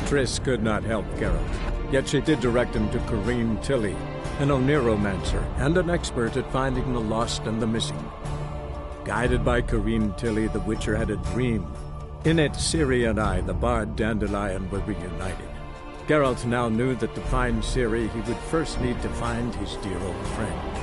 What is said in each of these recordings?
Triss could not help Geralt, yet she did direct him to Corrine Tilly, an Oniromancer and an expert at finding the lost and the missing. Guided by Corrine Tilly, the Witcher had a dream. In it, Ciri and I, the bard Dandelion, were reunited. Geralt now knew that to find Ciri, he would first need to find his dear old friend.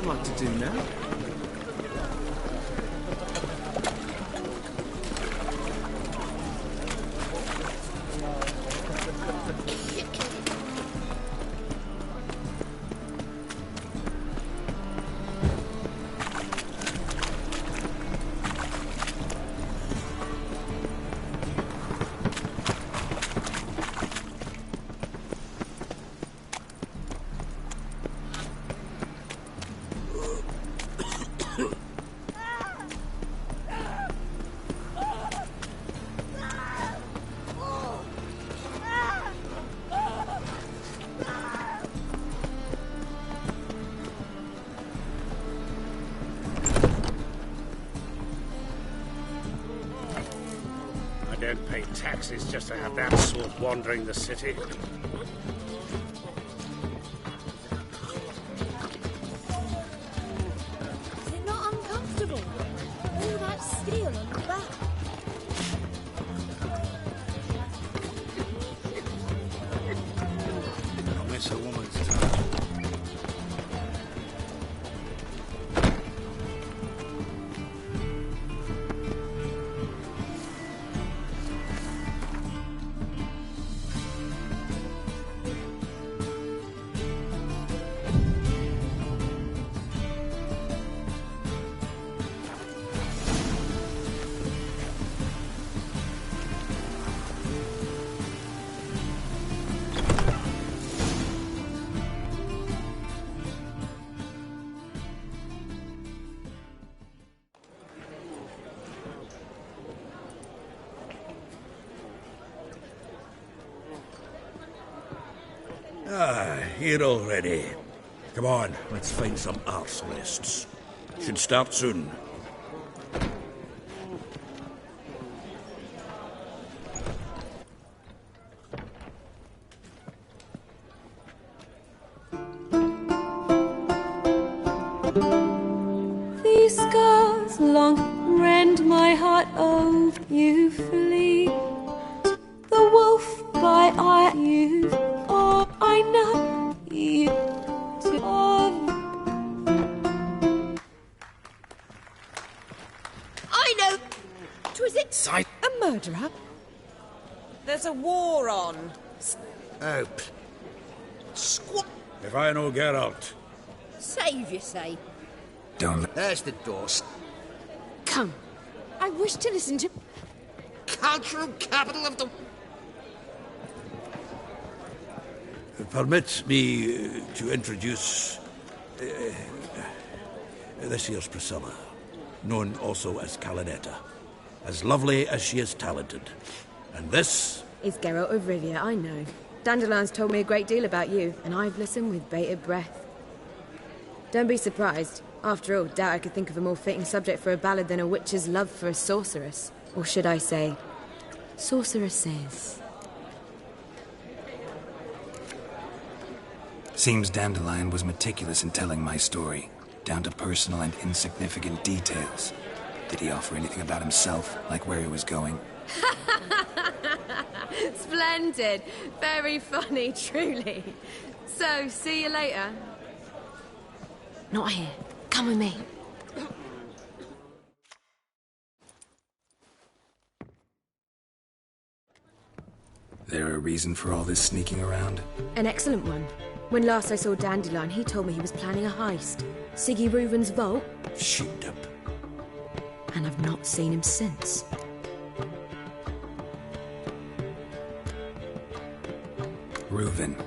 What to do now? I don't pay taxes just to have that sort wandering the city. miss a woman's touch. Here already. Come on, let's find some arse rests. Should start soon. These scars long rend my heart, oh, you flee. The wolf by eye you, oh, I know you to I know! Was it Sight. a murderer? There's a war on. Out. Squat. If I know Geralt. Save, you say? Don't. There's the door. Come. I wish to listen to... Cultural capital of the... Permit me to introduce... this here's Priscilla, known also as Calinetta. As lovely as she is talented. And this... It's Geralt of Rivia, I know. Dandelion's told me a great deal about you, and I've listened with bated breath. Don't be surprised. After all, doubt I could think of a more fitting subject for a ballad than a witch's love for a sorceress. Or should I say, sorceresses. Seems Dandelion was meticulous in telling my story, down to personal and insignificant details. Did he offer anything about himself, like where he was going? Splendid. Very funny, truly. So, see you later. Not here. Come with me. There a reason for all this sneaking around? An excellent one. When last I saw Dandelion, he told me he was planning a heist. Siggy Reuven's vault. sheepdip. And I've not seen him since. Reuven.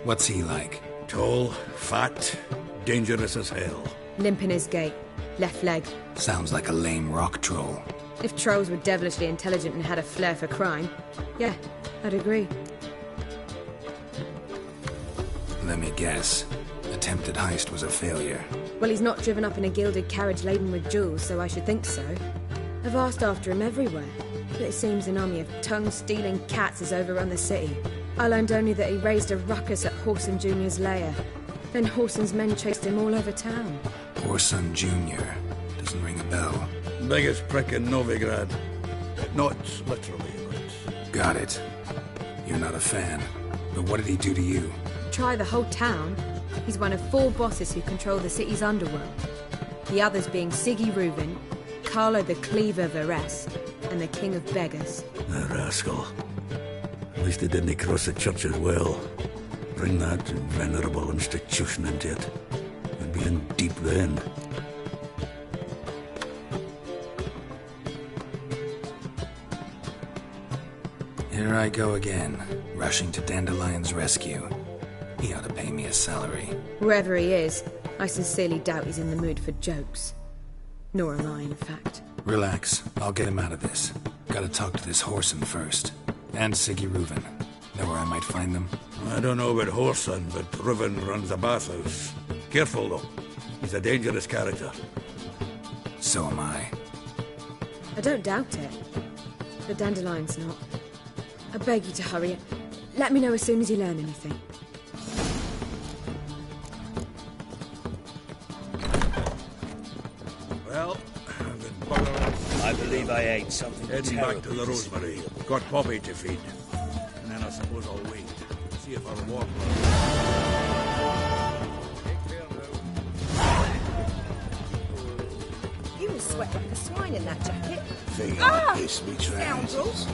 What's he like? Tall, fat, dangerous as hell. Limp in his gait. Left leg. Sounds like a lame rock troll. If trolls were devilishly intelligent and had a flair for crime, yeah, I'd agree. Let me guess. Attempted heist was a failure. Well, he's not driven up in a gilded carriage laden with jewels, so I should think so. I've asked after him everywhere, but it seems an army of tongue-stealing cats has overrun the city. I learned only that he raised a ruckus at Whoreson Jr.'s lair. Then Whoreson's men chased him all over town. Whoreson Jr. Doesn't ring a bell. Biggest prick in Novigrad. Not literally, but... Got it. You're not a fan. But what did he do to you? Try the whole town. He's one of 4 bosses who control the city's underworld. The others being Siggy Reuven, Carlo the Cleaver Varese, and the King of Beggars. The rascal. At least he didn't cross the church as well. Bring that venerable institution into it. We'd be in deep then. Here I go again, rushing to Dandelion's rescue. He ought to pay me a salary. Wherever he is, I sincerely doubt he's in the mood for jokes. Nor am I, in fact. Relax, I'll get him out of this. Gotta talk to this Whoreson first. And Siggy Reuven. Know where I might find them? I don't know about Whoreson, but Reuven runs a bathhouse. Careful, though. He's a dangerous character. So am I. I don't doubt it. But Dandelion's not. I beg you to hurry. Let me know as soon as you learn anything. Well, I've been buggering. I believe I ate something Heading terrible. back to the Rosemary. Got Poppy to feed. And then I suppose I'll wait. See if our walk... sweat like a swine in that jacket. Think I piss me trousers.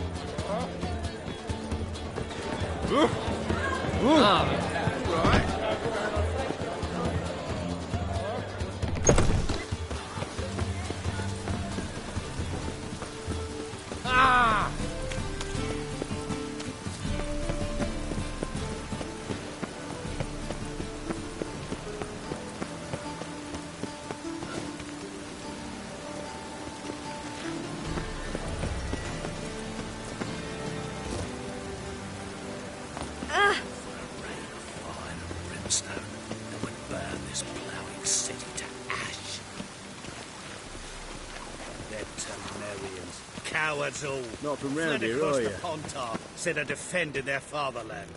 Cowards all. Not from round Fled here, across are the you? Pontar, said of defending their fatherland.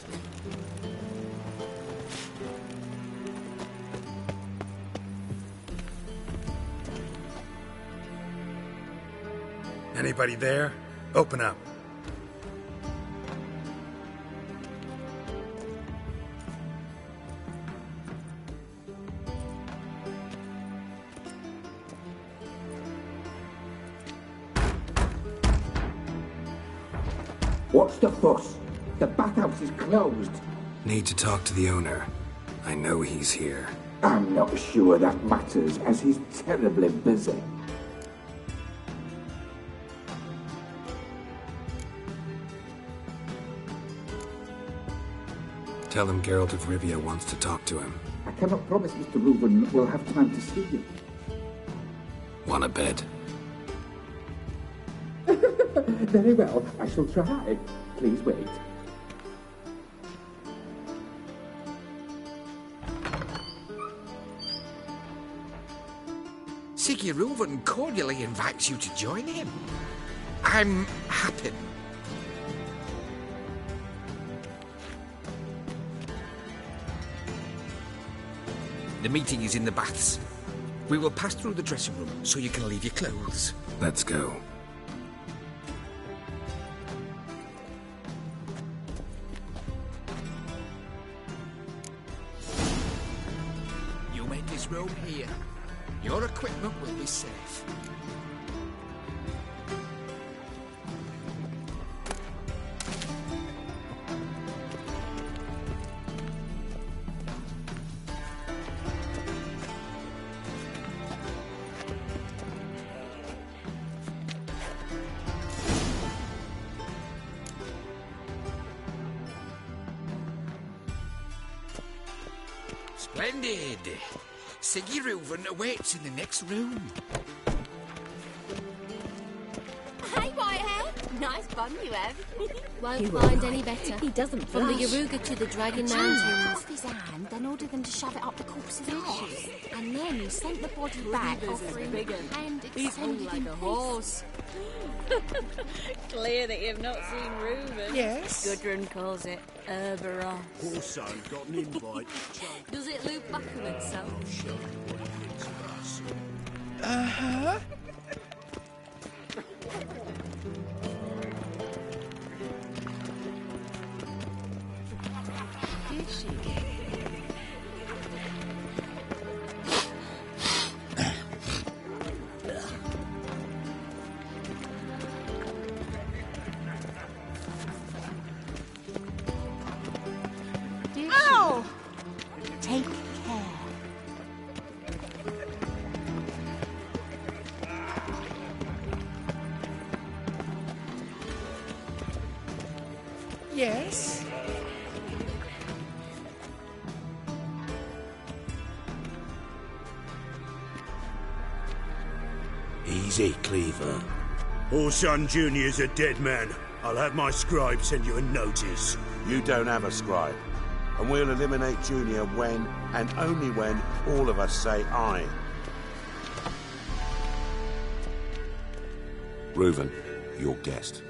Anybody there? Open up. What's the fuss? The bathhouse is closed. Need to talk to the owner. I know he's here. I'm not sure that matters, as he's terribly busy. Tell him Geralt of Rivia wants to talk to him. I cannot promise Mr. Reuven will have time to see you. Want a bed? Very well, I shall try. Please wait. Siggy Reuven cordially invites you to join him. I'm happy. The meeting is in the baths. We will pass through the dressing room so you can leave your clothes. Let's go. You made this room here. Your equipment will be safe. Splendid! Siggy Reuven awaits in the next room. Hey, Whitehair! Nice bun you have. Won't find any better. He doesn't From the blush. Yaruga to the Dragon James Mountains. took off his hand and ordered them to shove it up the corpse's arse. And then he sent the body back offering and extended like a horse. Clear that you've not seen Reuben. Yes? Gudrun calls it Herberos. Also got an invite. Does it loop back on itself? Uh-huh. Did she? Ow! Take care. Yes? Easy, Cleaver. Orson Jr.'s a dead man. I'll have my scribe send you a notice. You don't have a scribe. And we'll eliminate Junior when, and only when, all of us say aye. Reuven, your guest.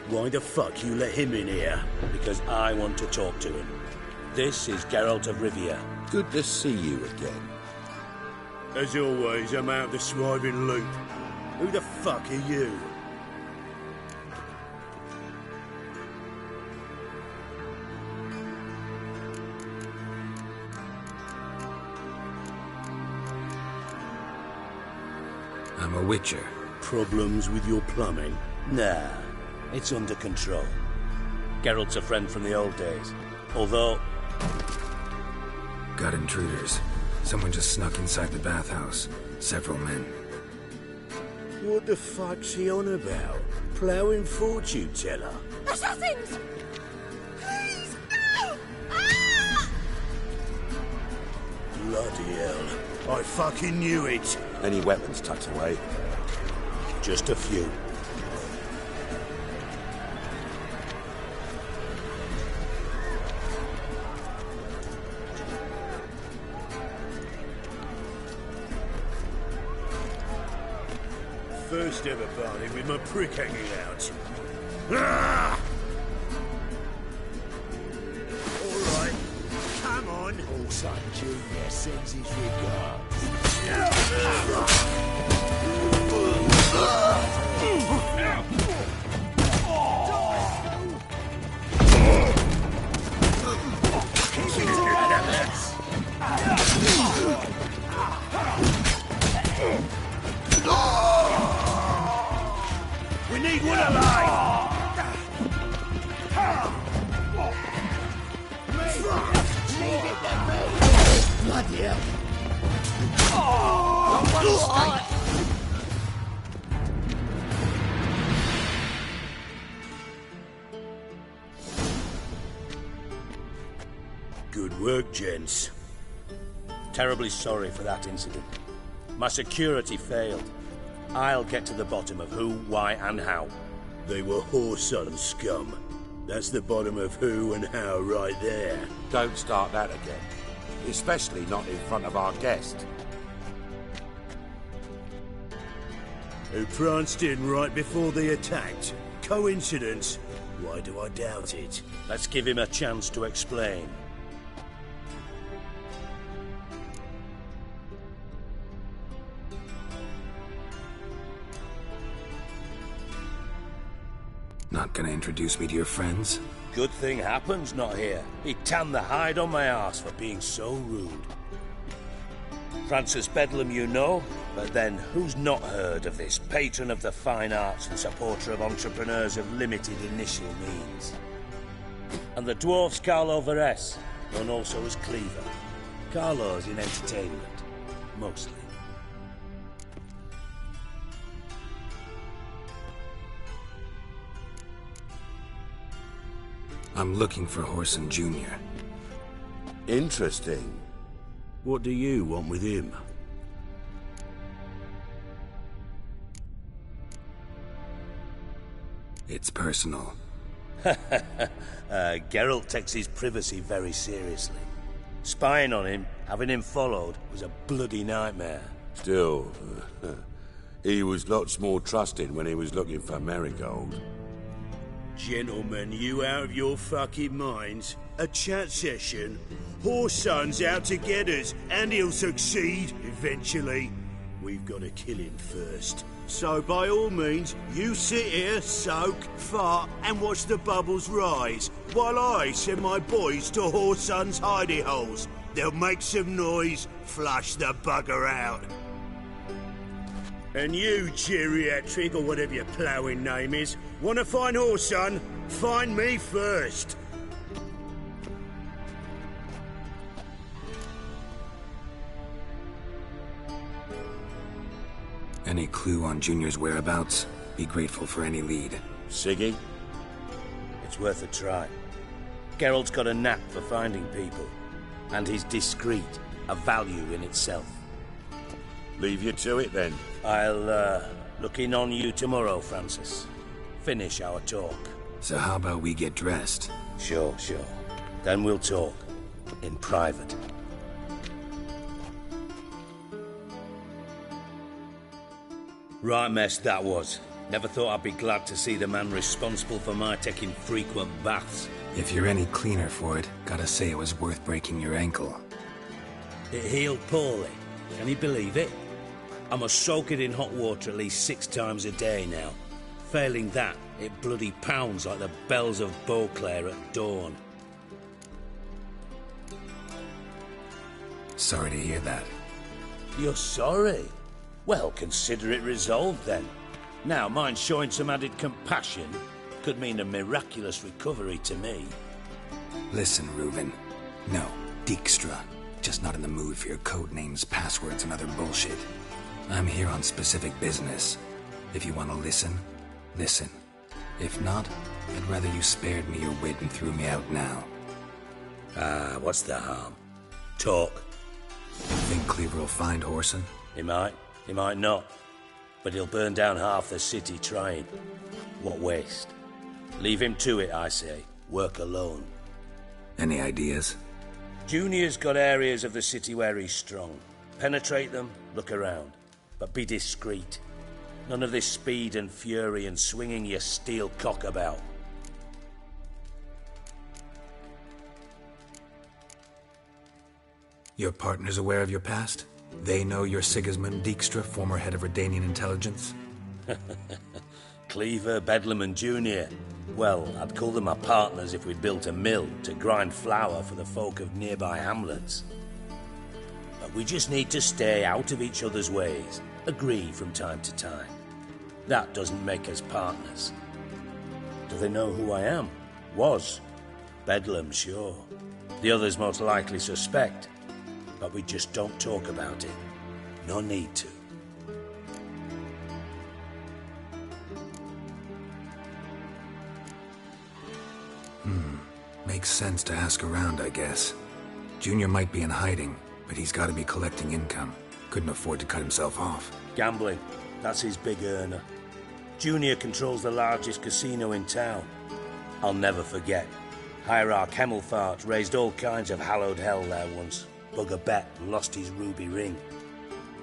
Why the fuck you let him in here? Because I want to talk to him. This is Geralt of Rivia. Good to see you again. As always, I'm out the swiving loop. Who the fuck are you? Witcher. Problems with your plumbing? Nah, it's under control. Geralt's a friend from the old days. Although... Got intruders. Someone just snuck inside the bathhouse. Several men. What the fuck's he on about? Ploughing fortune teller? Assassins! Please, no! Ah! Bloody hell. I fucking knew it. Any weapons tucked away? Just a few. First ever party with my prick hanging out. Ah! All right, come on. Also, Junior sends his regards. We need one alive! Leave it to me! Bloody hell! Good work, gents. Terribly sorry for that incident. My security failed. I'll get to the bottom of who, why, and how. They were Whoreson scum. That's the bottom of who and how right there. Don't start that again. Especially not in front of our guest. Who pranced in right before they attacked. Coincidence? Why do I doubt it? Let's give him a chance to explain. Not gonna introduce me to your friends? Good thing Happen's not here. He tanned the hide on my arse for being so rude. Francis Bedlam you know, but then who's not heard of this patron of the fine arts and supporter of entrepreneurs of limited initial means? And the dwarf's Carlo Veres, known also as Cleaver. Carlo's in entertainment, mostly. I'm looking for Whoreson Jr. Interesting. What do you want with him? It's personal. Geralt takes his privacy very seriously. Spying on him, having him followed, was a bloody nightmare. Still, he was lots more trusting when he was looking for Marigold. Gentlemen, you out of your fucking minds? A chat session? Whoreson's out to get us, and he'll succeed, eventually. We've got to kill him first. So by all means, you sit here, soak, fart, and watch the bubbles rise, while I send my boys to Whoreson's hidey holes. They'll make some noise, flush the bugger out. And you, geriatric, or whatever your ploughing name is, want to find Whoreson? Find me first. Any clue on Junior's whereabouts? Be grateful for any lead. Siggy? It's worth a try. Geralt's got a knack for finding people. And he's discreet, a value in itself. Leave you to it, then. I'll, look in on you tomorrow, Francis. Finish our talk. So how about we get dressed? Sure. Then we'll talk. In private. Right mess that was. Never thought I'd be glad to see the man responsible for my taking frequent baths. If you're any cleaner for it, gotta say it was worth breaking your ankle. It healed poorly. Can you believe it? I must soak it in hot water at least 6 times a day now. Failing that, it bloody pounds like the bells of Beauclair at dawn. Sorry to hear that. You're sorry? Well, consider it resolved then. Now, mind showing some added compassion could mean a miraculous recovery to me. Listen, Reuben. No, Dijkstra. Just not in the mood for your code names, passwords, and other bullshit. I'm here on specific business. If you want to listen, listen. If not, I'd rather you spared me your wit and threw me out now. What's the harm? Talk. Think Cleaver will find Whoreson? He might not. But he'll burn down half the city trying. What waste? Leave him to it, I say. Work alone. Any ideas? Junior's got areas of the city where he's strong. Penetrate them, look around. But be discreet. None of this speed and fury and swinging your steel cock about. Your partner's aware of your past? They know you're Sigismund Dijkstra, former head of Redanian intelligence? Cleaver, Bedlam and Junior. Well, I'd call them my partners if we'd built a mill to grind flour for the folk of nearby hamlets. But we just need to stay out of each other's ways, agree from time to time. That doesn't make us partners. Do they know who I am? Was. Bedlam, sure. The others most likely suspect. But we just don't talk about it. No need to. Makes sense to ask around, I guess. Junior might be in hiding, but he's got to be collecting income. Couldn't afford to cut himself off. Gambling. That's his big earner. Junior controls the largest casino in town. I'll never forget. Hierarch Hemmelfart raised all kinds of hallowed hell there once. Bug a bet and lost his ruby ring.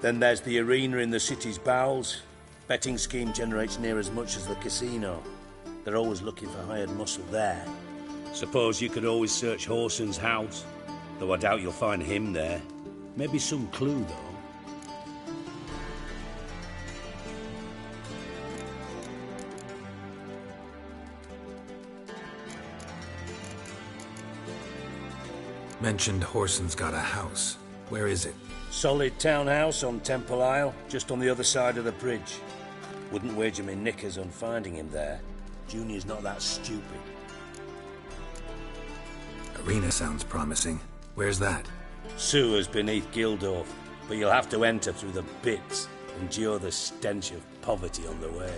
Then there's the arena in the city's bowels. Betting scheme generates near as much as the casino. They're always looking for hired muscle there. Suppose you could always search Whoreson's house, though I doubt you'll find him there. Maybe some clue, though. Mentioned Whoreson's got a house. Where is it? Solid townhouse on Temple Isle, just on the other side of the bridge. Wouldn't wager me knickers on finding him there. Junior's not that stupid. Arena sounds promising. Where's that? Sewers beneath Gildorf, but you'll have to enter through the bits, endure the stench of poverty on the way.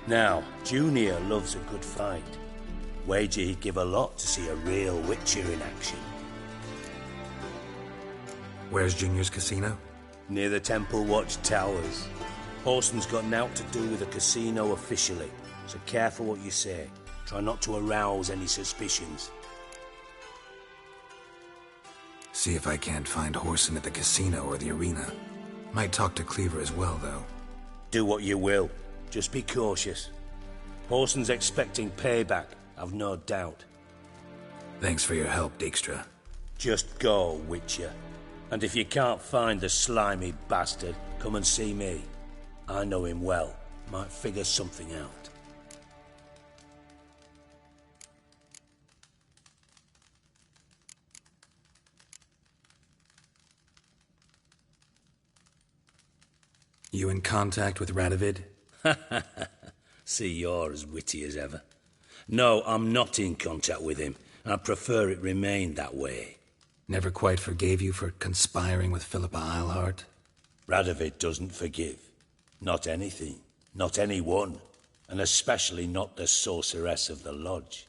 Now, Junior loves a good fight. Wager he'd give a lot to see a real Witcher in action. Where's Junior's casino? Near the Temple Watch Towers. Whoreson's got naught to do with the casino officially, so careful what you say. Try not to arouse any suspicions. See if I can't find Whoreson at the casino or the arena. Might talk to Cleaver as well, though. Do what you will. Just be cautious. Whoreson's expecting payback, I've no doubt. Thanks for your help, Dijkstra. Just go, Witcher. And if you can't find the slimy bastard, come and see me. I know him well. Might figure something out. You in contact with Radovid? See, you're as witty as ever. No, I'm not in contact with him. I prefer it remained that way. Never quite forgave you for conspiring with Philippa Eilhart? Radovid doesn't forgive. Not anything. Not anyone. And especially not the sorceress of the lodge.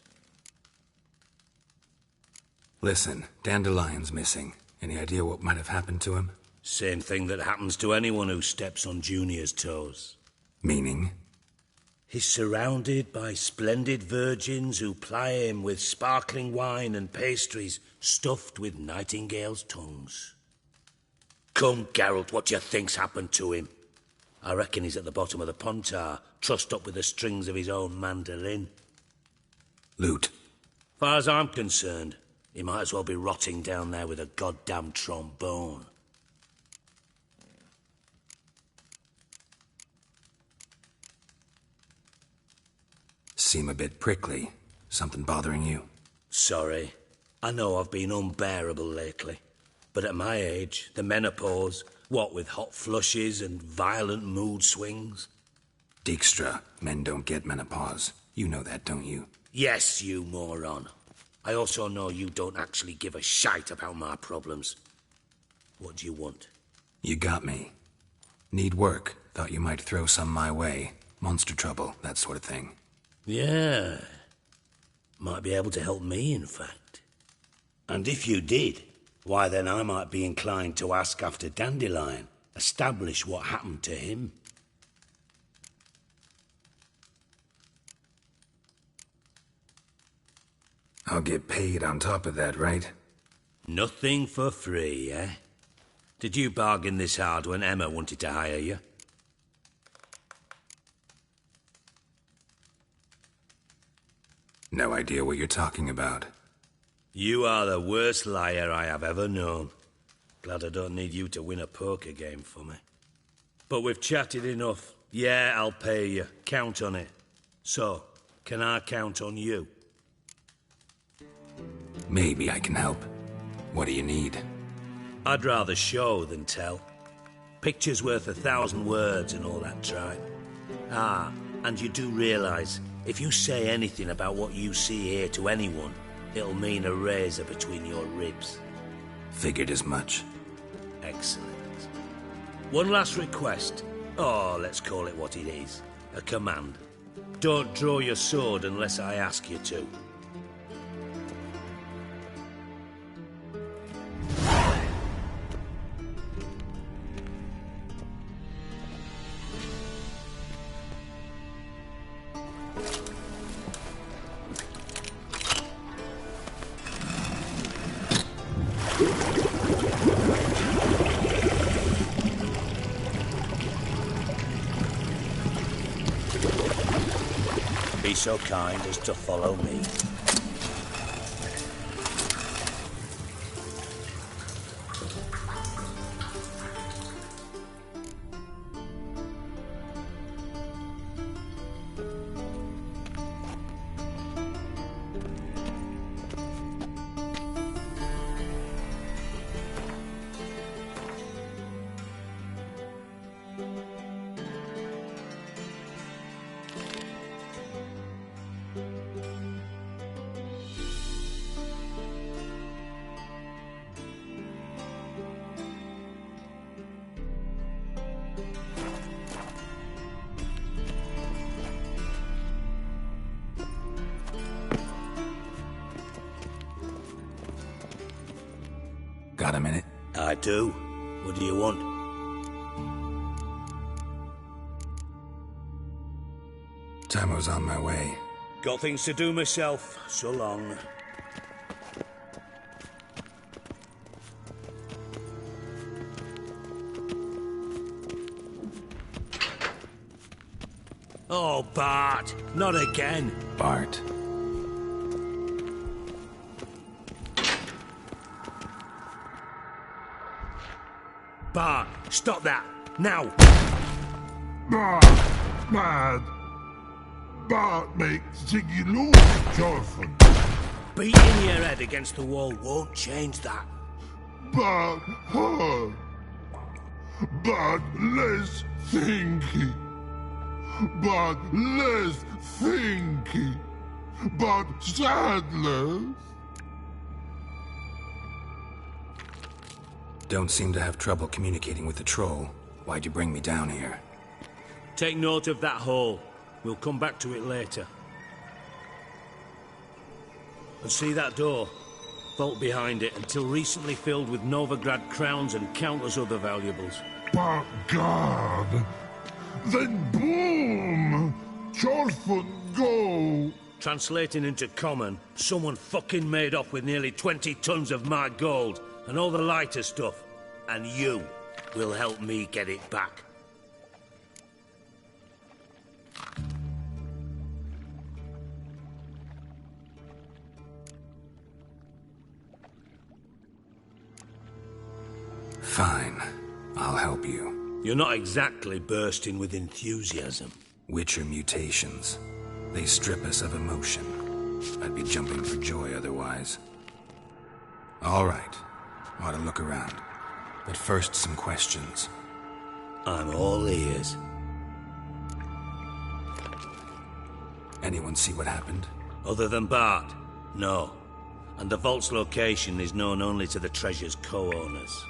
Listen, Dandelion's missing. Any idea what might have happened to him? Same thing that happens to anyone who steps on Junior's toes. Meaning? He's surrounded by splendid virgins who ply him with sparkling wine and pastries stuffed with nightingales' tongues. Come, Geralt, what do you think's happened to him? I reckon he's at the bottom of the Pontar, trussed up with the strings of his own mandolin. Loot. Far as I'm concerned, he might as well be rotting down there with a goddamn trombone. Seem a bit prickly. Something bothering you? Sorry. I know I've been unbearable lately. But at my age, the menopause, What, with hot flushes and violent mood swings? Dijkstra, men don't get menopause. You know that, don't you? Yes, you moron. I also know you don't actually give a shite about my problems. What do you want? You got me. Need work. Thought you might throw some my way. Monster trouble, that sort of thing. Yeah. Might be able to help me, in fact. And if you did, why then I might be inclined to ask after Dandelion. Establish what happened to him. I'll get paid on top of that, right? Nothing for free, eh? Did you bargain this hard when Emma wanted to hire you? No idea what you're talking about. You are the worst liar I have ever known. Glad I don't need you to win a poker game for me. But we've chatted enough. Yeah, I'll pay you. Count on it. So, can I count on you? Maybe I can help. What do you need? I'd rather show than tell. Picture's worth 1,000 words and all that tripe. Ah, and you do realize, if you say anything about what you see here to anyone, it'll mean a razor between your ribs. Figured as much. Excellent. One last request. Oh, let's call it what it is. A command. Don't draw your sword unless I ask you to. Be so kind as to follow me. Got a minute? I do. What do you want? Tamo's on my way. Got things to do myself. So long. Oh, Bart. Not again. Bart. Bart, stop that! Now! Bart, mad. Bart makes Ziggy lose, Jorfin. Beating your head against the wall won't change that. Bart hard. Bart less thinky. Bart less thinky. Bart sadless. Don't seem to have trouble communicating with the troll. Why'd you bring me down here? Take note of that hole. We'll come back to it later. And see that door? Vault behind it, until recently filled with Novigrad crowns and countless other valuables. But God! Then boom! Jorfin go! Translating into common, someone fucking made off with nearly 20 tons of my gold, and all the lighter stuff. And you will help me get it back. Fine. I'll help you. You're not exactly bursting with enthusiasm. Witcher mutations. They strip us of emotion. I'd be jumping for joy otherwise. All right. Ought to look around. But first, some questions. I'm all ears. Anyone see what happened? Other than Bart? No. And the vault's location is known only to the treasure's co-owners.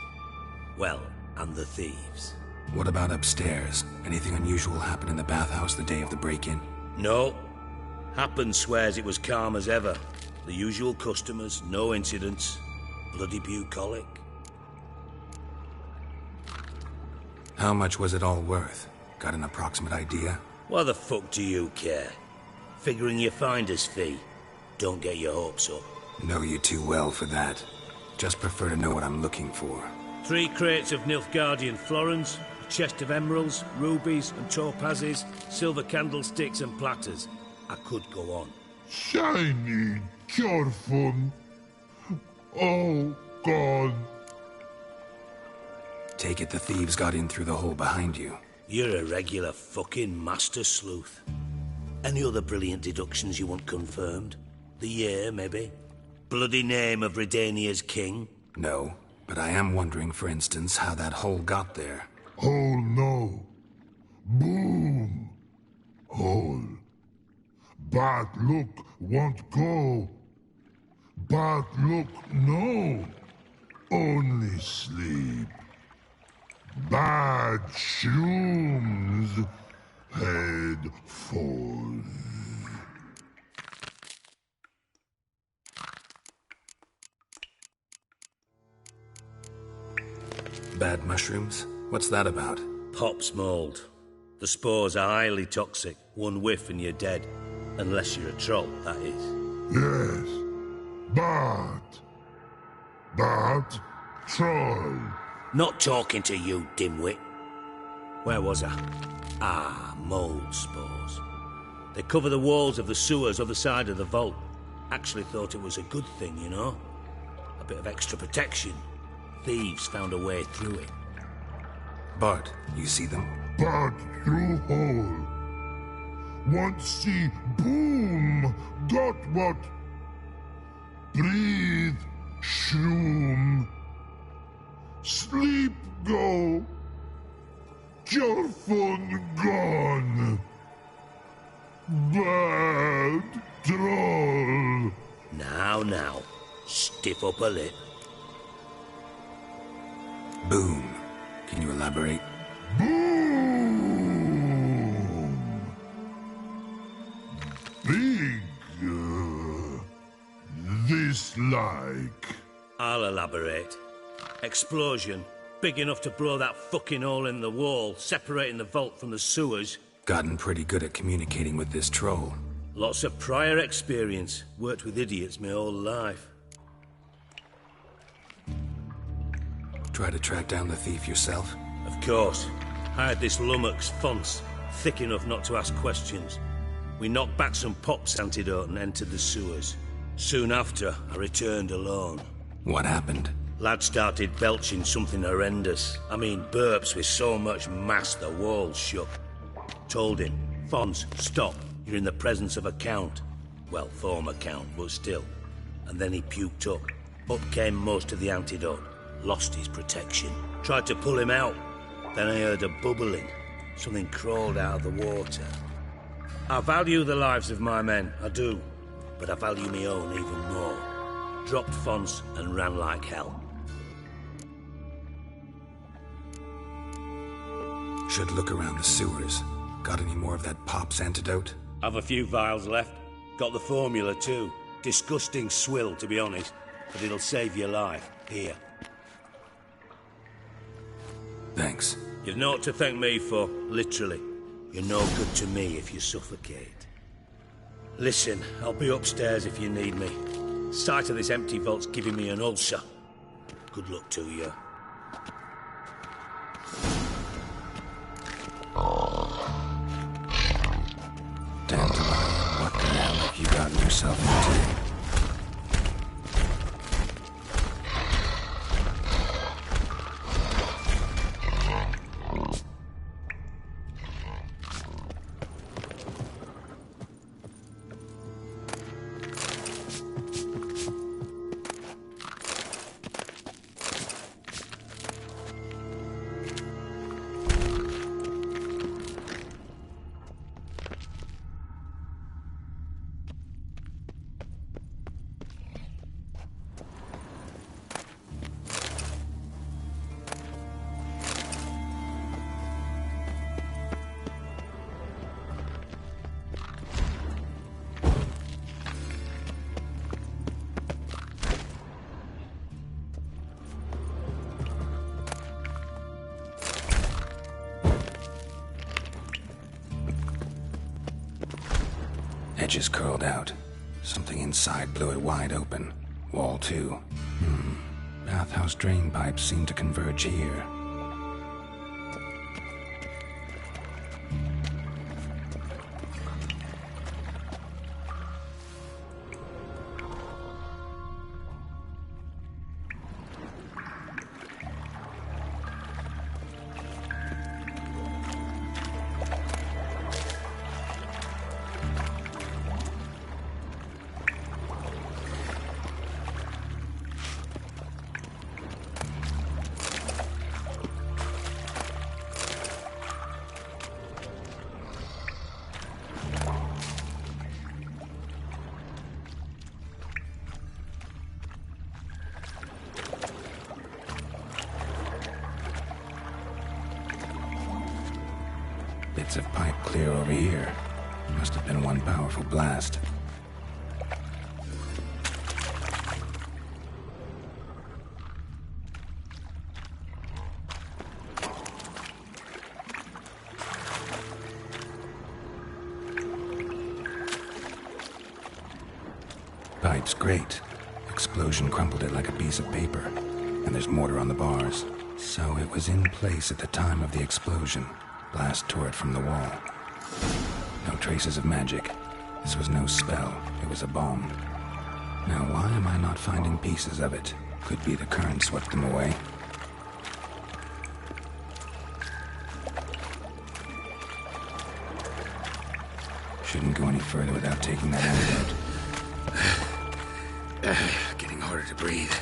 Well, and the thieves. What about upstairs? Anything unusual happen in the bathhouse the day of the break-in? No. Happen swears it was calm as ever. The usual customers, no incidents. Bloody bucolic. How much was it all worth? Got an approximate idea? Why the fuck do you care? Figuring your finder's fee. Don't get your hopes up. Know you too well for that. Just prefer to know what I'm looking for. 3 crates of Nilfgaardian florins, a chest of emeralds, rubies and topazes, silver candlesticks and platters. I could go on. Shiny Jorfun. Oh, God. Take it the thieves got in through the hole behind you. You're a regular fucking master sleuth. Any other brilliant deductions you want confirmed? The year, maybe? Bloody name of Redania's king? No, but I am wondering, for instance, how that hole got there. Hole no. Boom. Hole. Bad look won't go. Bad look no. Only sleep. Bad shrooms. Head falls. Bad mushrooms? What's that about? Pop's mold. The spores are highly toxic. One whiff and you're dead. Unless you're a troll, that is. Yes. But troll. Not talking to you, dimwit. Where was I? Ah, mold spores. They cover the walls of the sewers other side of the vault. Actually thought it was a good thing, you know? A bit of extra protection. Thieves found a way through it. Bart, you see them? Bart through hole. Want see boom. Got what? Breathe. Shroom. Sleep go. Jorfun gone. Bad troll. Now. Stiff up a lip. Boom. Can you elaborate? Boom. Big. This like. I'll elaborate. Explosion. Big enough to blow that fucking hole in the wall, separating the vault from the sewers. Gotten pretty good at communicating with this troll. Lots of prior experience. Worked with idiots my whole life. Try to track down the thief yourself? Of course. Hired this lummox, Fons, thick enough not to ask questions. We knocked back some Pop's antidote and entered the sewers. Soon after, I returned alone. What happened? Lad started belching something horrendous. I mean, burps with so much mass the walls shook. Told him, Fons, stop. You're in the presence of a count. Well, former count, but still. And then he puked up. Up came most of the antidote. Lost his protection. Tried to pull him out. Then I heard a bubbling. Something crawled out of the water. I value the lives of my men, I do. But I value my own even more. Dropped Fons and ran like hell. Should look around the sewers. Got any more of that Pop's antidote? Have a few vials left. Got the formula too. Disgusting swill, to be honest. But it'll save your life. Here. Thanks. You've naught to thank me for, literally. You're no good to me if you suffocate. Listen, I'll be upstairs if you need me. Sight of this empty vault's giving me an ulcer. Good luck to you. Dandelion, what the hell have you gotten yourself into? Edges curled out. Something inside blew it wide open. Wall too. Bathhouse drain pipes seem to converge here. Bits of pipe clear over here. Must have been one powerful blast. Pipe's great. Explosion crumpled it like a piece of paper. And there's mortar on the bars. So it was in place at the time of the explosion. Blast tore it from the wall. No traces of magic. This was no spell. It was a bomb. Now why am I not finding pieces of it? Could be the current swept them away. Shouldn't go any further without taking that antidote. Getting harder to breathe.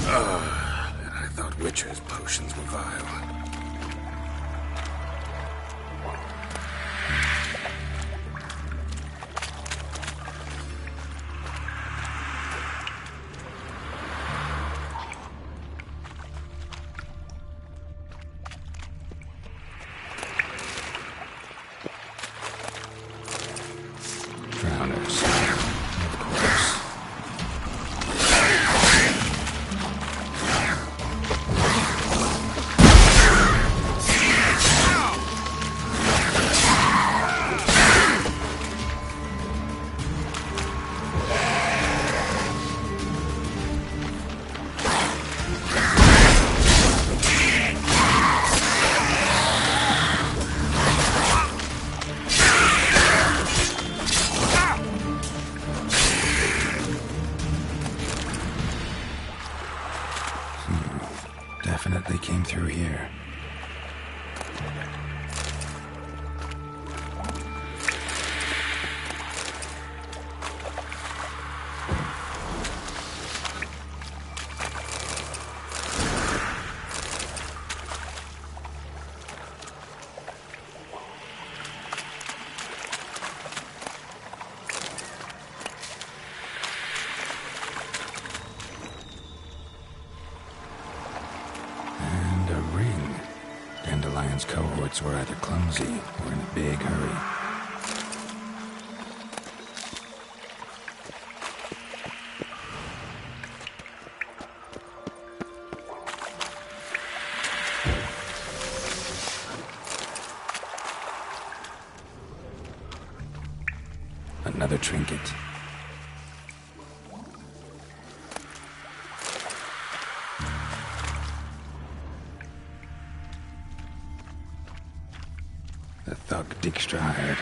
I thought Witcher's potions were vile. Drowners. Of course. Definitely came through here. Dandelion's cohorts were either clumsy or in a big hurry. Another trinket. The thug Dijkstra hired.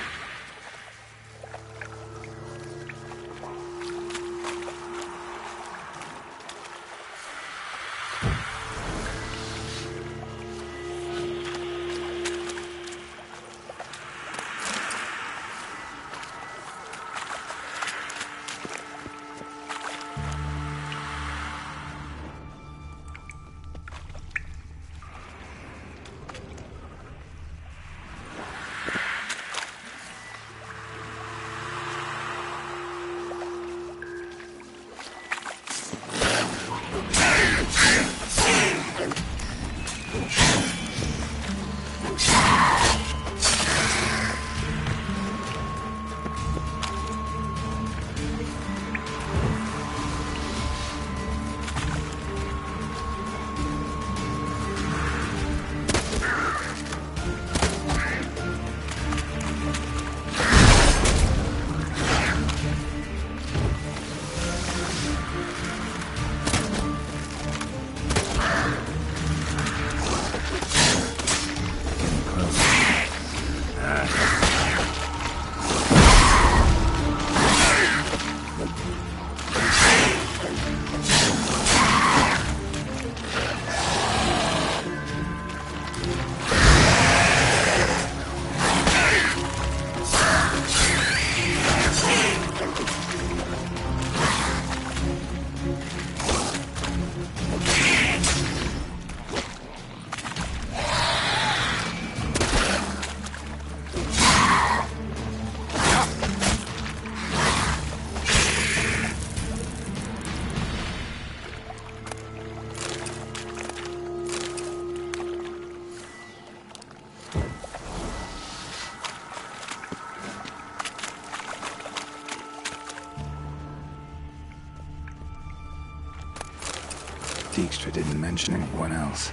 Dijkstra didn't mention anyone else.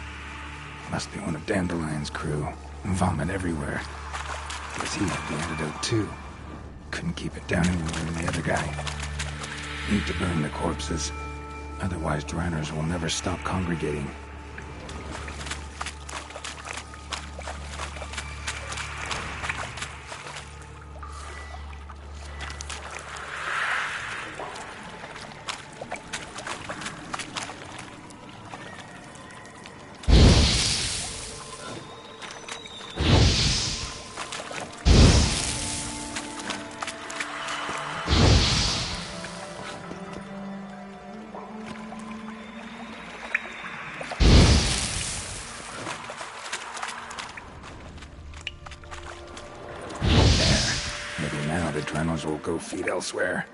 Must be one of Dandelion's crew. Vomit everywhere. Guess he had the antidote too. Couldn't keep it down any more than the other guy. Need to burn the corpses. Otherwise, Draenors will never stop congregating. Draenors will go feed elsewhere.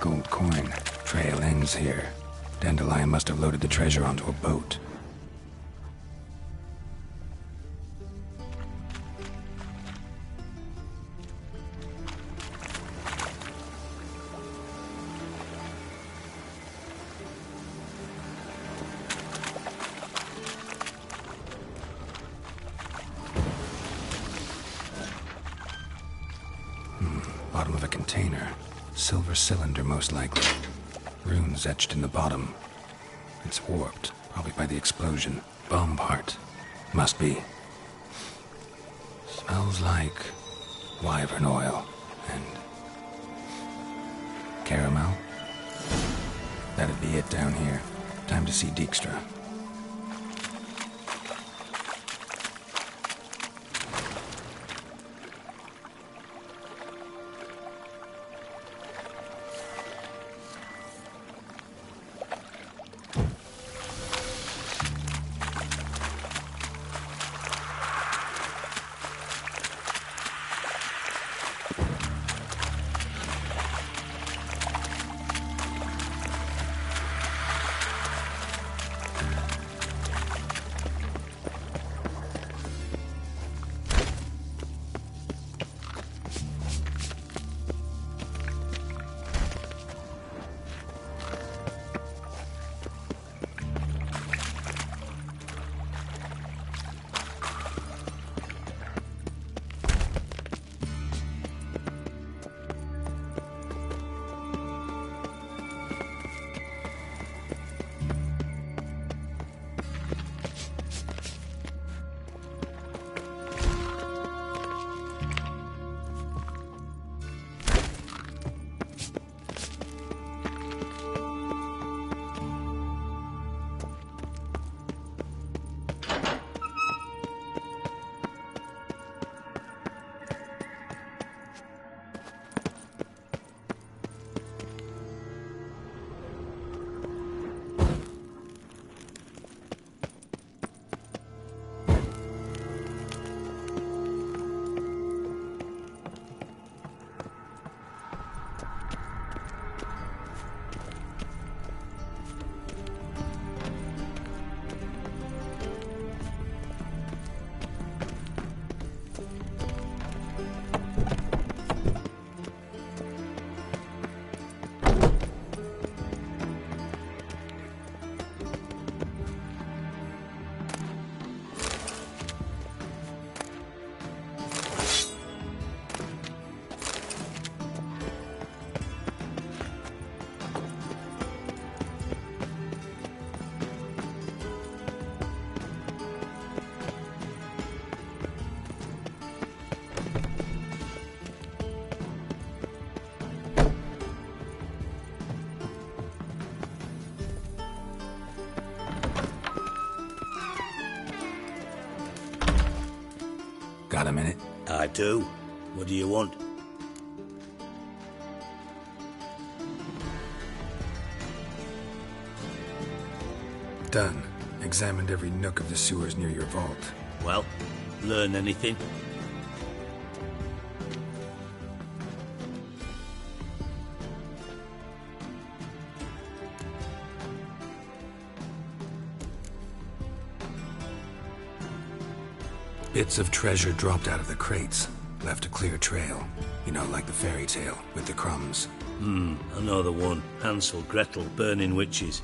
Gold coin. Trail ends here. Dandelion must have loaded the treasure onto a boat. Bottom of a container. Silver cylinder, most likely. Runes etched in the bottom. It's warped, probably by the explosion. Bomb part. Must be. Smells like wyvern oil and caramel. That'd be it down here. Time to see Dijkstra. Got a minute? I do. What do you want? Done. Examined every nook of the sewers near your vault. Well, learn anything? Bits of treasure dropped out of the crates. Left a clear trail. You know, like the fairy tale, with the crumbs. I know the one. Hansel, Gretel, burning witches.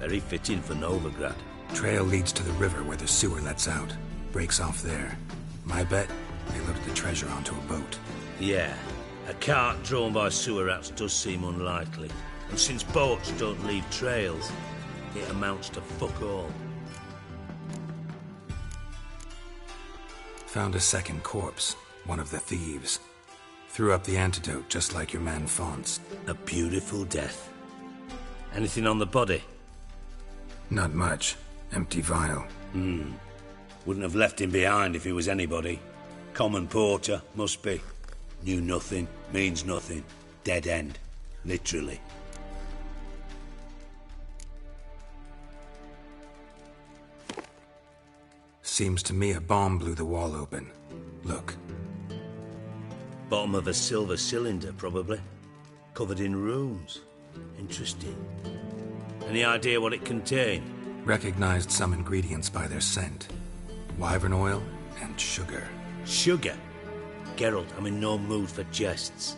Very fitting for Novigrad. Trail leads to the river where the sewer lets out. Breaks off there. My bet, they loaded the treasure onto a boat. Yeah. A cart drawn by sewer rats does seem unlikely. And since boats don't leave trails, it amounts to fuck all. Found a second corpse. One of the thieves. Threw up the antidote just like your man Fonz. A beautiful death. Anything on the body? Not much. Empty vial. Wouldn't have left him behind if he was anybody. Common porter, must be. Knew nothing, means nothing. Dead end. Literally. Seems to me a bomb blew the wall open. Look. Bottom of a silver cylinder, probably. Covered in runes. Interesting. Any idea what it contained? Recognized some ingredients by their scent. Wyvern oil and sugar. Sugar? Geralt, I'm in no mood for jests.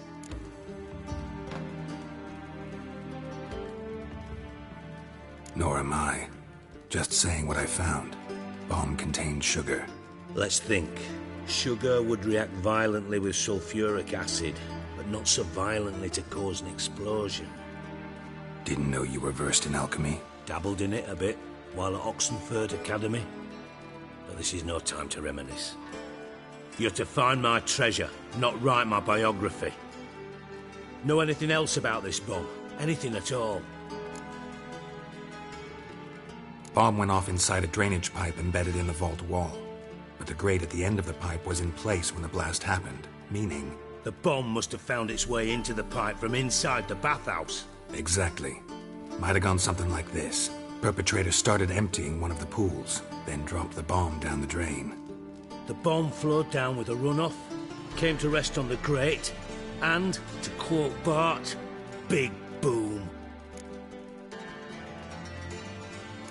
Nor am I. Just saying what I found. Bomb contained sugar. Let's think. Sugar would react violently with sulfuric acid, but not so violently to cause an explosion. Didn't know you were versed in alchemy. Dabbled in it a bit while at Oxenford Academy. But this is no time to reminisce. You're to find my treasure, not write my biography. Know anything else about this bomb? Anything at all? Bomb went off inside a drainage pipe embedded in the vault wall. But the grate at the end of the pipe was in place when the blast happened, meaning... The bomb must have found its way into the pipe from inside the bathhouse. Exactly. Might have gone something like this. Perpetrator started emptying one of the pools, then dropped the bomb down the drain. The bomb flowed down with a runoff, came to rest on the grate, and, to quote Bart, big boom.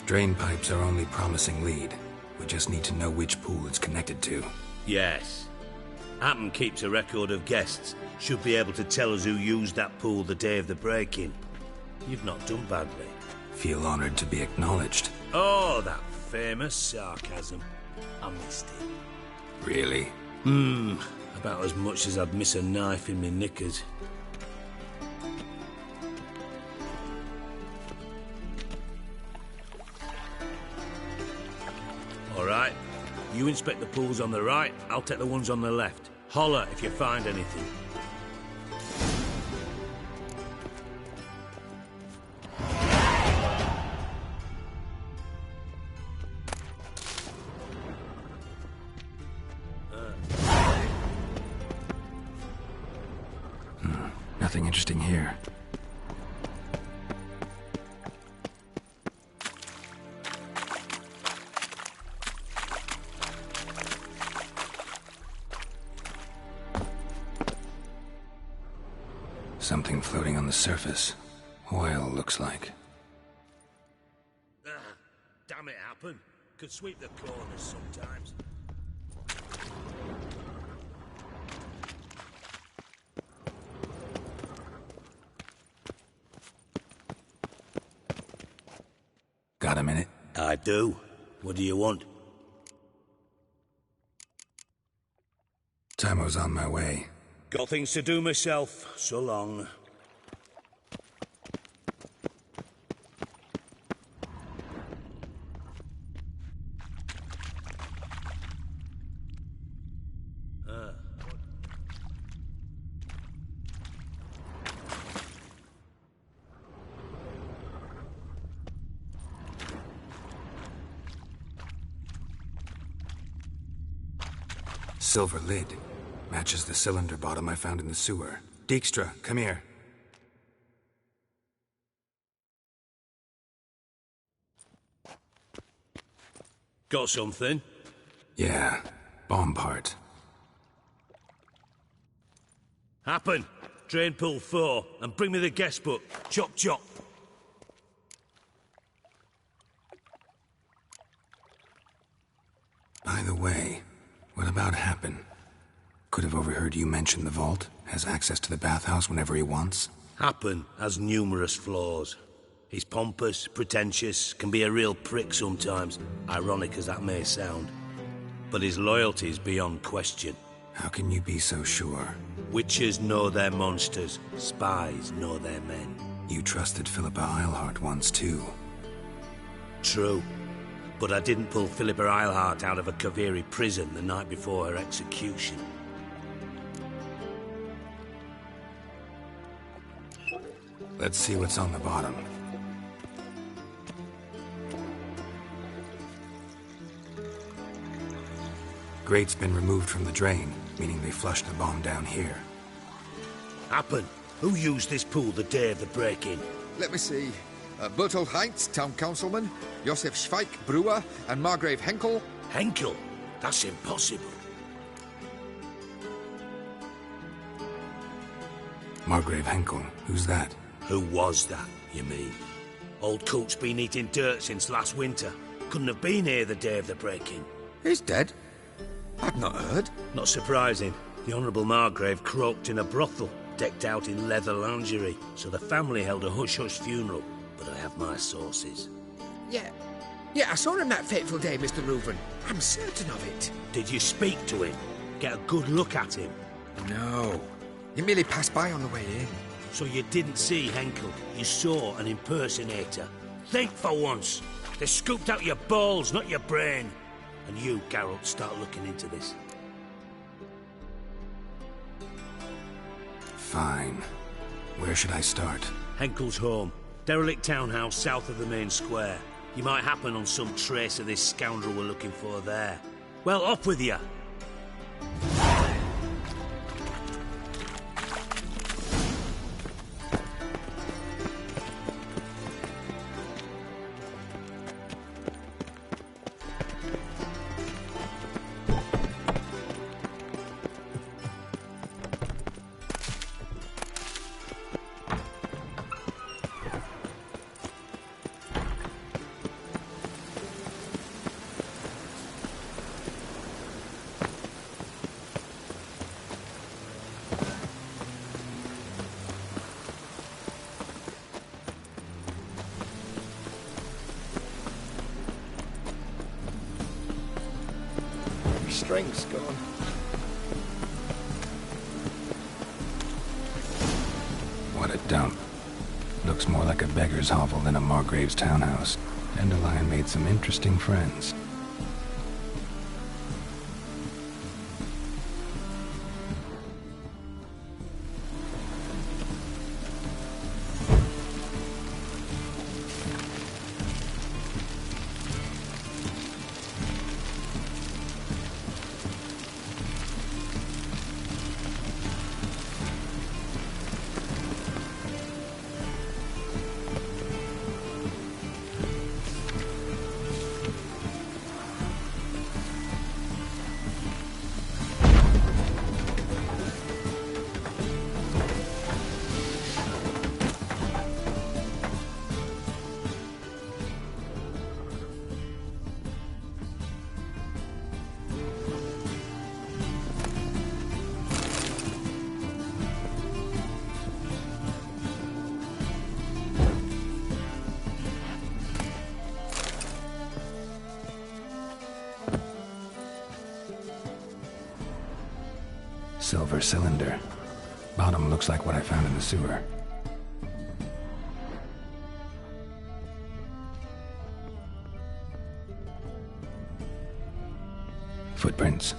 Drain pipes are only promising lead. We just need to know which pool it's connected to. Yes. Happen keeps a record of guests. Should be able to tell us who used that pool the day of the break-in. You've not done badly. Feel honored to be acknowledged. Oh, that famous sarcasm. I missed it. Really? About as much as I'd miss a knife in my knickers. All right. You inspect the pools on the right, I'll take the ones on the left. Holler if you find anything. Nothing interesting here. Something floating on the surface. Oil, looks like. Damn it, happen. Could sweep the corners sometimes. Got a minute? I do. What do you want? Tamo's on my way. Got things to do myself. So long. Silver lid. Matches the cylinder bottom I found in the sewer. Dijkstra, come here. Got something? Yeah, bomb part. Happen. Drain pool 4, and bring me the guest book. Chop chop. By the way, what about Happen? Could have overheard you mention the vault. Has access to the bathhouse whenever he wants. Happen has numerous flaws. He's pompous, pretentious, can be a real prick sometimes, ironic as that may sound. But his loyalty's beyond question. How can you be so sure? Witches know their monsters, spies know their men. You trusted Philippa Eilhart once too. True. But I didn't pull Philippa Eilhart out of a Kaviri prison the night before her execution. Let's see what's on the bottom. Grate's been removed from the drain, meaning they flushed the bomb down here. Happen. Who used this pool the day of the break-in? Let me see. Bertold Heinz, town councilman, Josef Schweik, brewer, and Margrave Henkel. Henkel? That's impossible. Margrave Henkel, who's that? Who was that, you mean? Old Coot's been eating dirt since last winter. Couldn't have been here the day of the break-in. He's dead? I've not heard. Not surprising. The Honourable Margrave croaked in a brothel, decked out in leather lingerie, so the family held a hush-hush funeral. But I have my sources. Yeah, I saw him that fateful day, Mr. Reuven. I'm certain of it. Did you speak to him? Get a good look at him? No. He merely passed by on the way in. So you didn't see Henkel? You saw an impersonator? Think for once! They scooped out your balls, not your brain. And you, Geralt, start looking into this. Fine. Where should I start? Henkel's home. Derelict townhouse south of the main square. You might happen on some trace of this scoundrel we're looking for there. Well, off with you! Strength's gone. What a dump. Looks more like a beggar's hovel than a Margrave's townhouse. Dandelion made some interesting friends. Silver cylinder. Bottom looks like what I found in the sewer. Footprints.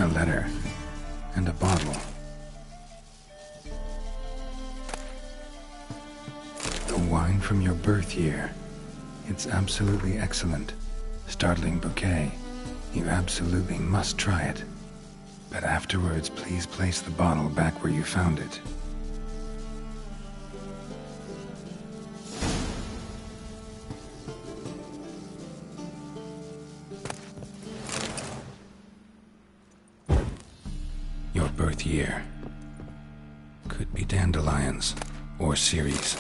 a letter, and a bottle. The wine from your birth year. It's absolutely excellent. Startling bouquet. You absolutely must try it. But afterwards, please place the bottle back where you found it. Your birth year. Could be dandelions or Ceres.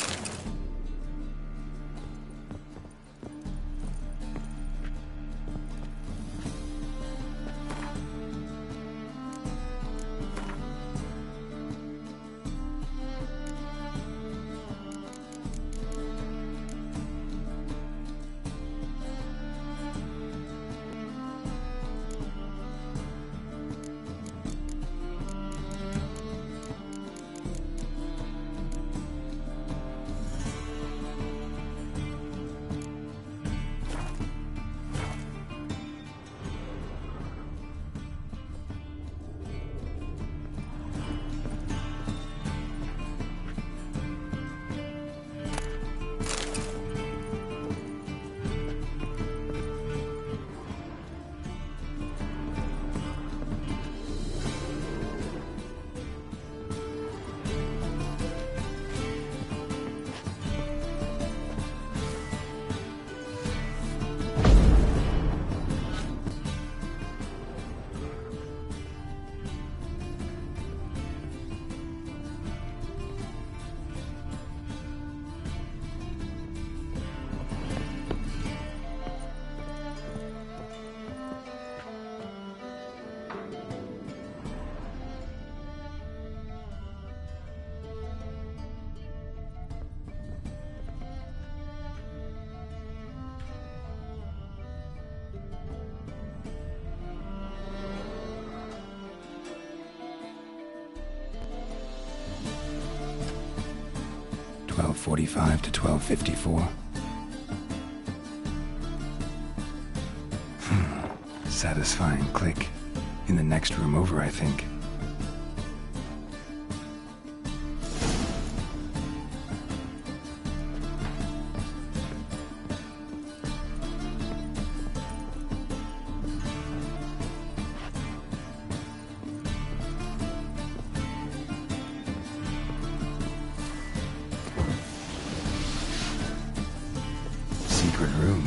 .45 to 12:54. Satisfying click. In the next room over, I think. Secret room.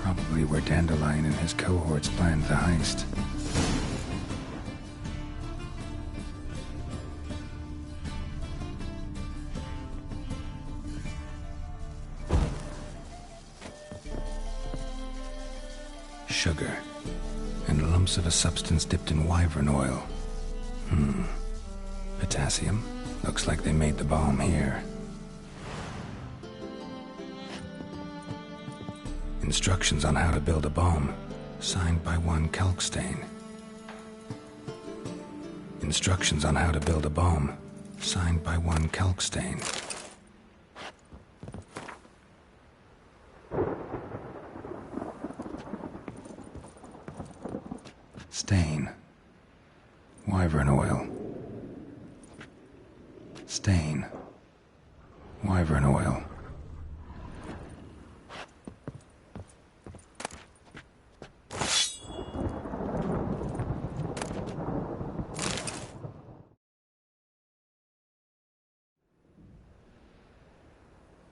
Probably where Dandelion and his cohorts planned the heist. Sugar. And lumps of a substance dipped in wyvern oil. Potassium. Looks like they made the bomb here. Instructions on how to build a bomb, signed by one Kalkstein. Instructions on how to build a bomb, signed by one Kalkstein. Stain. Wyvern oil. Stain. Wyvern oil.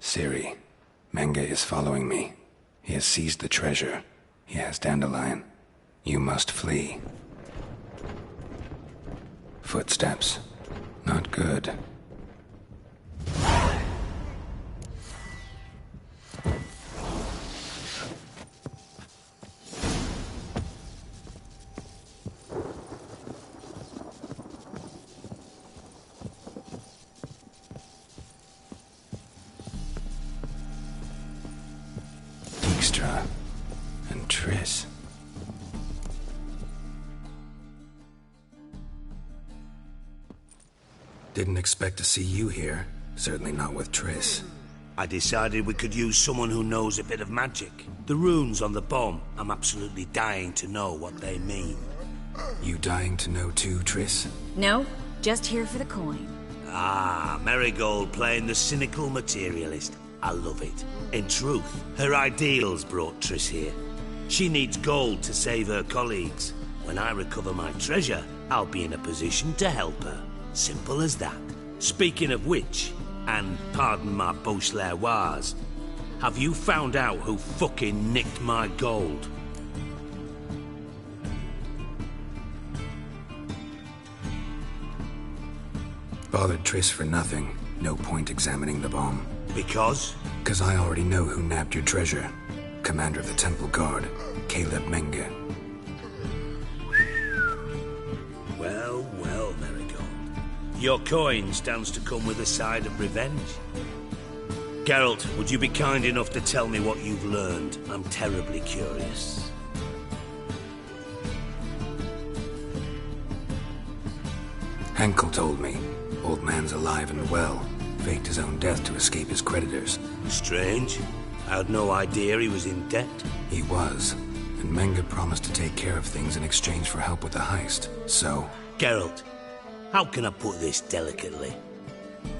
Ciri, Menge is following me. He has seized the treasure. He has Dandelion. You must flee. Footsteps. Not good. Dijkstra and Triss. Didn't expect to see you here. Certainly not with Triss. I decided we could use someone who knows a bit of magic. The runes on the bomb, I'm absolutely dying to know what they mean. You dying to know too, Triss? No, just here for the coin. Ah, Marigold playing the cynical materialist. I love it. In truth, her ideals brought Triss here. She needs gold to save her colleagues. When I recover my treasure, I'll be in a position to help her. Simple as that. Speaking of which, and pardon my Beauclervoise, have you found out who fucking nicked my gold? Bothered Triss for nothing. No point examining the bomb. Because? Because I already know who nabbed your treasure. Commander of the Temple Guard, Caleb Menge. Well, well, Marigold. Your coin stands to come with a side of revenge. Geralt, would you be kind enough to tell me what you've learned? I'm terribly curious. Henkel told me. Old man's alive and well. Faked his own death to escape his creditors. Strange. I had no idea he was in debt. He was. And Menge promised to take care of things in exchange for help with the heist. So... Geralt, how can I put this delicately?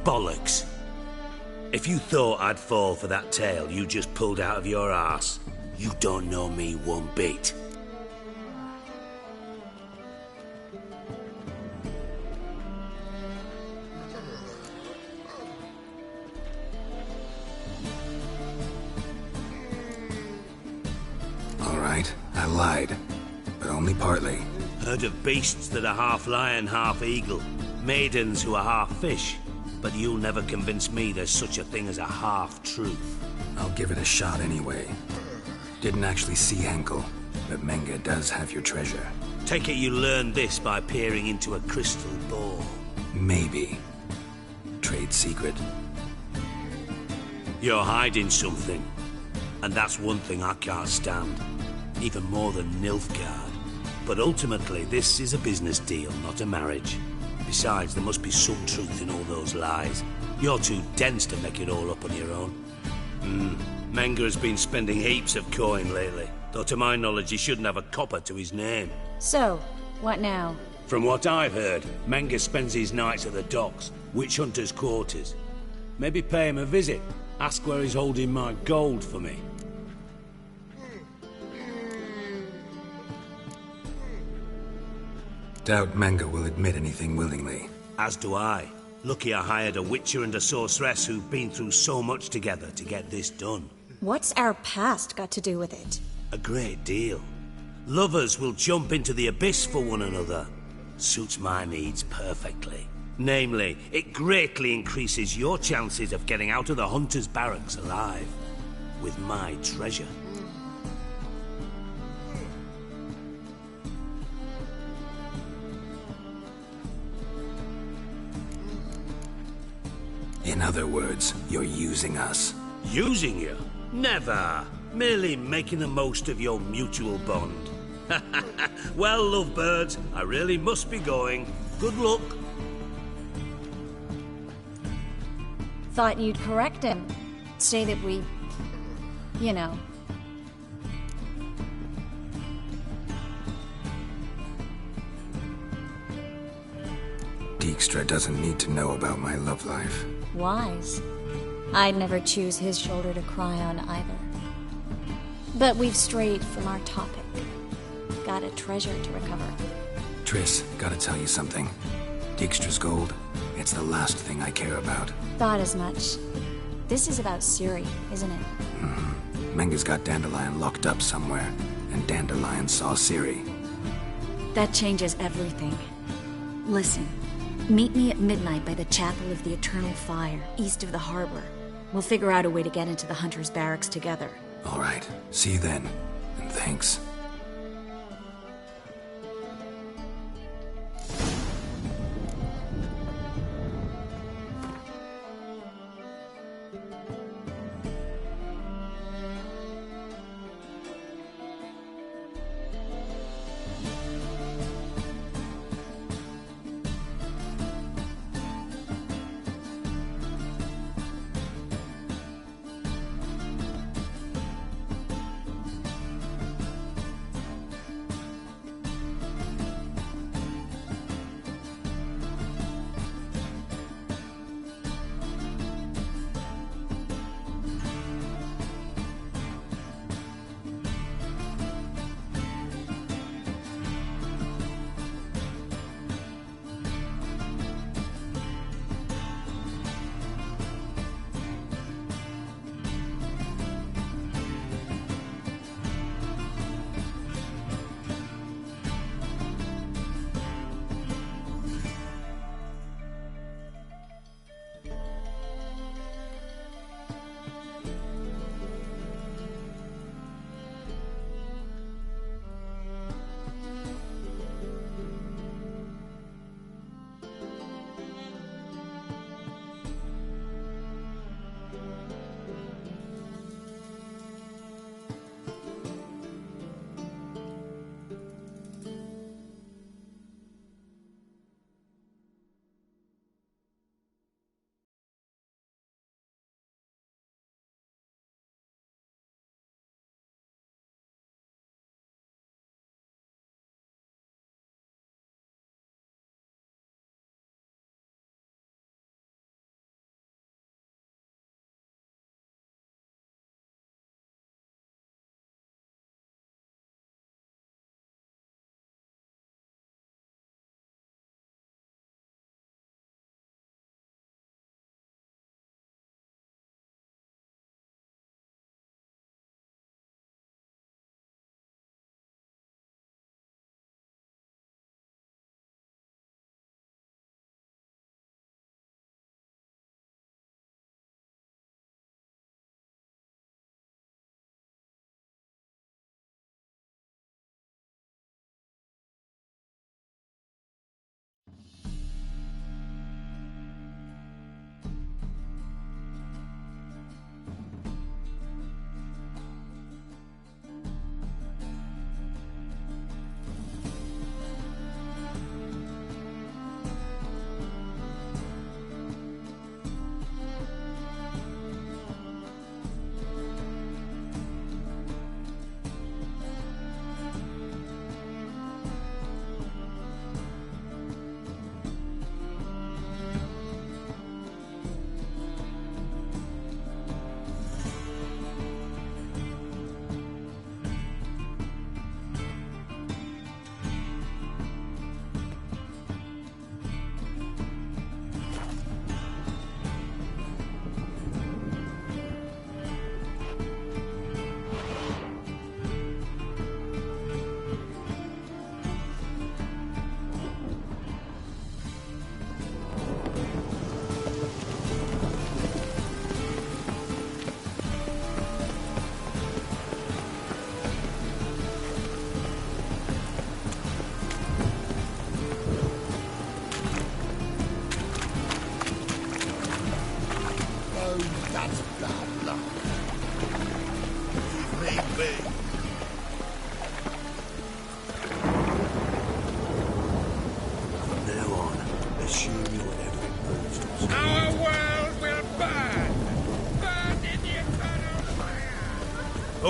Bollocks. If you thought I'd fall for that tale you just pulled out of your arse, you don't know me one bit. Alright, I lied. But only partly. Heard of beasts that are half lion, half eagle. Maidens who are half fish. But you'll never convince me there's such a thing as a half-truth. I'll give it a shot anyway. Didn't actually see Henkel, but Menge does have your treasure. Take it you learned this by peering into a crystal ball. Maybe. Trade secret. You're hiding something. And that's one thing I can't stand. Even more than Nilfgaard. But ultimately, this is a business deal, not a marriage. Besides, there must be some truth in all those lies. You're too dense to make it all up on your own. Menge has been spending heaps of coin lately. Though to my knowledge, he shouldn't have a copper to his name. So, what now? From what I've heard, Menge spends his nights at the docks, witch hunters' quarters. Maybe pay him a visit. Ask where he's holding my gold for me. Doubt Menge will admit anything willingly. As do I. Lucky I hired a witcher and a sorceress who've been through so much together to get this done. What's our past got to do with it? A great deal. Lovers will jump into the abyss for one another. Suits my needs perfectly. Namely, it greatly increases your chances of getting out of the hunter's barracks alive. With my treasure. In other words, you're using us. Using you? Never. Merely making the most of your mutual bond. Well, lovebirds, I really must be going. Good luck. Thought you'd correct him. Say that we... you know. Dijkstra doesn't need to know about my love life. Wise. I'd never choose his shoulder to cry on either. But we've strayed from our topic. Got a treasure to recover. Triss, gotta tell you something. Dijkstra's gold, it's the last thing I care about. Thought as much. This is about Ciri, isn't it? Menge's got Dandelion locked up somewhere, and Dandelion saw Ciri. That changes everything. Listen. Meet me at midnight by the Chapel of the Eternal Fire, east of the harbor. We'll figure out a way to get into the Hunter's Barracks together. All right. See you then. And thanks.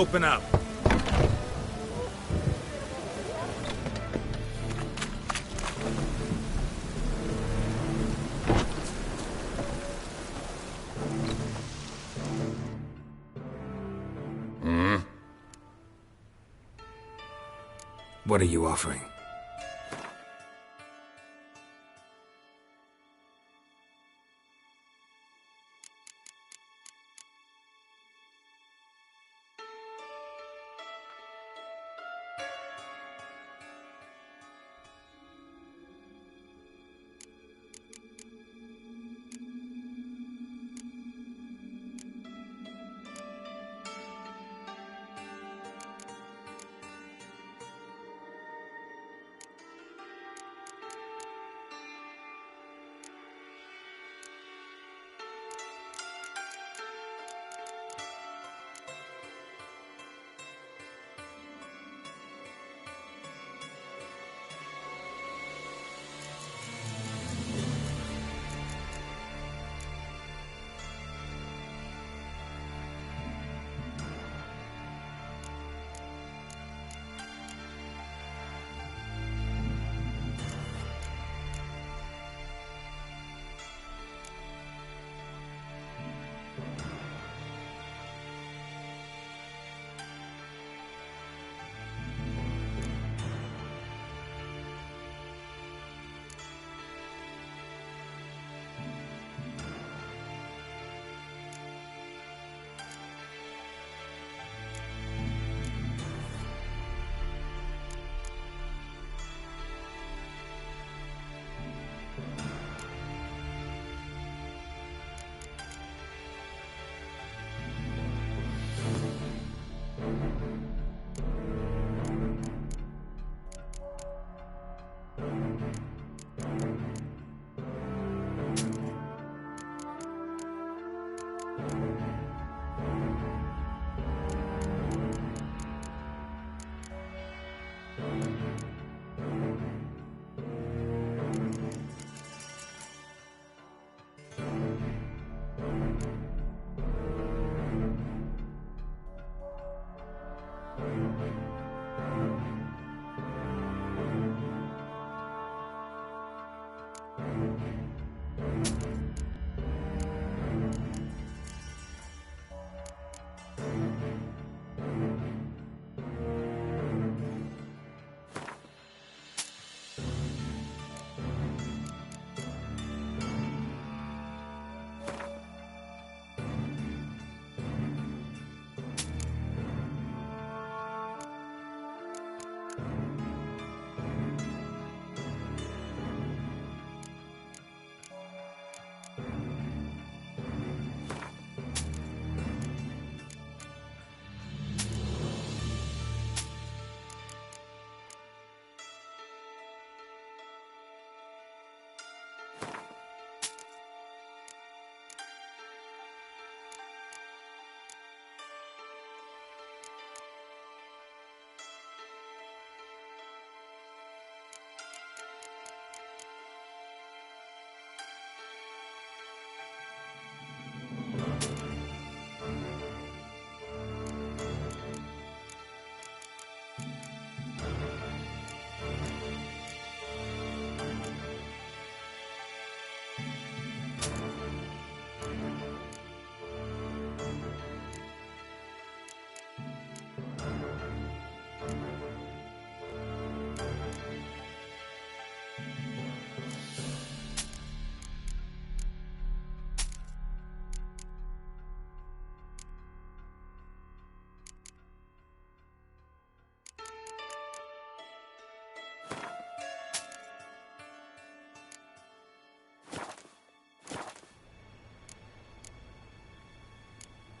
Open up. What are you offering?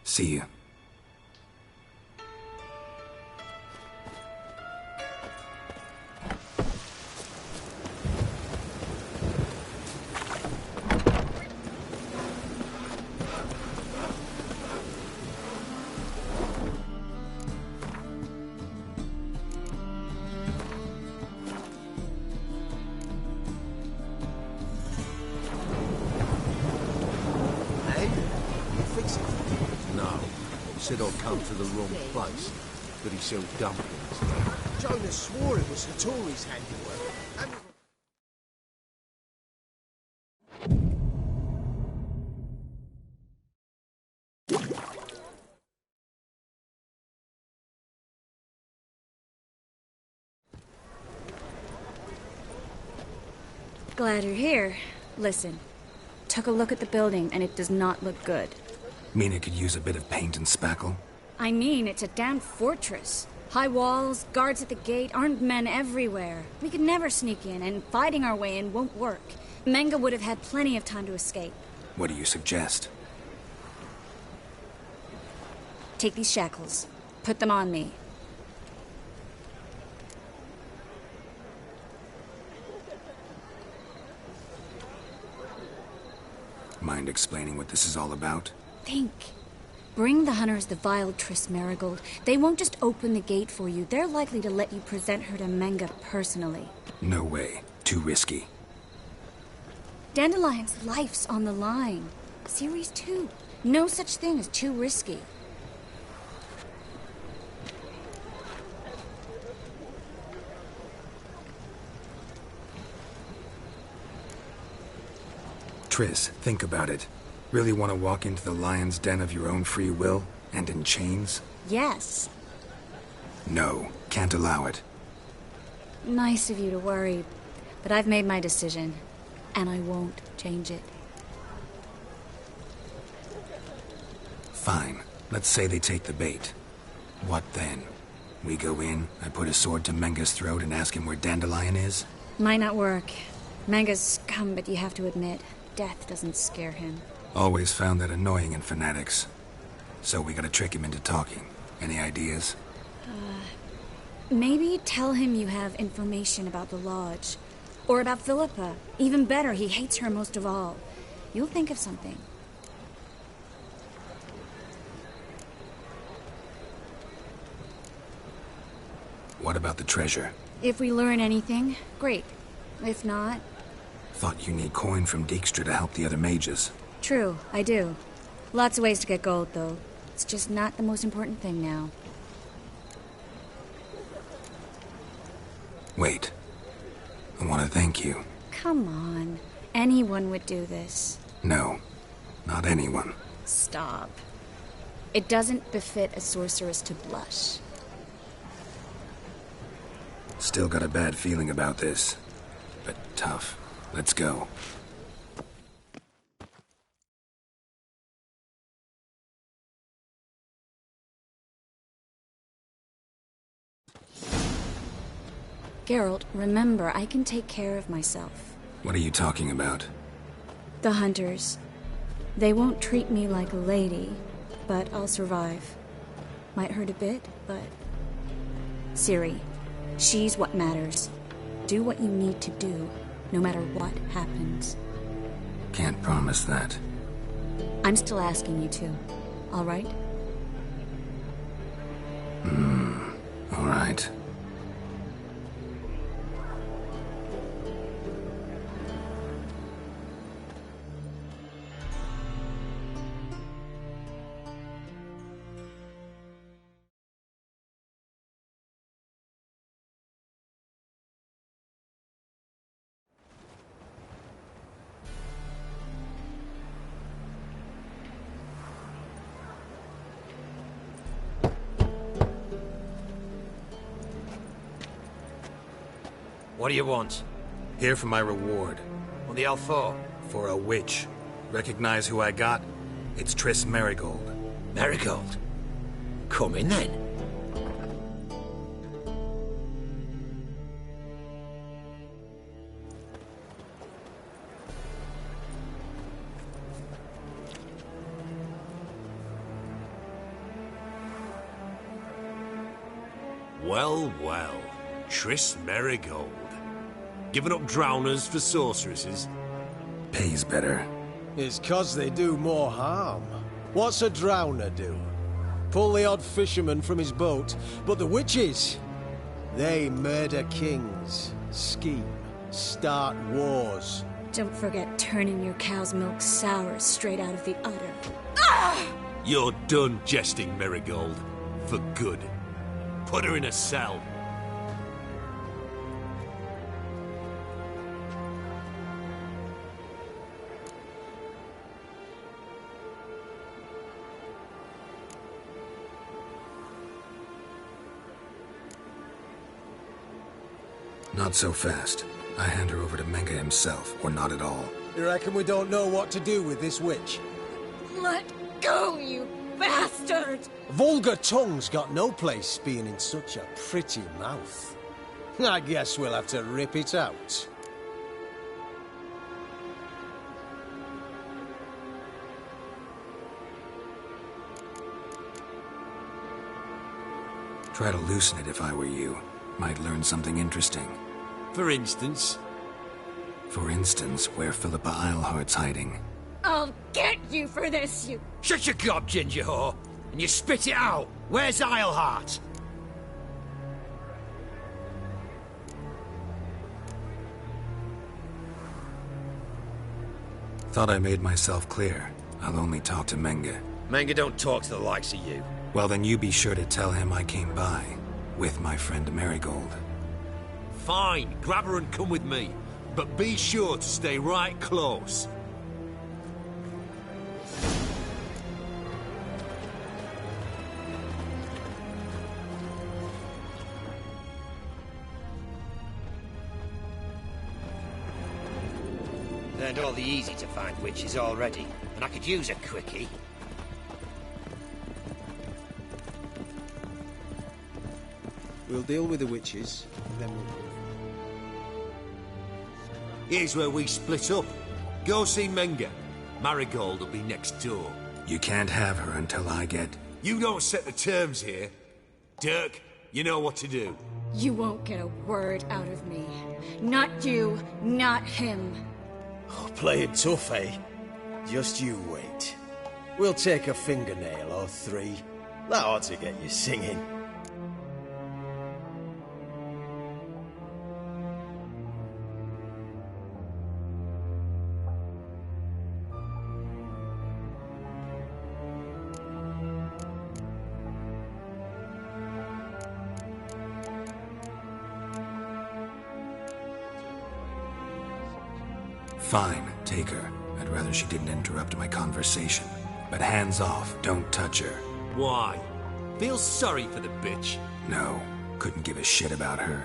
See you. No. said I'd come to the wrong place, but he sold dumplings there. Jonas swore it was Hattori's handiwork. And... Glad you're here. Listen, took a look at the building and it does not look good. Mean it could use a bit of paint and spackle? I mean, it's a damn fortress. High walls, guards at the gate, armed men everywhere. We could never sneak in, and fighting our way in won't work. Menge would have had plenty of time to escape. What do you suggest? Take these shackles. Put them on me. Mind explaining what this is all about? Think. Bring the hunters the vile Triss Merigold. They won't just open the gate for you. They're likely to let you present her to Menge personally. No way. Too risky. Dandelion's life's on the line. Series 2. No such thing as too risky. Triss, think about it. Really want to walk into the lion's den of your own free will, and in chains? Yes. No, can't allow it. Nice of you to worry, but I've made my decision, and I won't change it. Fine. Let's say they take the bait. What then? We go in, I put a sword to Menge's throat and ask him where Dandelion is? Might not work. Menge's scum, but you have to admit, death doesn't scare him. Always found that annoying in fanatics. So we gotta trick him into talking. Any ideas? Maybe tell him you have information about the Lodge. Or about Philippa. Even better, he hates her most of all. You'll think of something. What about the treasure? If we learn anything, great. If not... Thought you need coin from Dijkstra to help the other mages. True, I do. Lots of ways to get gold, though. It's just not the most important thing now. Wait. I want to thank you. Come on. Anyone would do this. No. Not anyone. Stop. It doesn't befit a sorceress to blush. Still got a bad feeling about this. But tough. Let's go. Geralt, remember, I can take care of myself. What are you talking about? The hunters. They won't treat me like a lady, but I'll survive. Might hurt a bit, but... Ciri, she's what matters. Do what you need to do, no matter what happens. Can't promise that. I'm still asking you to, all right? All right. What do you want? Here for my reward. What the hell for? For a witch. Recognize who I got? It's Triss Merigold. Merigold? Come in then. Well, well. Triss Merigold. Giving up drowners for sorceresses? Pays better. It's 'cause they do more harm. What's a drowner do? Pull the odd fisherman from his boat, but the witches, they murder kings, scheme, start wars. Don't forget turning your cow's milk sour straight out of the udder. Ah! You're done jesting, Marigold. For good. Put her in a cell. Not so fast. I hand her over to Menge himself, or not at all. You reckon we don't know what to do with this witch? Let go, you bastard! Vulgar tongue's got no place being in such a pretty mouth. I guess we'll have to rip it out. Try to loosen it if I were you. Might learn something interesting. For instance? For instance, where Philippa Eilhart's hiding. I'll get you for this, you... Shut your gob, ginger whore, and you spit it out. Where's Eilhart? Thought I made myself clear. I'll only talk to Menge. Menge don't talk to the likes of you. Well, then you be sure to tell him I came by. With my friend Marigold. Fine, grab her and come with me. But be sure to stay right close. Learned all the easy-to-find witches already, and I could use a quickie. We'll deal with the witches, and then we'll... Here's where we split up. Go see Menge. Marigold will be next door. You can't have her until I get... You don't set the terms here. Dirk, you know what to do. You won't get a word out of me. Not you, not him. Oh, playing tough, eh? Just you wait. We'll take a fingernail or three. That ought to get you singing. Fine, take her. I'd rather she didn't interrupt my conversation. But hands off, don't touch her. Why? Feel sorry for the bitch? No, couldn't give a shit about her.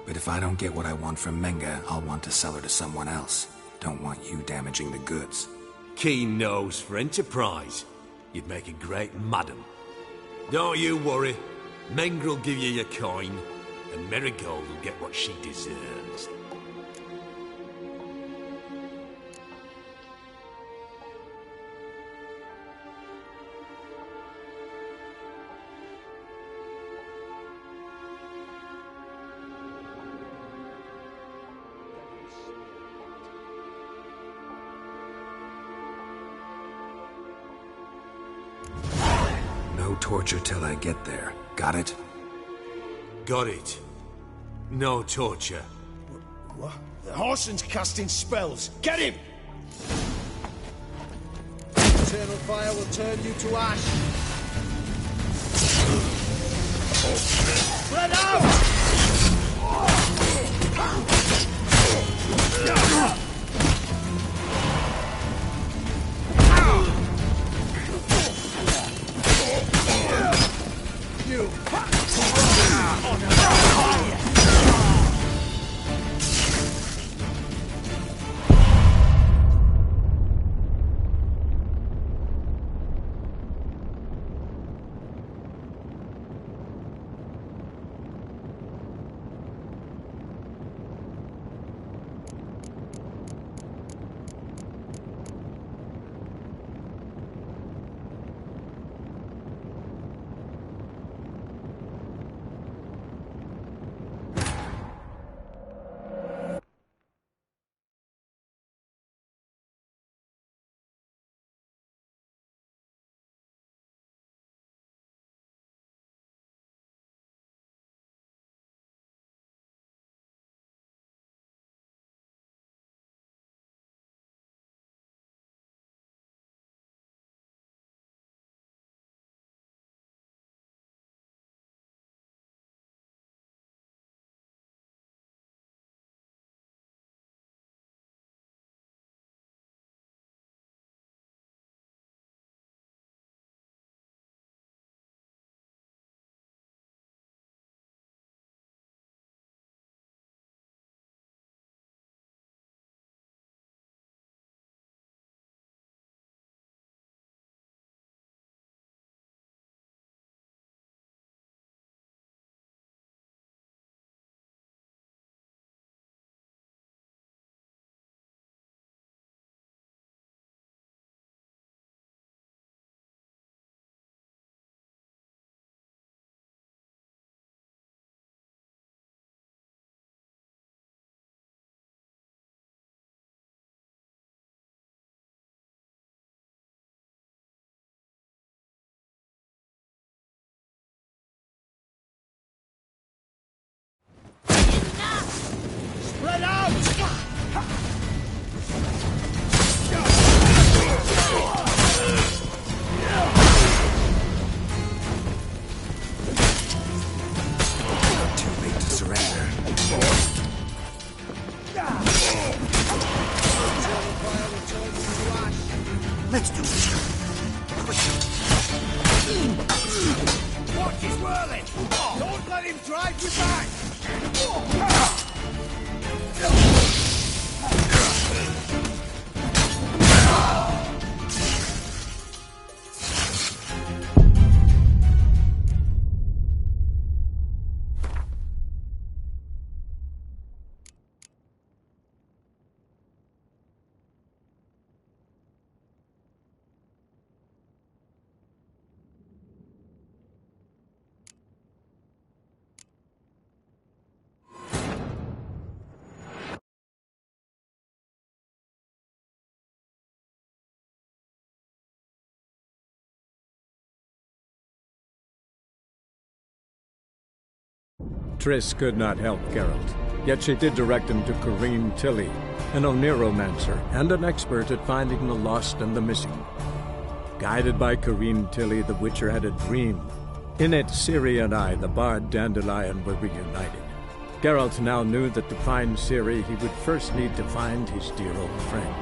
But if I don't get what I want from Menge, I'll want to sell her to someone else. Don't want you damaging the goods. Keen nose for enterprise. You'd make a great madam. Don't you worry. Menge will give you your coin, and Marigold will get what she deserves. No torture till I get there. Got it? Got it. No torture. What? The Horson's casting spells. Get him! Eternal fire will turn you to ash. Spread out! You. Spread out! Too late to surrender. Let's do this. Watch his whirling! Don't let him drive you back! Triss could not help Geralt, yet she did direct him to Corrine Tilly, an Oniromancer and an expert at finding the lost and the missing. Guided by Corrine Tilly, the Witcher had a dream. In it, Ciri and I, the bard Dandelion, were reunited. Geralt now knew that to find Ciri, he would first need to find his dear old friend.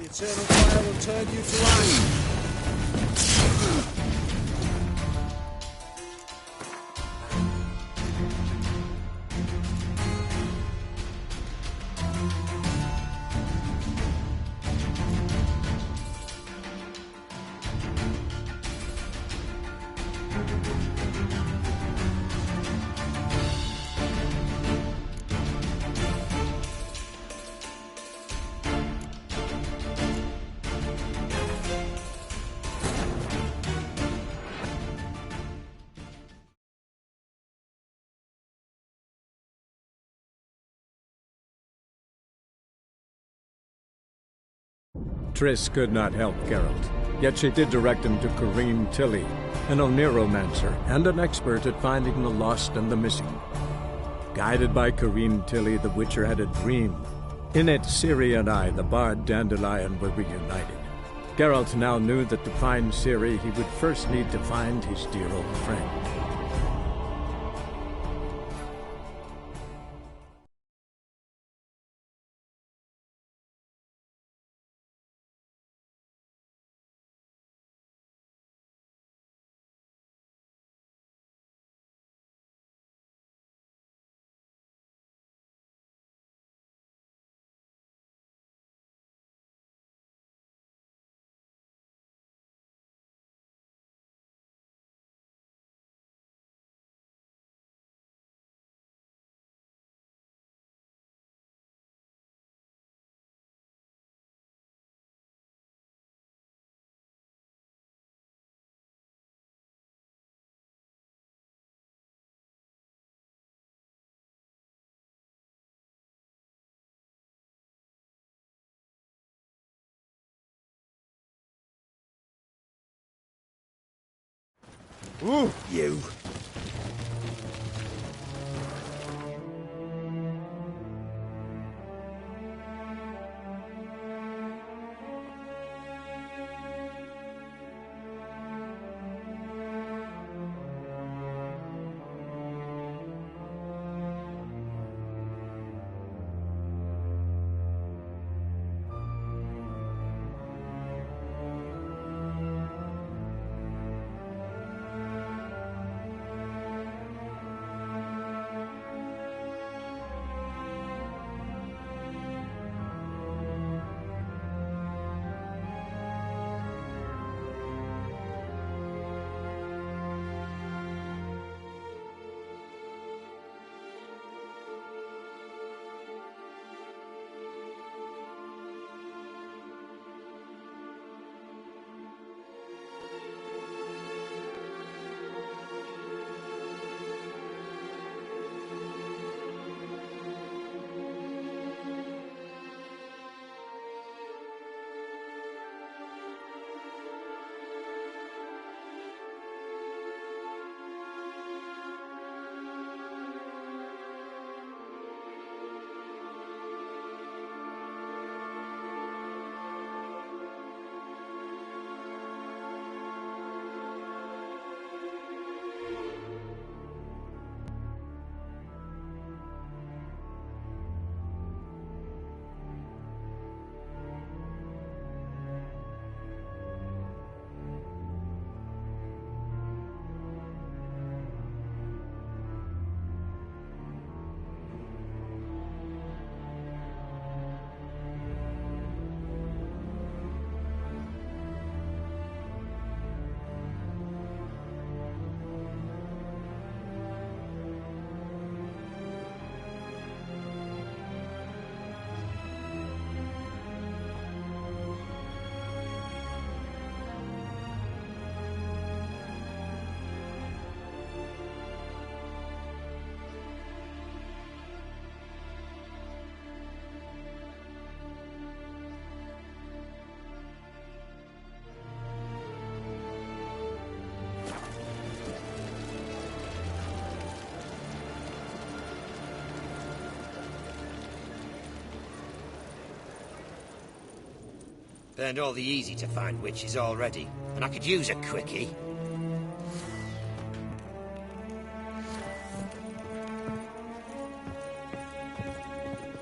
The eternal fire will turn you to ash. Triss could not help Geralt, yet she did direct him to Kareem Tilly, an Oniromancer and an expert at finding the lost and the missing. Guided by Kareem Tilly, the Witcher had a dream. In it, Ciri and I, the bard Dandelion, were reunited. Geralt now knew that to find Ciri, he would first need to find his dear old friend. Ooh, you! Burned all the easy-to-find witches already, and I could use a quickie.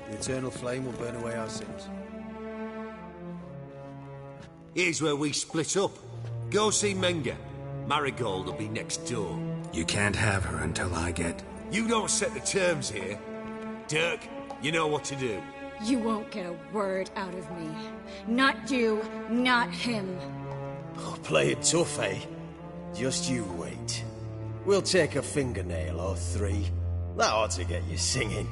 The eternal flame will burn away our sins. Here's where we split up. Go see Menga. Marigold will be next door. You can't have her until I get... You don't set the terms here. Dirk, you know what to do. You won't get a word out of me. Not you, not him. Oh, play it tough, eh? Just you wait. We'll take a fingernail or 3. That ought to get you singing.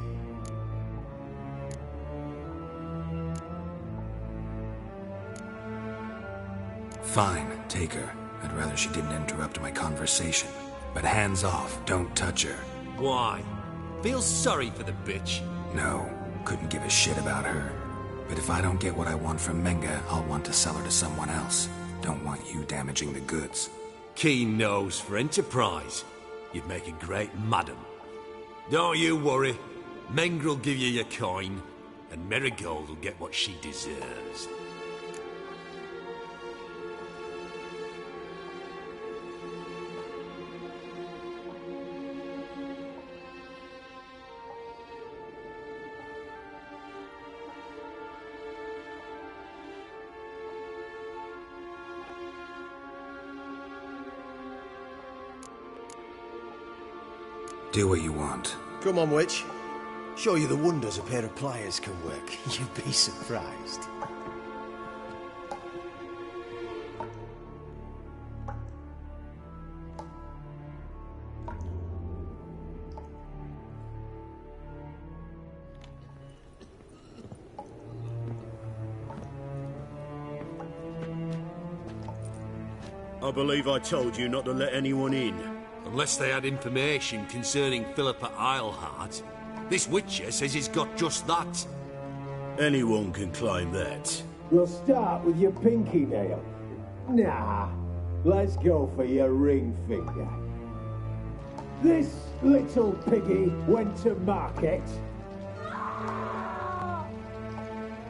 Fine, take her. I'd rather she didn't interrupt my conversation. But hands off, don't touch her. Why? Feel sorry for the bitch? No, couldn't give a shit about her. But if I don't get what I want from Menga, I'll want to sell her to someone else. Don't want you damaging the goods. Keen nose for enterprise. You'd make a great madam. Don't you worry. Mengrel will give you your coin, and Marigold will get what she deserves. Do what you want. Come on, witch. Show you the wonders a pair of pliers can work. You'd be surprised. I believe I told you not to let anyone in. Unless they had information concerning Philippa Eilhart. This Witcher says he's got just that. Anyone can claim that. We'll start with your pinky nail. Nah, let's go for your ring finger. This little piggy went to market.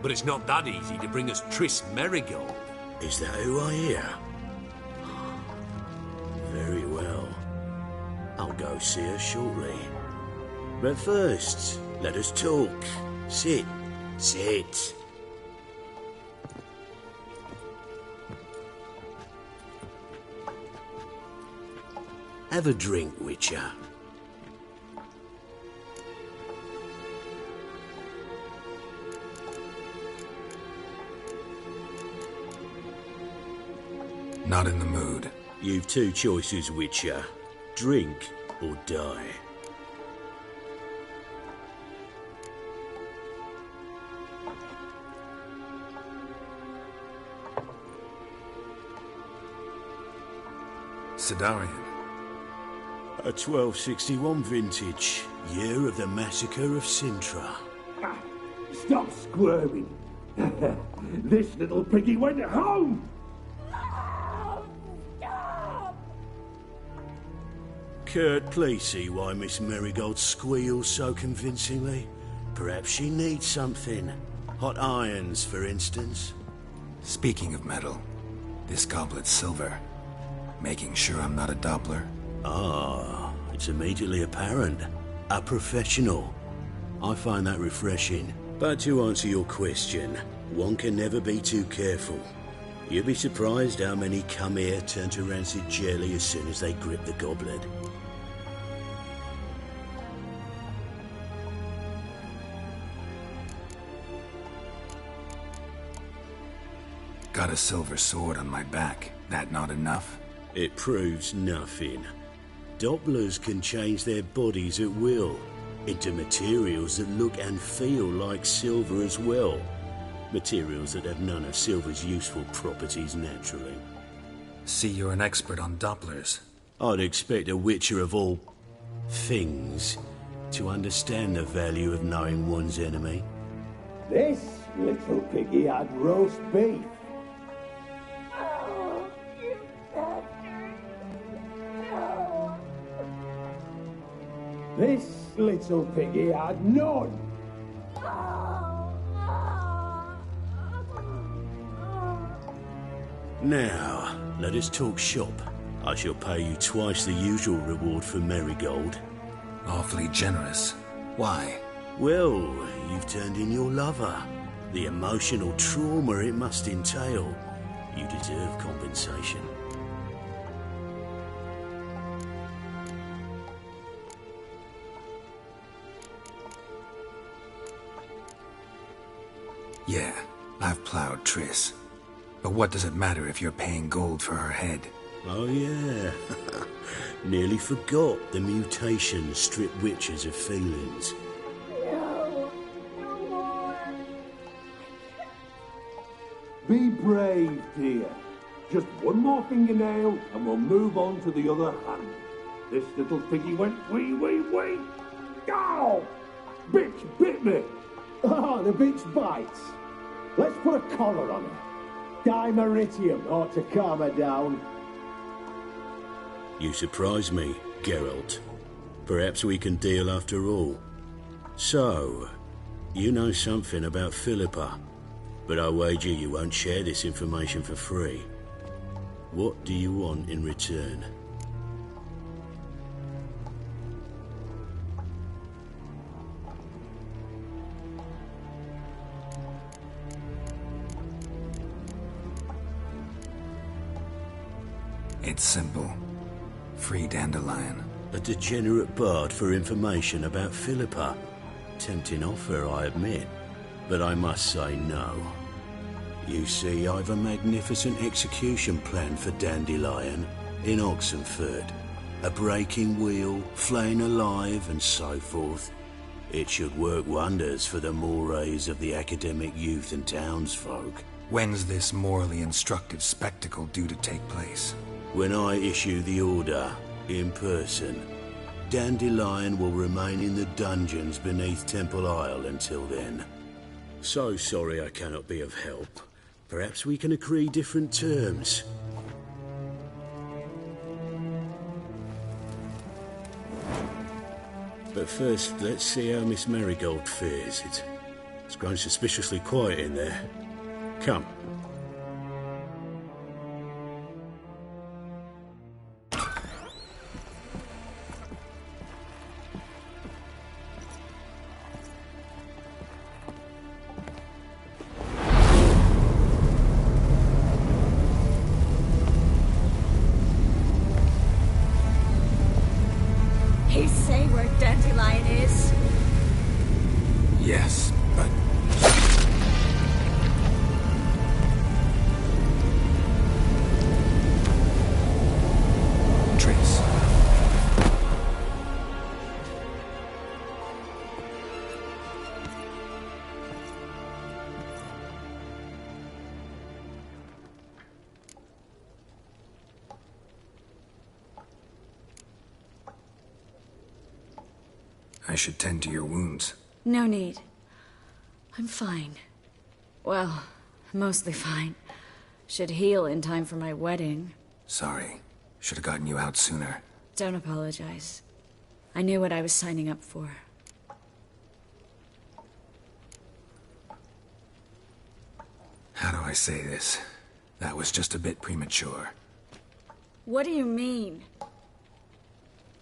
But it's not that easy to bring us Triss Marigold. Is that who I hear? Very well. I'll go see her shortly. But first, let us talk. Sit. Sit. Have a drink, Witcher. Not in the mood. You've 2 choices, Witcher. Drink or die. Sidarian. A 1261 vintage, year of the massacre of Sintra. Stop squirming. This little piggy went home. Kurt, please see why Miss Marigold squeals so convincingly. Perhaps she needs something. Hot irons, for instance. Speaking of metal, this goblet's silver. Making sure I'm not a Doppler. Ah, it's immediately apparent. A professional. I find that refreshing. But to answer your question, one can never be too careful. You'll be surprised how many come here turn to rancid jelly as soon as they grip the goblet. Got a silver sword on my back. That not enough? It proves nothing. Dopplers can change their bodies at will, into materials that look and feel like silver as well. Materials that have none of silver's useful properties naturally. See, you're an expert on Dopplers. I'd expect a Witcher of all things to understand the value of knowing one's enemy. This little piggy had roast beef. This little piggy had none. Now, let us talk shop. I shall pay you twice the usual reward for Marigold. Awfully generous. Why? Well, you've turned in your lover. The emotional trauma it must entail. You deserve compensation. Yeah, I've plowed Triss. But what does it matter if you're paying gold for her head? Oh yeah. Nearly forgot the mutations strip witches of feelings. Be brave, dear. Just one more fingernail and we'll move on to the other hand. This little piggy went wee. Ow! Bitch bit me! Oh, the bitch bites. Let's put a collar on her. Dimeritium ought to calm her down. You surprise me, Geralt. Perhaps we can deal after all. So, you know something about Philippa, but I wager you won't share this information for free. What do you want in return? It's simple. Free Dandelion. A degenerate bard for information about Philippa. Tempting offer, I admit, but I must say no. You see, I've a magnificent execution plan for Dandelion in Oxenford. A breaking wheel, flaying alive, and so forth. It should work wonders for the mores of the academic youth and townsfolk. When's this morally instructive spectacle due to take place? When I issue the order, in person. Dandelion will remain in the dungeons beneath Temple Isle until then. So sorry I cannot be of help. Perhaps we can agree different terms. But first, let's see how Miss Marigold fares. It's grown suspiciously quiet in there. Come. He say where Dandelion is? Yes, but... Triss. I should tend to your wounds. No need. I'm fine. Well, mostly fine. Should heal in time for my wedding. Sorry. Should have gotten you out sooner. Don't apologize. I knew what I was signing up for. How do I say this? That was just a bit premature. What do you mean?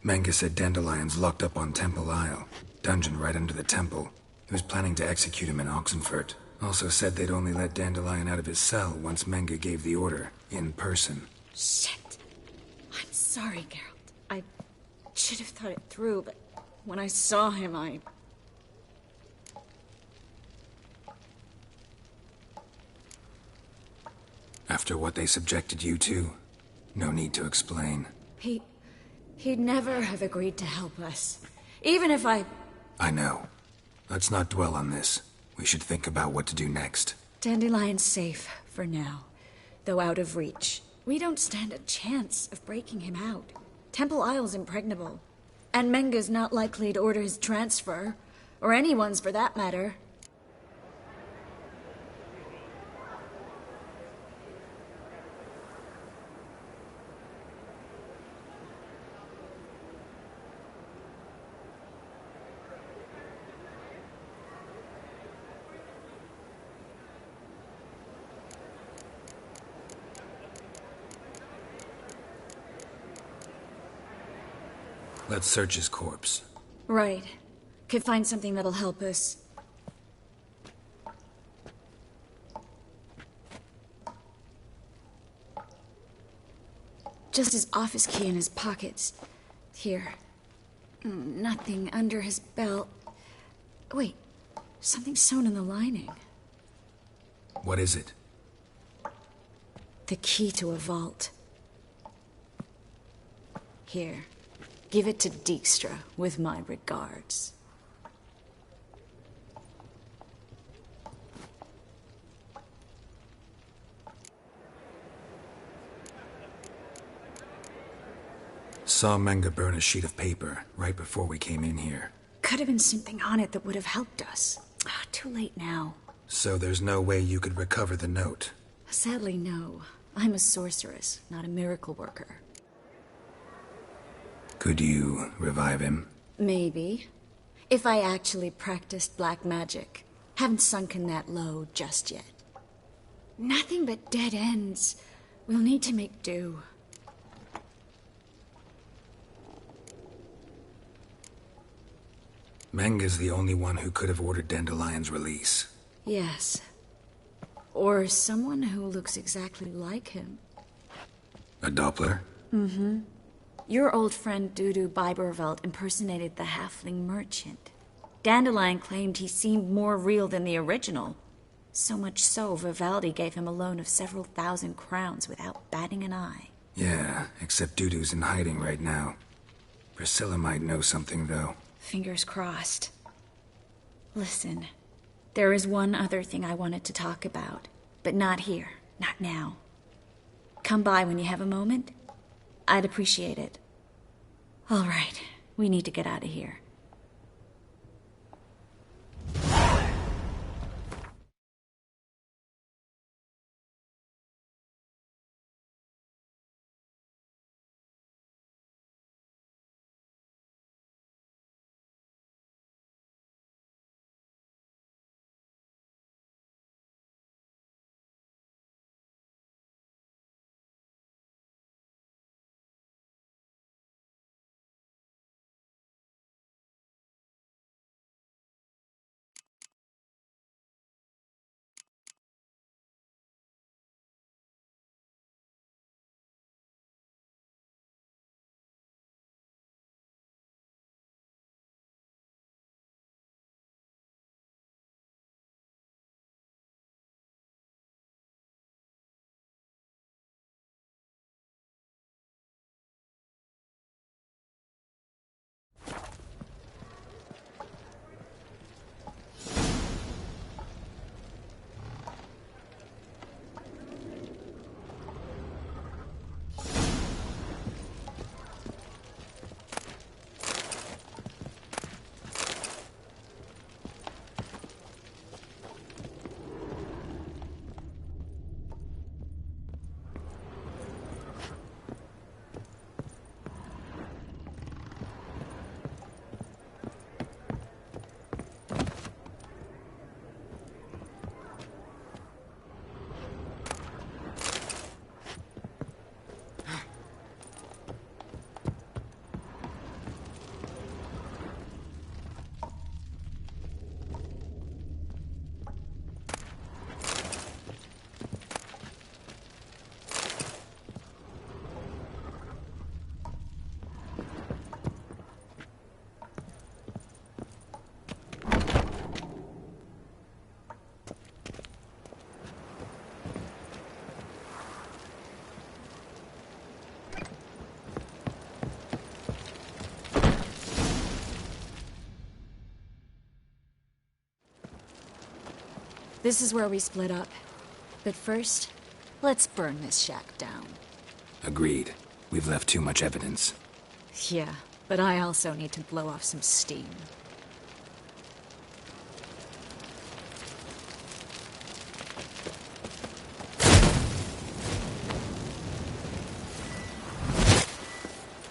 Menge said Dandelion's locked up on Temple Isle. Dungeon right under the temple. He was planning to execute him in Oxenfurt. Also said they'd only let Dandelion out of his cell once Menge gave the order, in person. Shit. I'm sorry, Geralt. I should have thought it through, but when I saw him, After what they subjected you to, no need to explain. He'd never have agreed to help us. Even if I know. Let's not dwell on this. We should think about what to do next. Dandelion's safe, for now. Though out of reach. We don't stand a chance of breaking him out. Temple Isle's impregnable. And Menge's not likely to order his transfer. Or anyone's, for that matter. Let's search his corpse. Right. Could find something that'll help us. Just his office key in his pockets. Here. Nothing under his belt. Wait, something sewn in the lining. What is it? The key to a vault. Here, give it to Dijkstra with my regards. Saw Menge burn a sheet of paper right before we came in here. Could have been something on it that would have helped us. Too late now. So there's no way you could recover the note? Sadly, no. I'm a sorceress, not a miracle worker. Could you revive him? Maybe. If I actually practiced black magic. Haven't sunken that low just yet. Nothing but dead ends. We'll need to make do. Menge's the only one who could have ordered Dandelion's release. Yes. Or someone who looks exactly like him. A Doppler? Mm-hmm. Your old friend Dudu Biberveld impersonated the halfling merchant. Dandelion claimed he seemed more real than the original. So much so, Vivaldi gave him a loan of several thousand crowns without batting an eye. Yeah, except Dudu's in hiding right now. Priscilla might know something, though. Fingers crossed. Listen, there is one other thing I wanted to talk about, but not here, not now. Come by when you have a moment. I'd appreciate it. All right, we need to get out of here. This is where we split up. But first, let's burn this shack down. Agreed. We've left too much evidence. Yeah, but I also need to blow off some steam.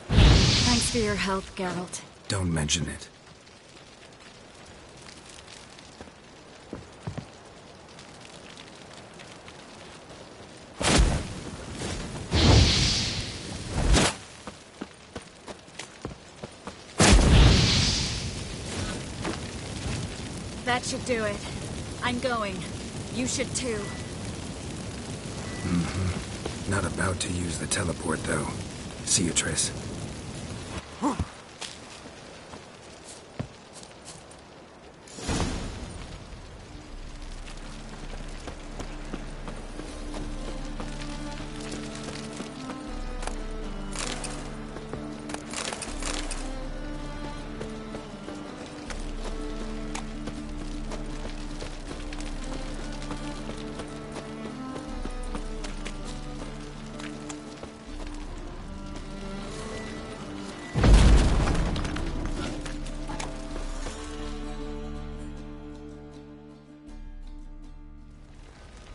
Thanks for your help, Geralt. Don't mention it. That should do it. I'm going. You should too. Mm-hmm. Not about to use the teleport, though. See you, Triss.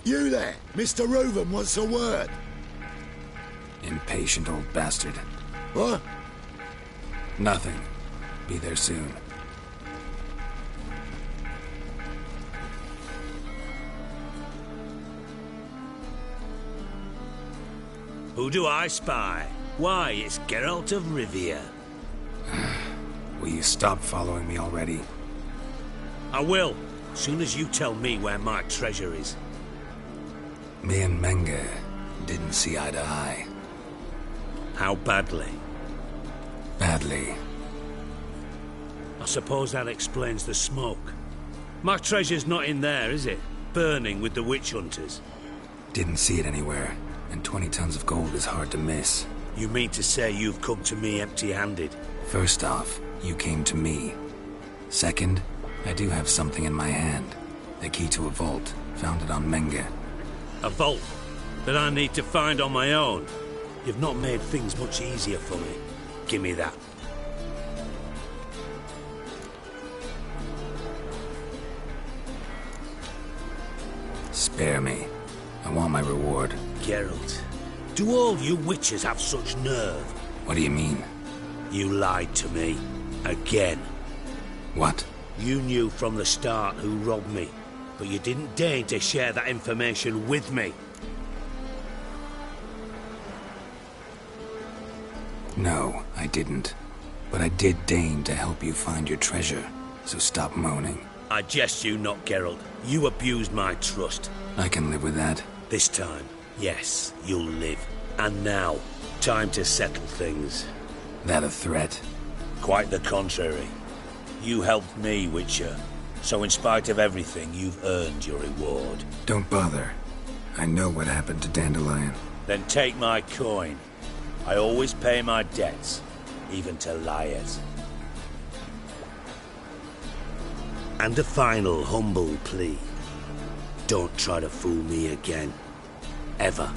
You there! Mr. Reuven wants a word. Impatient old bastard. What? Nothing. Be there soon. Who do I spy? Why, it's Geralt of Rivia. Will you stop following me already? I will, soon as you tell me where my treasure is. Me and Menge didn't see eye to eye. How badly? Badly. I suppose that explains the smoke. My treasure's not in there, is it? Burning with the witch hunters. Didn't see it anywhere, and 20 tons of gold is hard to miss. You mean to say you've come to me empty-handed? First off, you came to me. Second, I do have something in my hand. The key to a vault, found it on Menge. A vault that I need to find on my own. You've not made things much easier for me. Give me that. Spare me. I want my reward. Geralt, do all you witches have such nerve? What do you mean? You lied to me. Again. What? You knew from the start who robbed me, but you didn't deign to share that information with me. No, I didn't. But I did deign to help you find your treasure, so stop moaning. I jest you not, Geralt. You abused my trust. I can live with that. This time, yes, you'll live. And now, time to settle things. That a threat? Quite the contrary. You helped me, Witcher. So in spite of everything, you've earned your reward. Don't bother. I know what happened to Dandelion. Then take my coin. I always pay my debts, even to liars. And a final humble plea. Don't try to fool me again. Ever.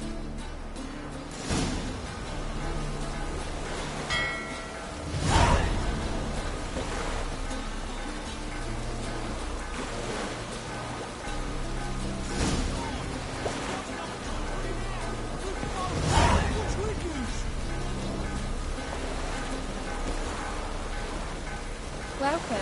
Welcome.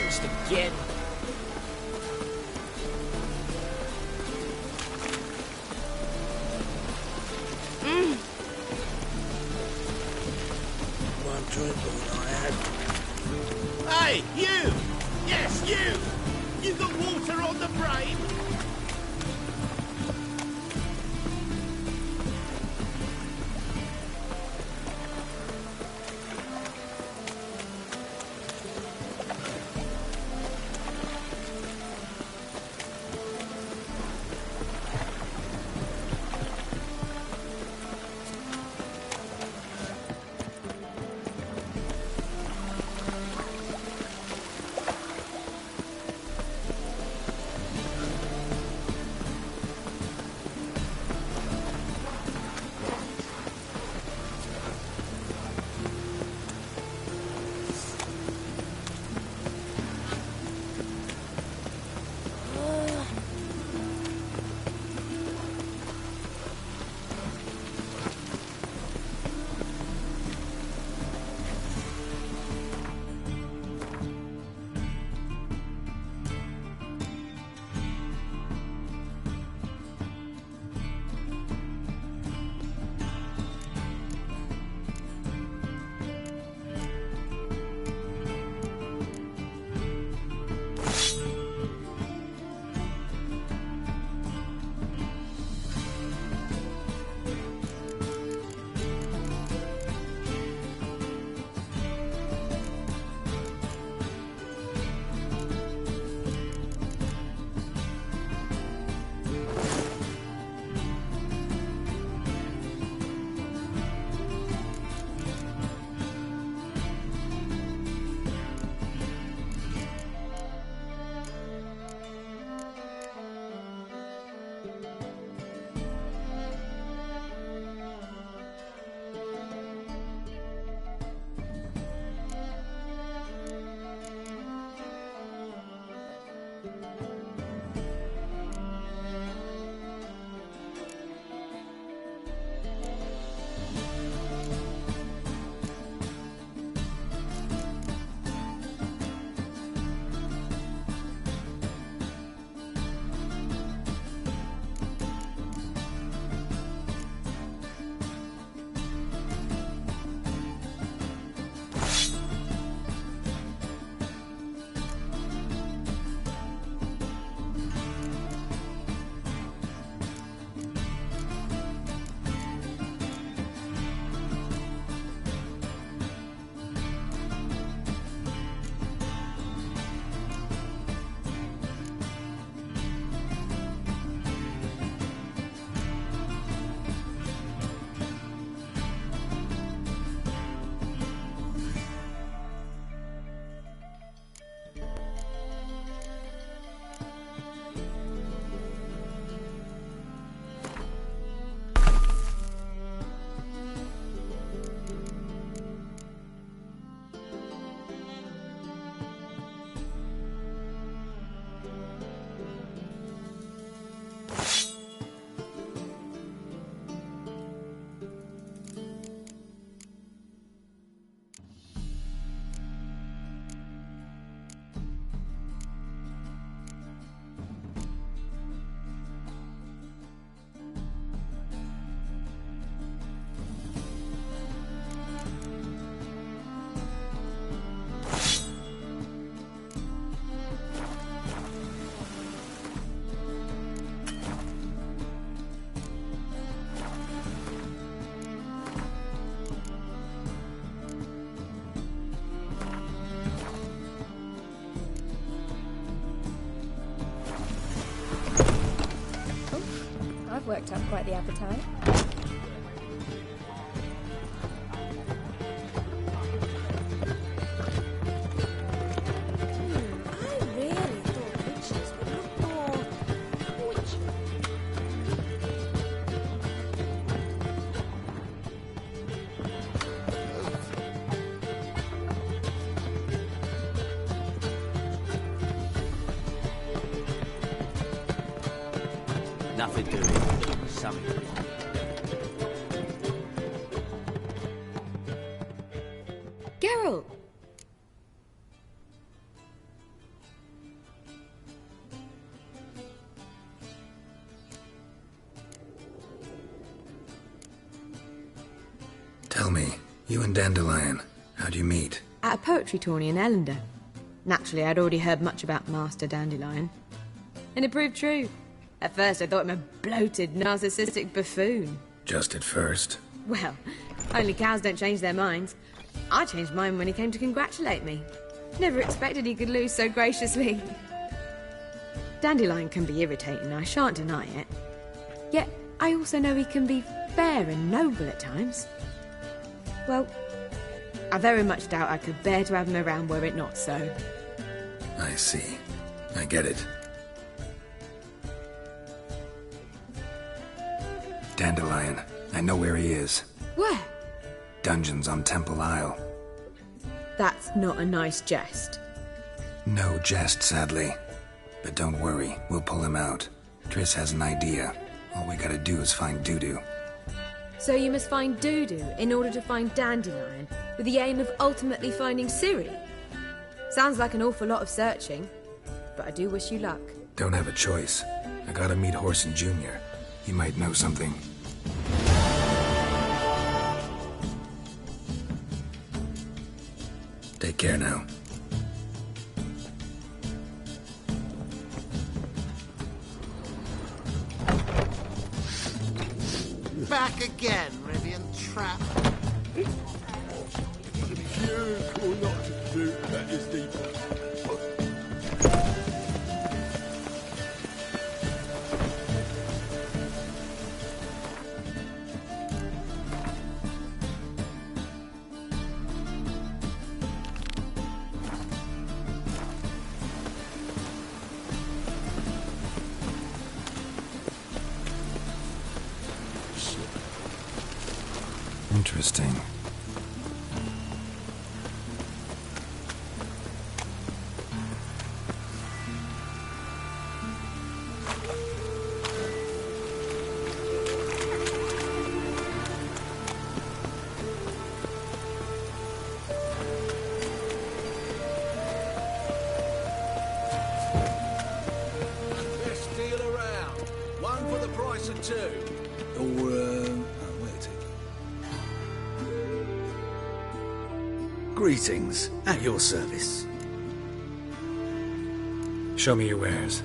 Managed again. One drink all I had. Hey, you! Yes, you! You got water on the brain? Worked up quite the appetite. Nothing doing. Something. Geralt! Tell me, you and Dandelion, how'd you meet? At a poetry tourney in Ellender. Naturally, I'd already heard much about Master Dandelion. And it proved true. At first, I thought him a bloated, narcissistic buffoon. Just at first. Well, only cows don't change their minds. I changed mine when he came to congratulate me. Never expected he could lose so graciously. Dandelion can be irritating, I shan't deny it. Yet, I also know he can be fair and noble at times. Well, I very much doubt I could bear to have him around were it not so. I see. I get it. Dandelion. I know where he is. Where? Dungeons on Temple Isle. That's not a nice jest. No jest, sadly. But don't worry, we'll pull him out. Triss has an idea. All we gotta do is find Dudu. So you must find Dudu in order to find Dandelion, with the aim of ultimately finding Ciri? Sounds like an awful lot of searching, but I do wish you luck. Don't have a choice. I gotta meet Horson Jr. He might know something. Take care now. Back again, Rivian Trap. Use or not to do that is the... Interesting. Best deal around. One for the price of two. Or, wait. Greetings. At your service. Show me your wares.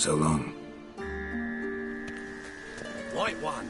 So long. Right one.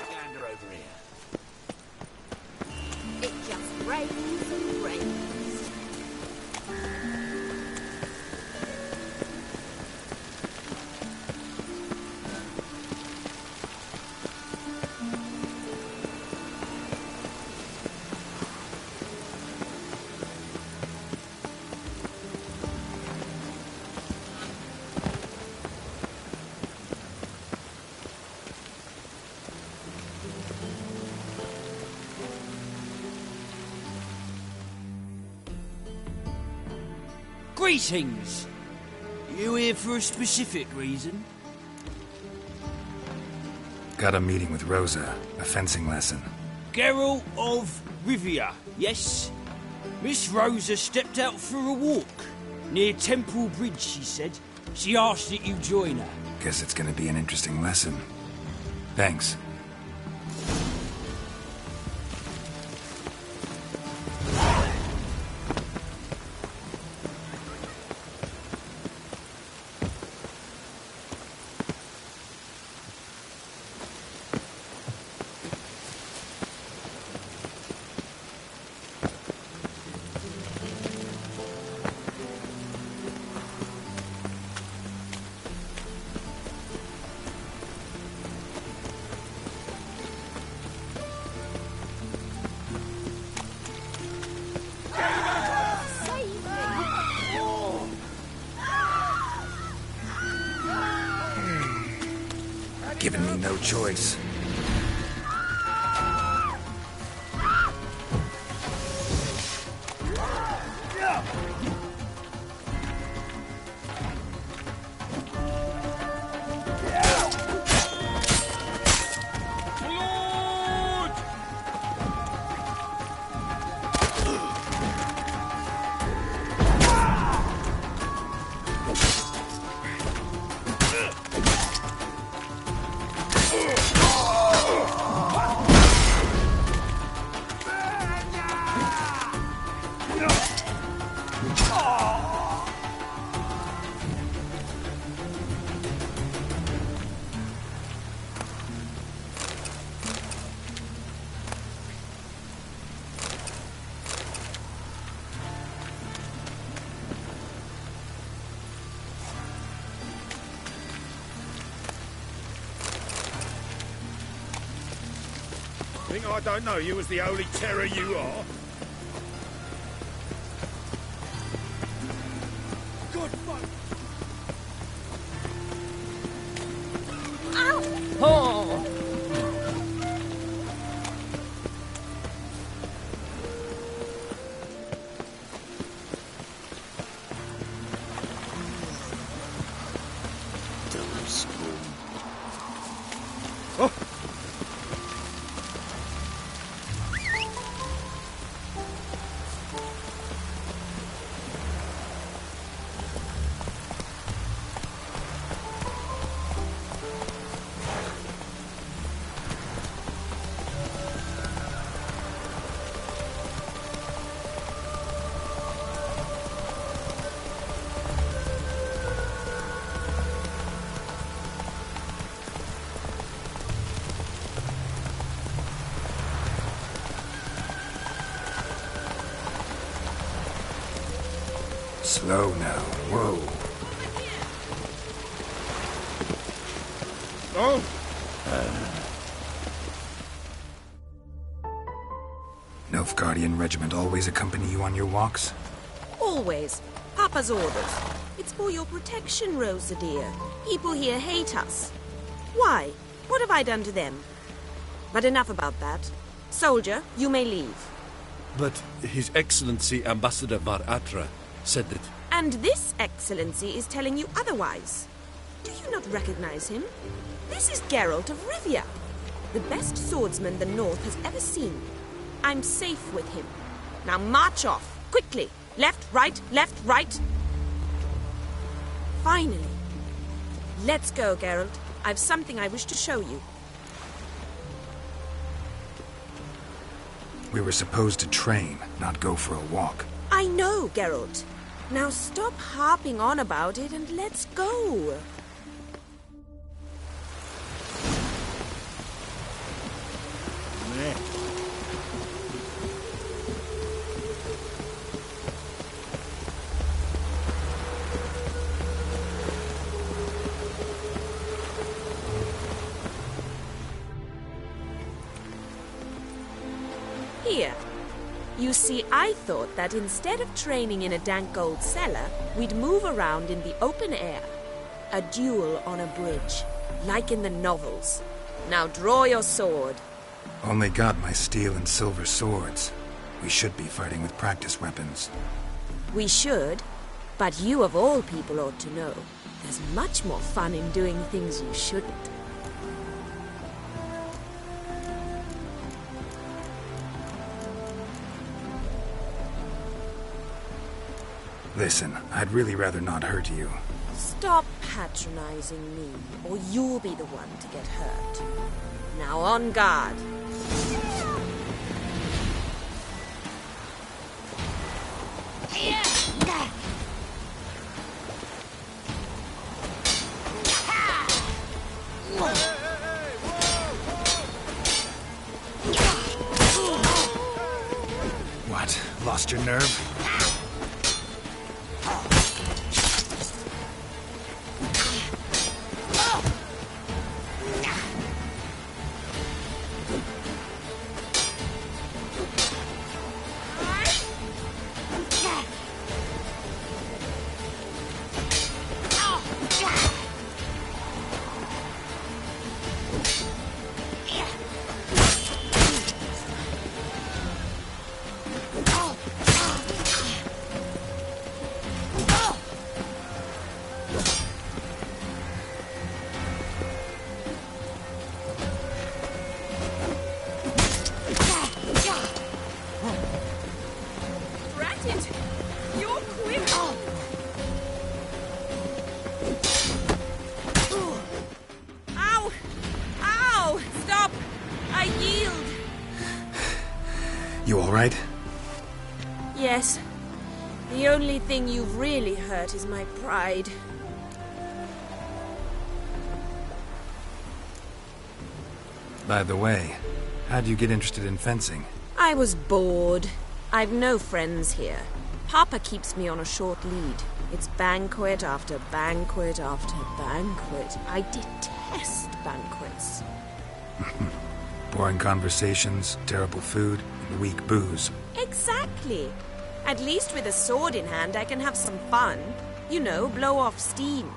Gander over here. It just rains and rains. Greetings! You here for a specific reason? Got a meeting with Rosa, a fencing lesson. Geralt of Rivia, yes? Miss Rosa stepped out for a walk. Near Temple Bridge, she said. She asked that you join her. Guess it's gonna be an interesting lesson. Thanks. Giving me no choice. Think I don't know you as the holy terror you are? Good fuck! Ow! Oh! Dumb scum. Slow now. Whoa. Oh! Nilfgaardian regiment always accompany you on your walks? Always. Up Papa's orders. It's for your protection, Rosa dear. People here hate us. Why? What have I done to them? But enough about that. Soldier, you may leave. But His Excellency Ambassador Var Atra said that... And this Excellency is telling you otherwise. Do you not recognize him? This is Geralt of Rivia, the best swordsman the North has ever seen. I'm safe with him. Now march off, quickly. Left, right, left, right. Finally. Let's go, Geralt. I've something I wish to show you. We were supposed to train, not go for a walk. I know, Geralt. Now stop harping on about it and let's go. Here. You see, I thought that instead of training in a dank old cellar, we'd move around in the open air. A duel on a bridge, like in the novels. Now draw your sword. Only got my steel and silver swords. We should be fighting with practice weapons. We should, but you of all people ought to know. There's much more fun in doing things you shouldn't. Listen, I'd really rather not hurt you. Stop patronizing me, or you'll be the one to get hurt. Now on guard. What? Lost your nerve? You all right? Yes. The only thing you've really hurt is my pride. By the way, how'd you get interested in fencing? I was bored. I've no friends here. Papa keeps me on a short lead. It's banquet after banquet after banquet. I detest banquets. Boring conversations, terrible food, and weak booze. Exactly. At least with a sword in hand, I can have some fun. You know, blow off steam.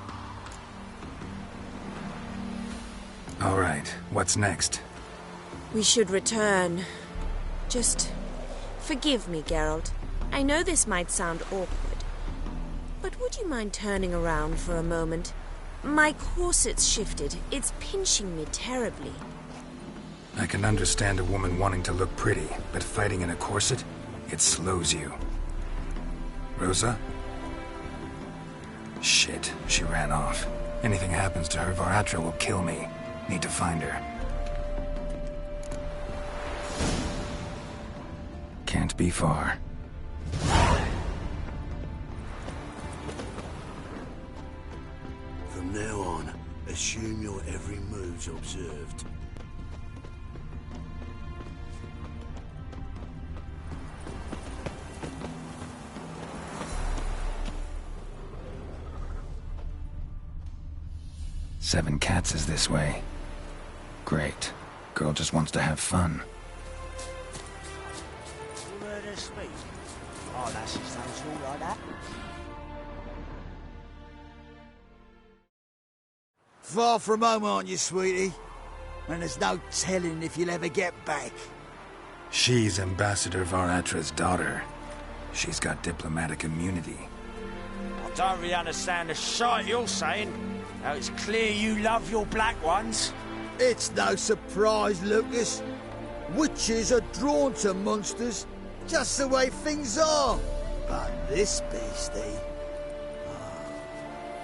All right, what's next? We should return. Just forgive me, Geralt. I know this might sound awkward, but would you mind turning around for a moment? My corset's shifted. It's pinching me terribly. I can understand a woman wanting to look pretty, but fighting in a corset, it slows you. Rosa? Shit, she ran off. Anything happens to her, Var Atra will kill me. Need to find her. Can't be far. From now on, assume your every move's observed. Seven Cats is this way. Great. Girl just wants to have fun. You heard her speak? Oh, lasses don't talk like that. far from home, aren't you, sweetie? And there's no telling if you'll ever get back. She's Ambassador Varatra's daughter. She's got diplomatic immunity. I don't really understand the shite you're saying. Now it's clear you love your black ones. It's no surprise, Lucas. Witches are drawn to monsters, just the way things are. But this beastie...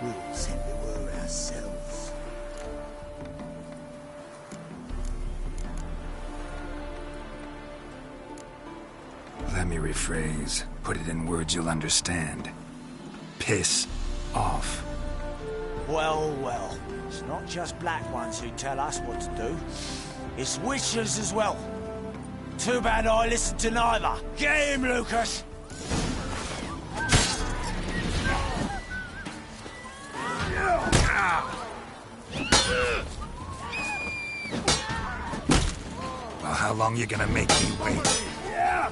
we'll send to her ourselves. Let me rephrase. Put it in words you'll understand. Piss off. Well, well. It's not just black ones who tell us what to do. It's witches as well. Too bad I listened to neither. Get him, Lucas! Well, how long you gonna make me wait? Yeah.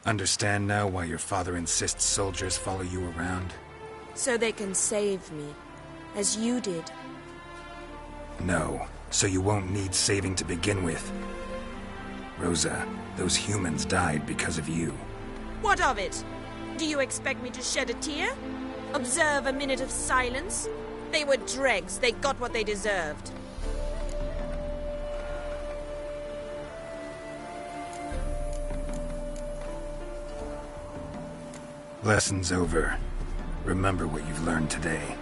Understand now why your father insists soldiers follow you around? So they can save me, as you did. No, so you won't need saving to begin with. Rosa, those humans died because of you. What of it? Do you expect me to shed a tear? Observe a minute of silence? They were dregs. They got what they deserved. Lesson's over. Remember what you've learned today.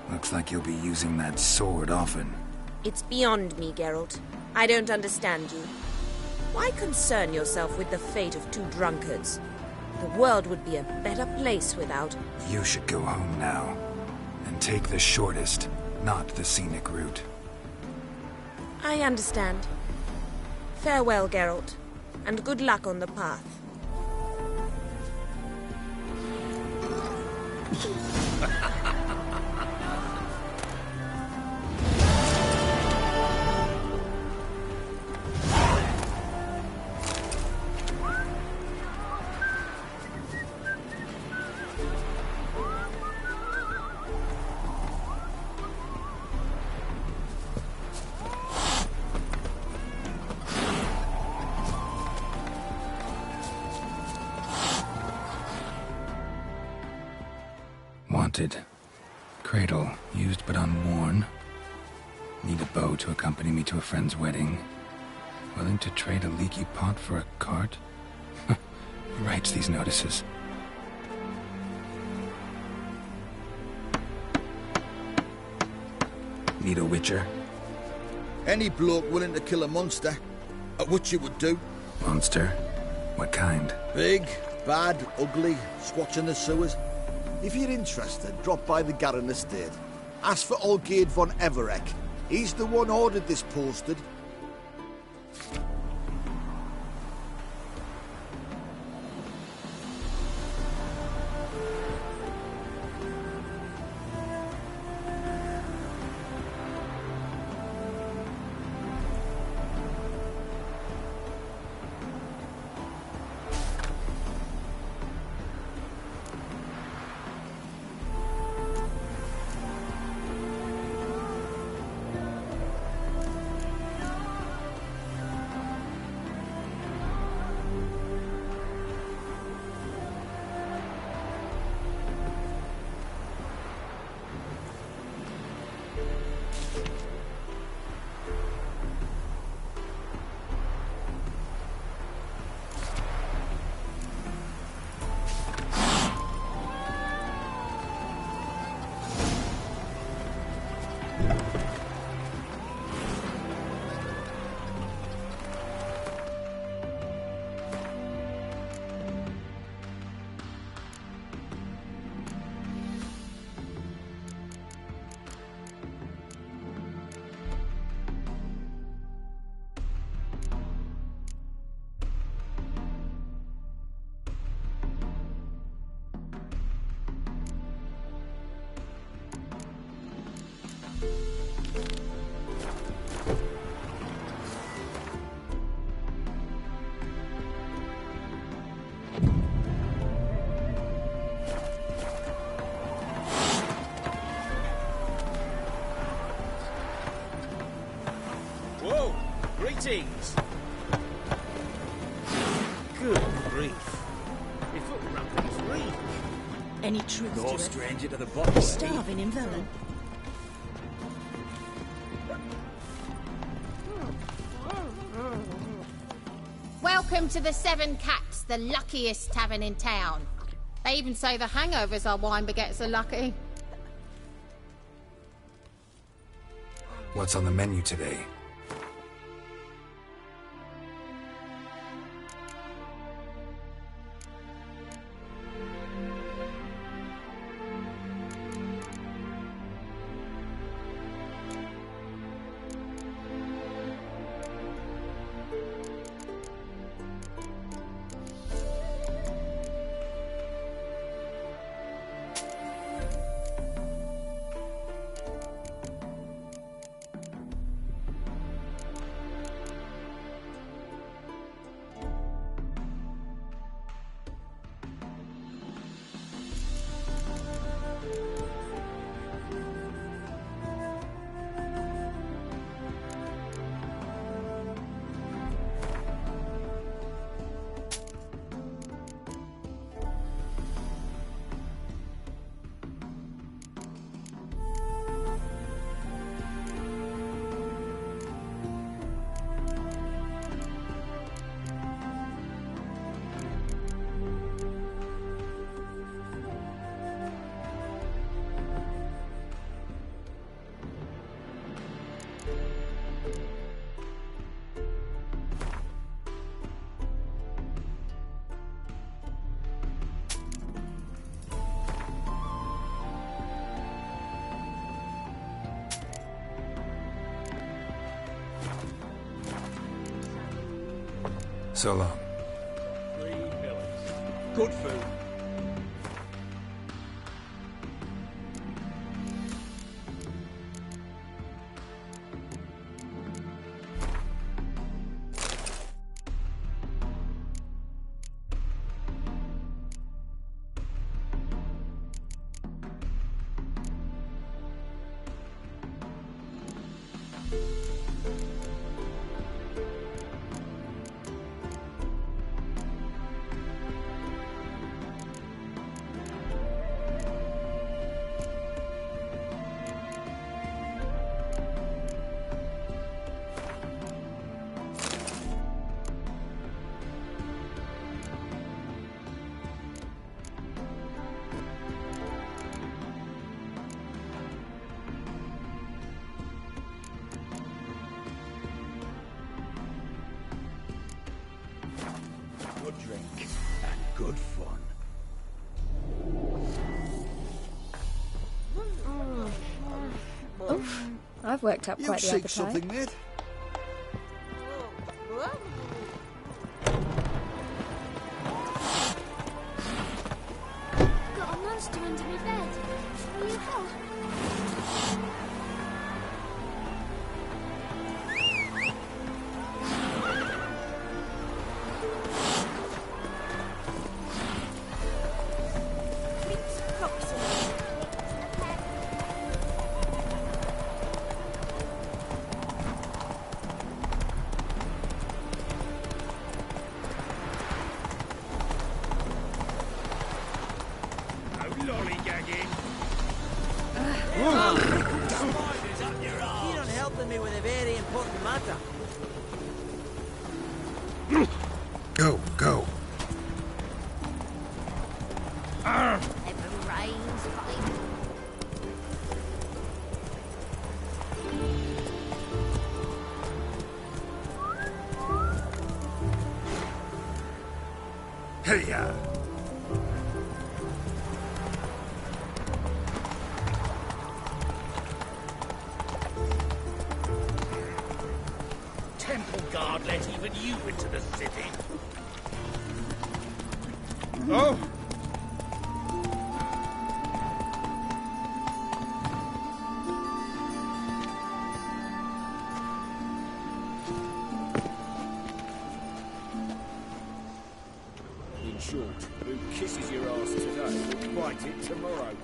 Looks like you'll be using that sword often. It's beyond me, Geralt. I don't understand you. Why concern yourself with the fate of two drunkards? The world would be a better place without... You should go home now. And take the shortest, not the scenic route. I understand. Farewell, Geralt. And good luck on the path. Wanted. Cradle, used but unworn. Need a bow to accompany me to a friend's wedding. Willing to trade a leaky pot for a cart? Who writes these notices? Need a witcher? Any bloke willing to kill a monster, a witcher would do. Monster? What kind? Big, bad, ugly, squatching the sewers. If you're interested, drop by the Garren estate. Ask for Olgierd von Everek. He's the one ordered this posted. Greetings. Good grief. My foot rumple's real. Any truth No to it? stranger to the bottle. Starving in Velen. Welcome to the Seven Cats, the luckiest tavern in town. They even say the hangovers our wine begets are lucky. What's on the menu today? So long. 3 millers. Good food. Good drink and good fun. Oof, I've worked up quite the seek appetite. something, mate? Got a monster under my bed. Will you help? Lollygagging. You're not helping me with a very important matter. Go, go. It rains fine. Hey-ya. Temple guard let even you into the city. Oh! In short, who kisses your ass today will bite it tomorrow.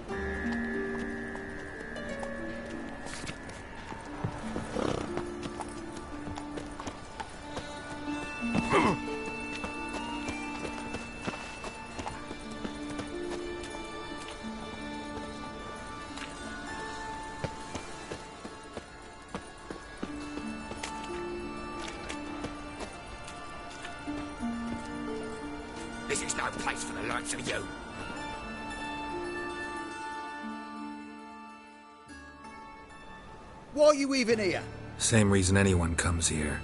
It's no place for the likes of you. Why are you even here? Same reason anyone comes here.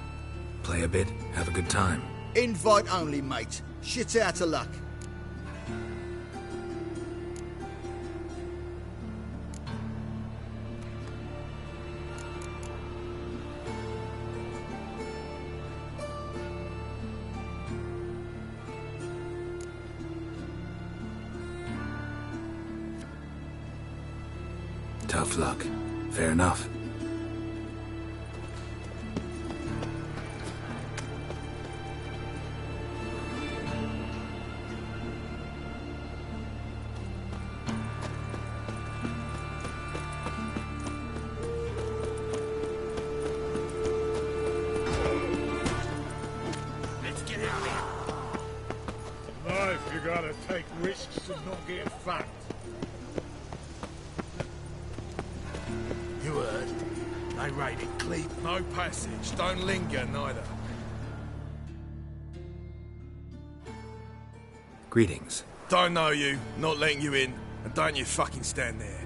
Play a bit, have a good time. Invite only, mate. Shit out of luck. Tough luck. Fair enough. Let's get out of here. In life, you gotta take risks and not get fucked. You heard? They raided Cleep. No passage. Don't linger, neither. Greetings. Don't know you, not letting you in, and don't you fucking stand there.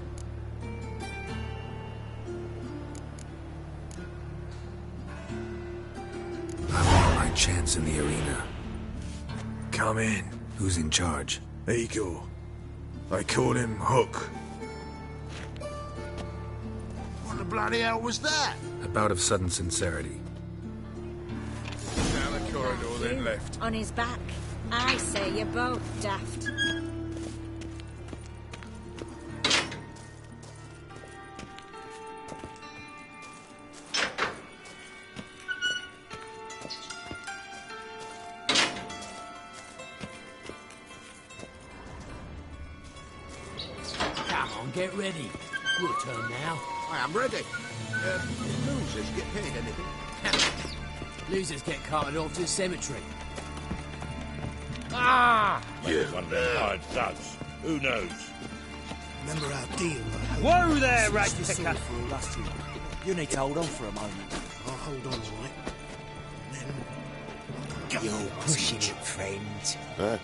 I want my chance in the arena. Come in. Who's in charge? Igor. They call him Hook. What the bloody hell was that? A bout of sudden sincerity. Down the corridor, then left. On his back. I say you're both daft. Come on, get ready. Your turn now. I am ready. Losers get paid anything? Losers get carted off to the cemetery. Ah! You one of them hired thugs. Who knows? Remember our deal, I hope. Whoa there, It's Ratchet still Cat. for all us two. You need to hold on for a moment. I'll hold on, all right. Then... You're pushing it, friend. Huh?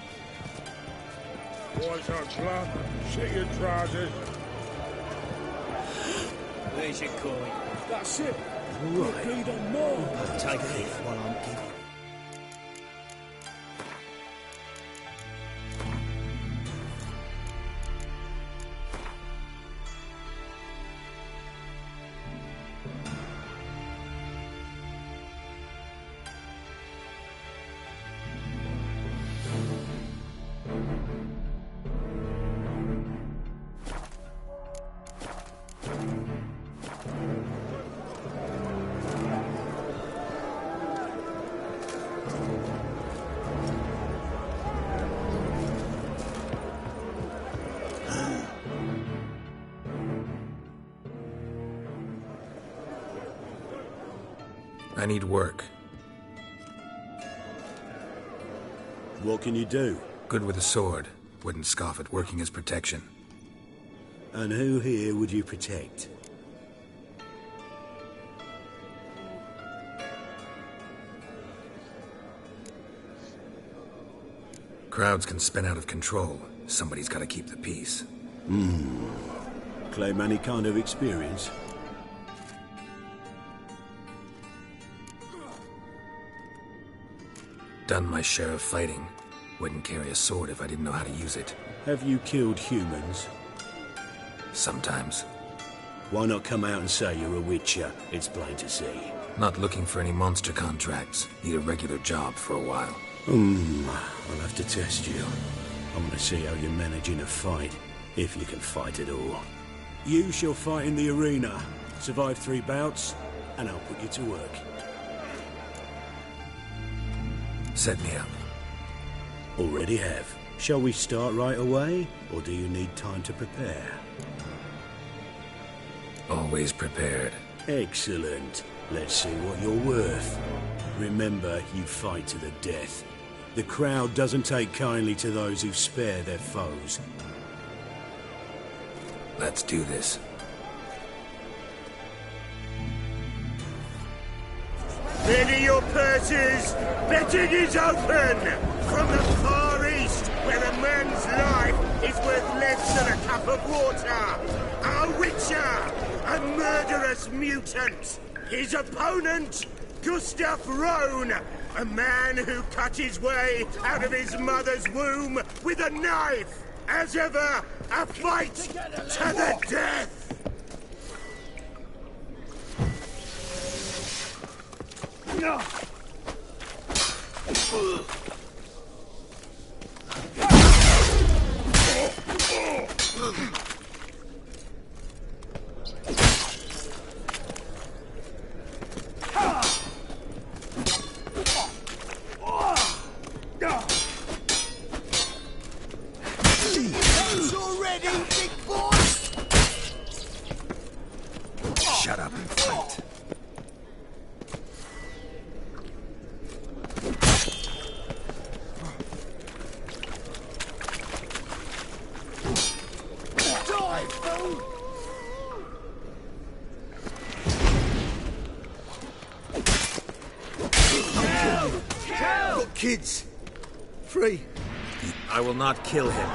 Boys are glum. Shit your trousers. There's your coin. That's it. All right. Agreed on more. Take it while I'm giving. I need work. What can you do? Good with a sword. Wouldn't scoff at working as protection. And who here would you protect? Crowds can spin out of control. Somebody's got to keep the peace. Claim any kind of experience? Done my share of fighting. Wouldn't carry a sword if I didn't know how to use it. Have you killed humans? Sometimes. Why not come out and say you're a witcher? It's plain to see. Not looking for any monster contracts. Need a regular job for a while. I'll have to test you. I want to see how you manage in a fight, if you can fight at all. You shall fight in the arena. Survive 3 bouts, and I'll put you to work. Set me up. Already have. Shall we start right away, or do you need time to prepare? Always prepared. Excellent. Let's see what you're worth. Remember, you fight to the death. The crowd doesn't take kindly to those who spare their foes. Let's do this. Ready your purses! Betting is open! From the Far East, where a man's life is worth less than a cup of water. A witcher, a murderous mutant. His opponent, Gustav Rohn, a man who cut his way out of his mother's womb with a knife. As ever, a fight to the death. Already, big boy! Shut up and fight. Die, fool! Got kids. Free. I will not kill him.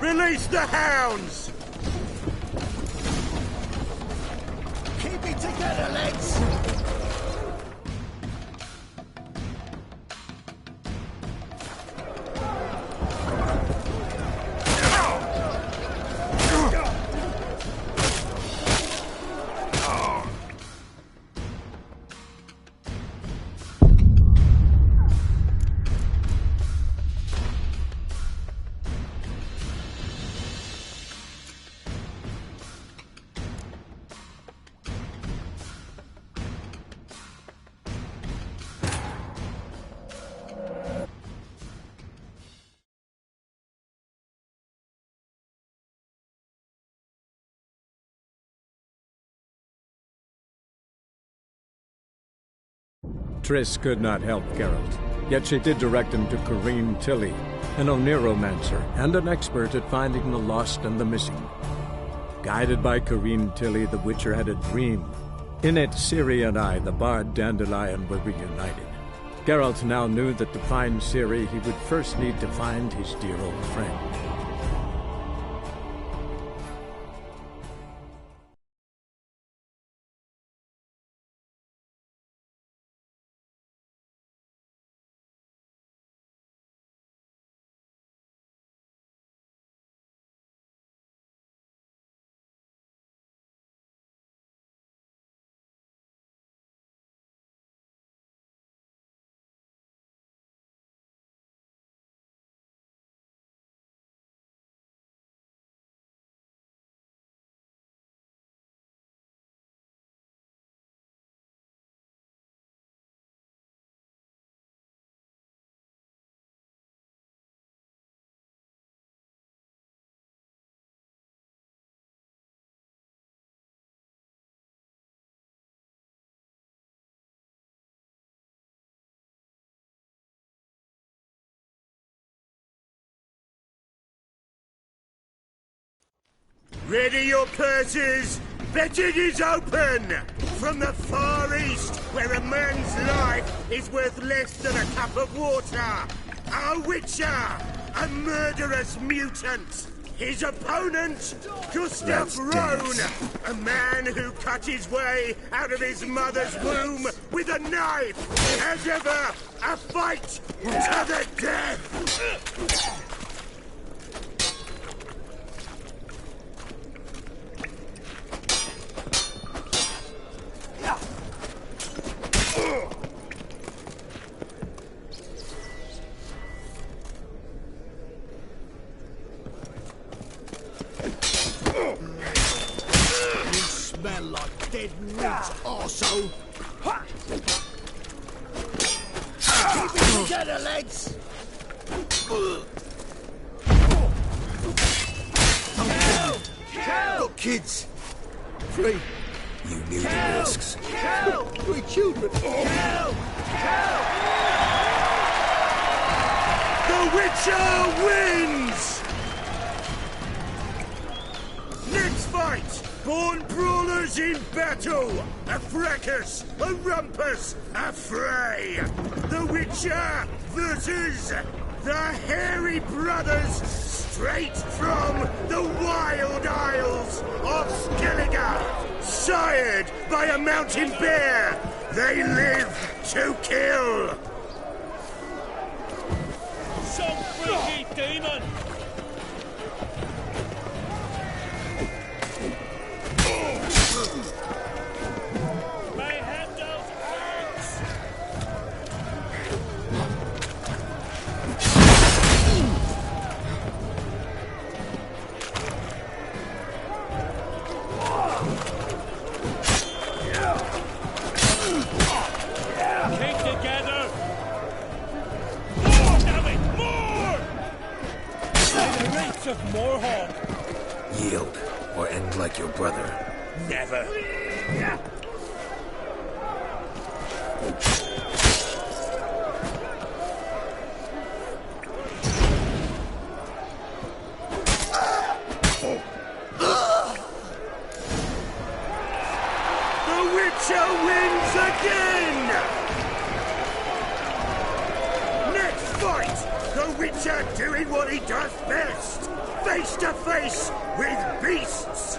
Release the hounds! Keep it together, lads! Triss could not help Geralt, yet she did direct him to Corrine Tilly, an Oneiromancer and an expert at finding the lost and the missing. Guided by Corrine Tilly, the Witcher had a dream. In it, Ciri and I, the bard Dandelion, were reunited. Geralt now knew that to find Ciri, he would first need to find his dear old friend. Ready your purses! Betting is open! From the Far East, where a man's life is worth less than a cup of water. A witcher! A murderous mutant! His opponent, Gustav Rohn! A man who cut his way out of his mother's womb with a knife! As ever, a fight to the death! Smell like dead meat, arsehole! Keep it together, lads! Got kids. Free. You knew the risks. Three children. The Witcher wins! Next fight! Born brawlers in battle! A fracas! A rumpus! A fray! The Witcher versus the Hairy Brothers, straight from the Wild Isles of Skellige! Sired by a mountain bear! They live to kill! Some freaky demon! May have those axe! Keep together! More, damn it! More! The reach of Morhawk! Yield, or end like your brother. Never. The Witcher wins again! Next fight, the Witcher doing what he does best, face to face with beasts!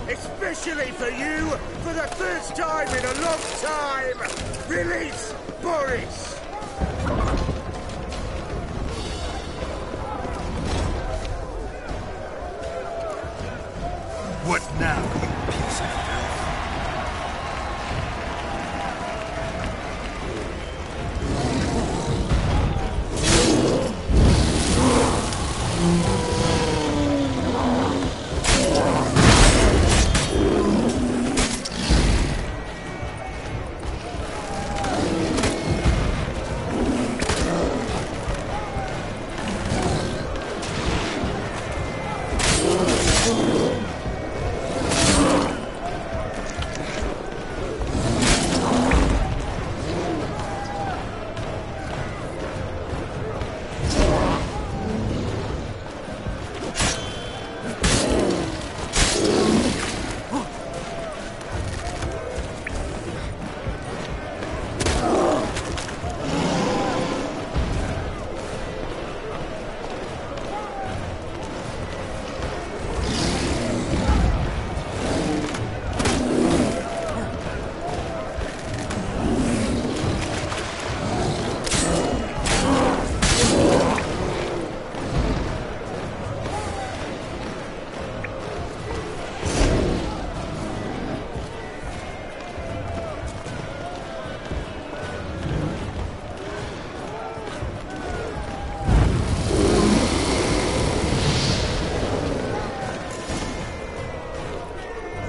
Especially for you, for the first time in a long time, release Boris! What now, you piece of filth?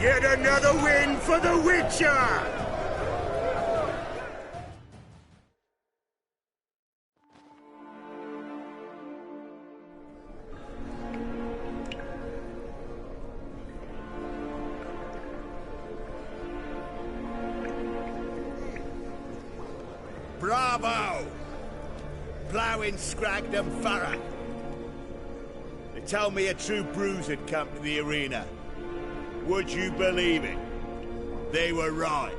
Yet another win for the Witcher! Bravo! Ploughing Scragdom Farah. They tell me a true bruise had come to the arena. Would you believe it? They were right.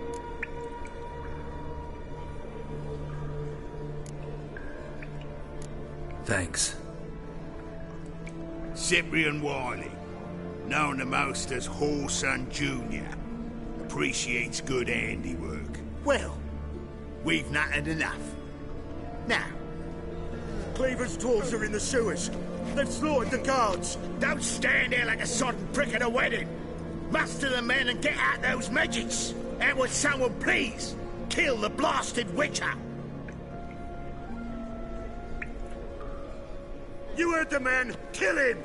Thanks. Cyprian Wiley, known to most as Whoreson Jr., appreciates good handiwork. Well, we've not had enough. Now, Cleaver's tools are in the sewers. They've slaughtered the guards. Don't stand there like a sodden prick at a wedding. Muster the men and get out those midgets. And would someone please kill the blasted Witcher? You heard the man. Kill him!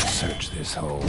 Search this hole.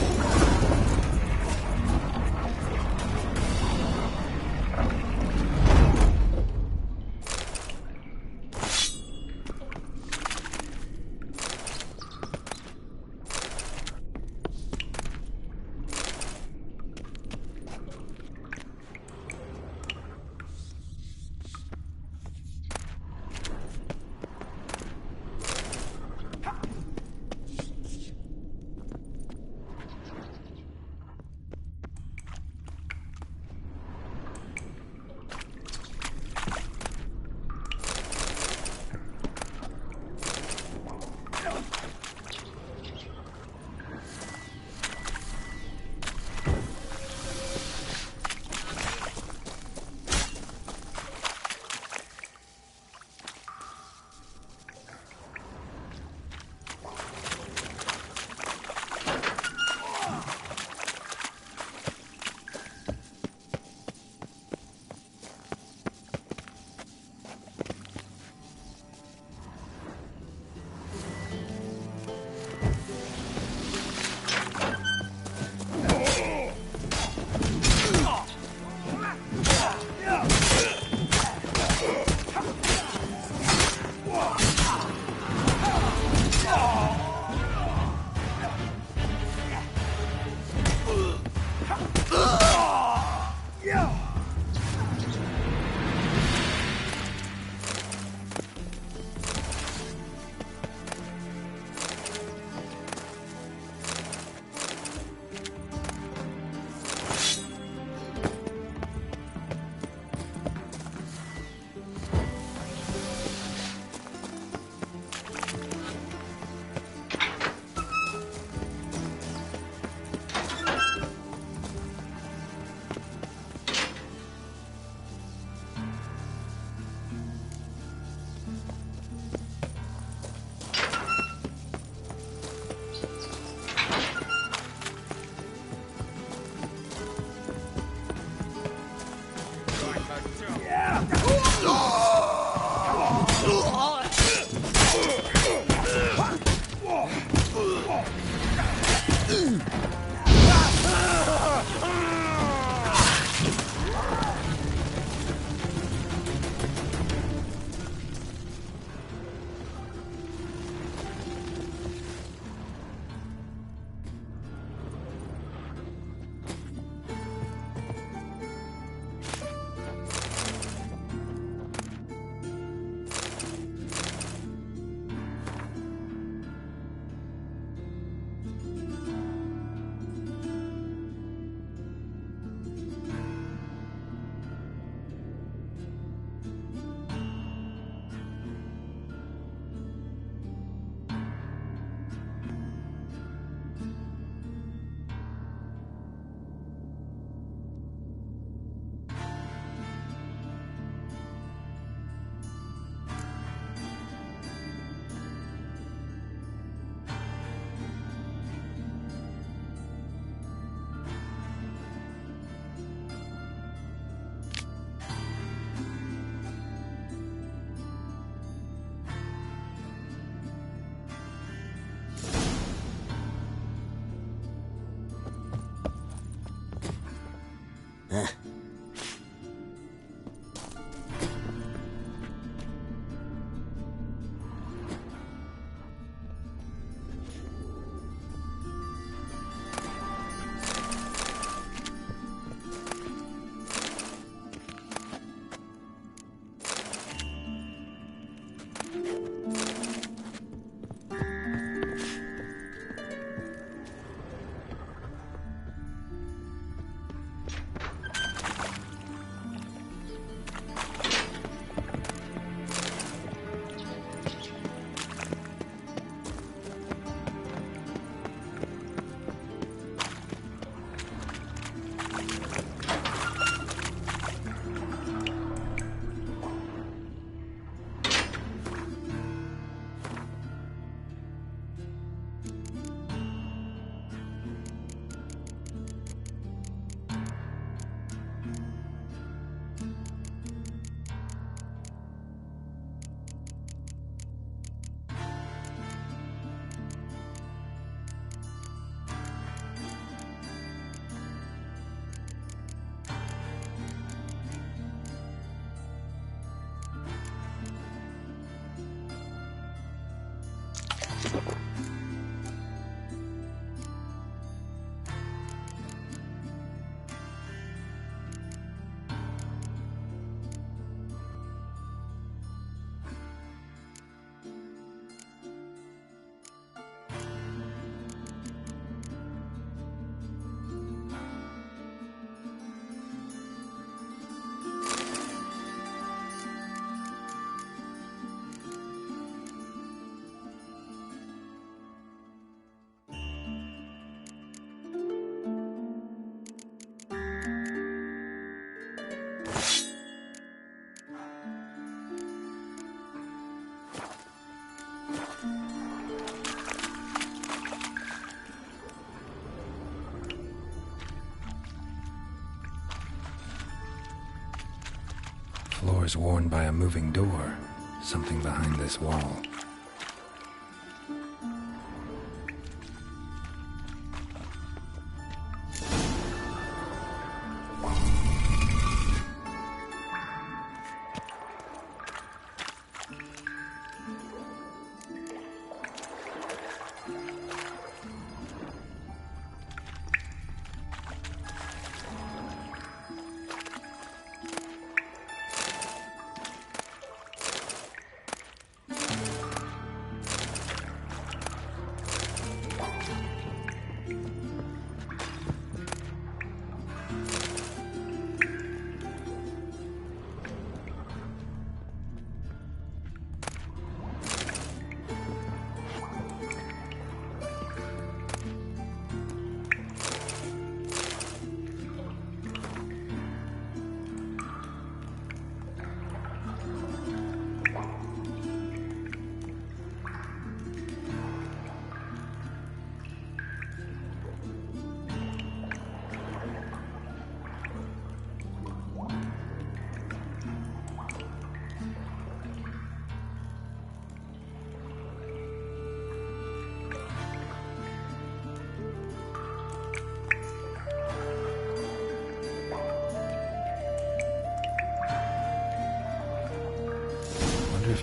Floor's worn by a moving door. Something behind this wall.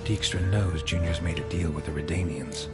Dijkstra knows Junior's made a deal with the Redanians.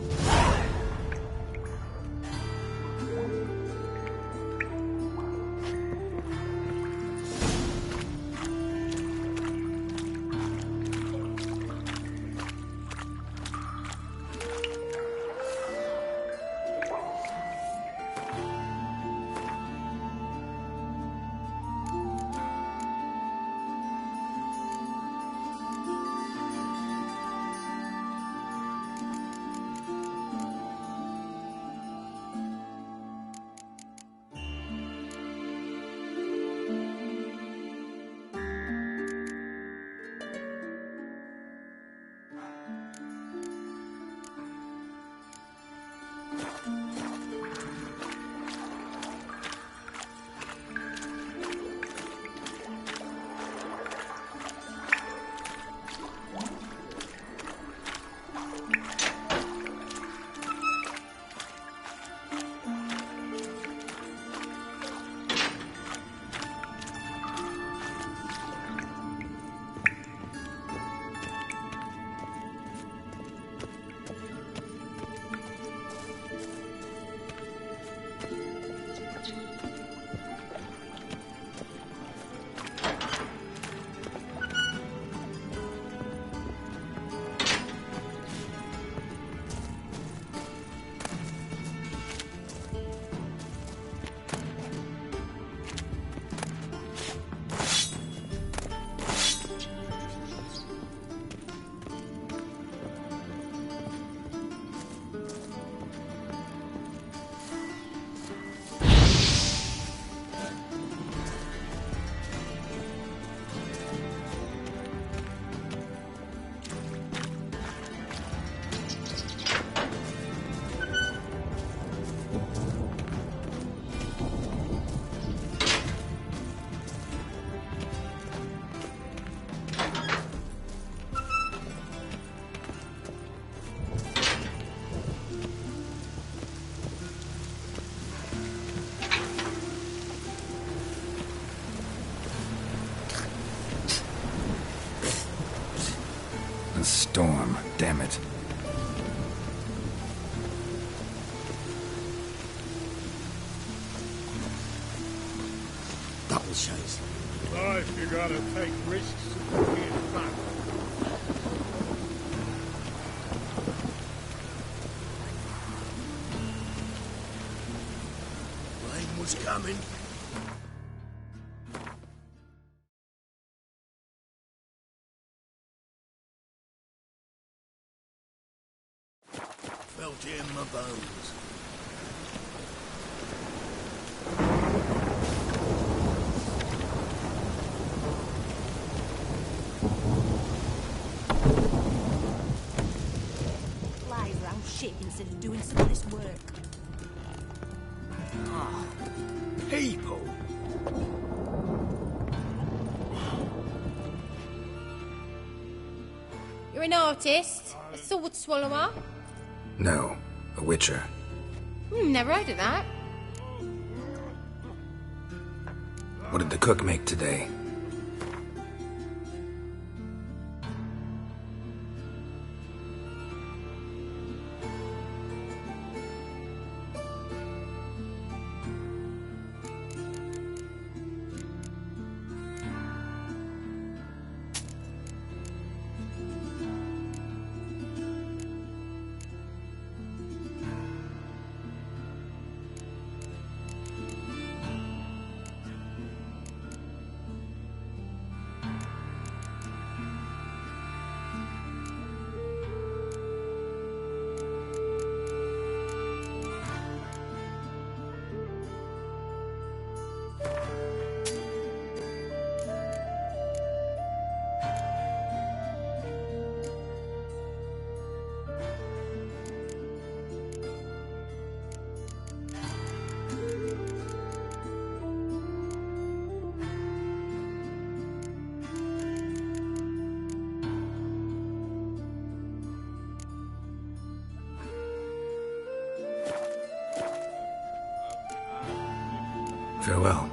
A storm, damn it. Double chase. Life, you gotta take risks and get fun. Rain was coming. Felt it in my bones. Flies around shit instead of doing some of this work. Ah, people. You're an artist? A sword swallower? No, a witcher. Never heard of that. What did the cook make today? Farewell.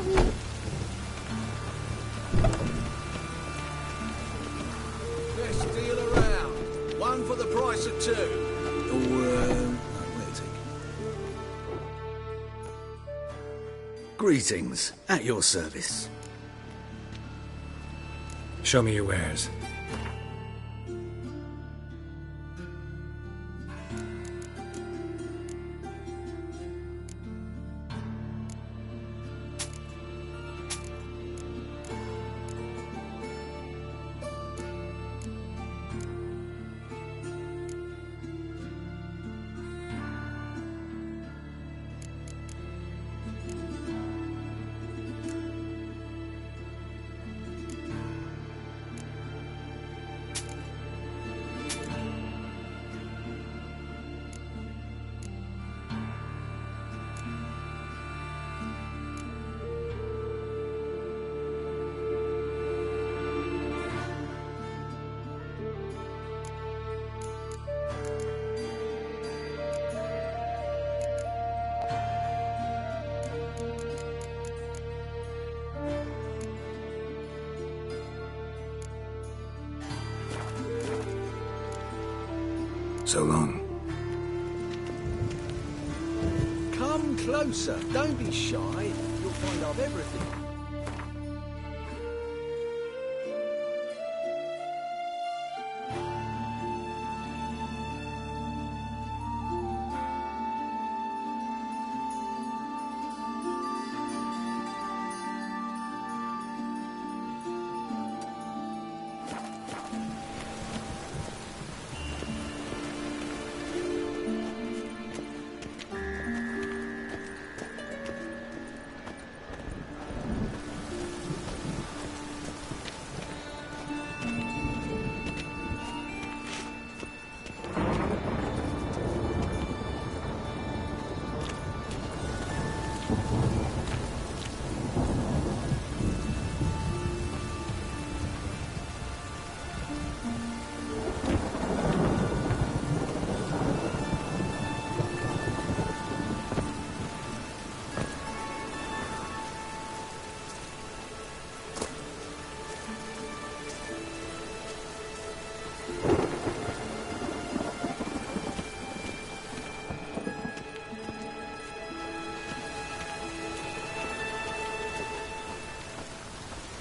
sorry. Best deal around. One for the price of two. Or, Greetings. At your service. Show me your wares. So long. come closer. Don't be shy. You'll find I've everything.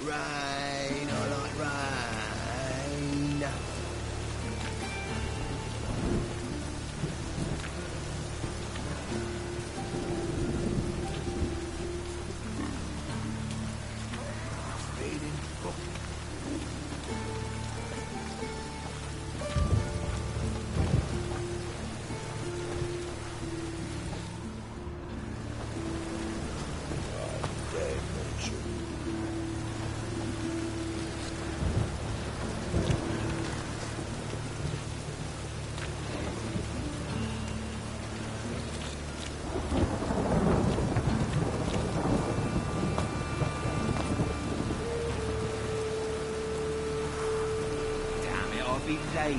Rain, I like rain. Late.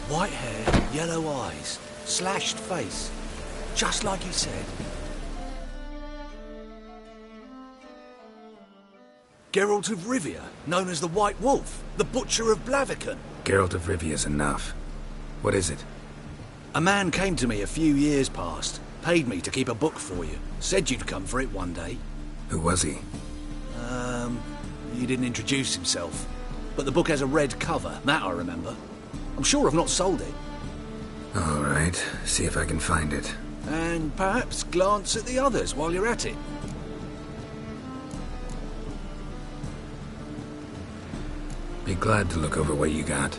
White hair, yellow eyes, slashed face, just like he said. Geralt of Rivia, known as the White Wolf, the Butcher of Blaviken. Geralt of Rivia's enough. What is it? A man came to me a few years past, paid me to keep a book for you, said you'd come for it one day. Who was he? He didn't introduce himself, but the book has a red cover, that I remember. I'm sure I've not sold it. All right, see if I can find it. And perhaps glance at the others while you're at it. Be glad to look over what you got.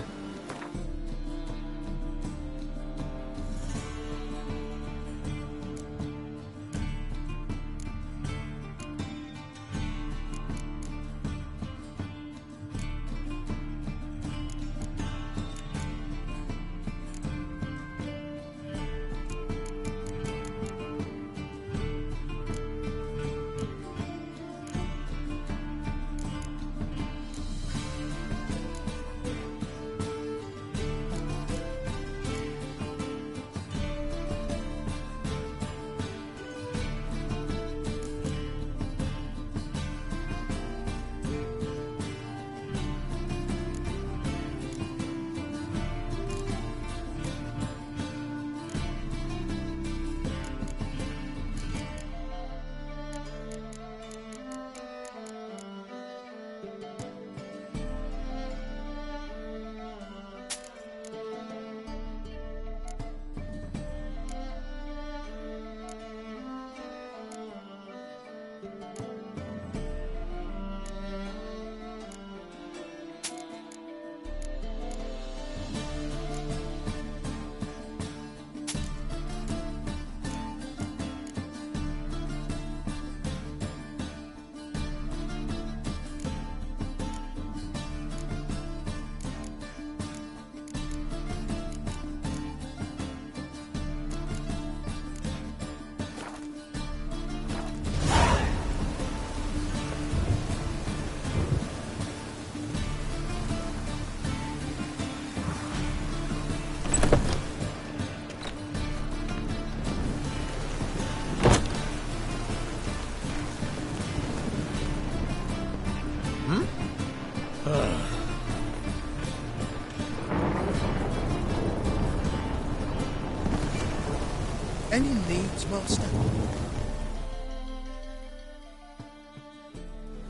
Any needs, Master?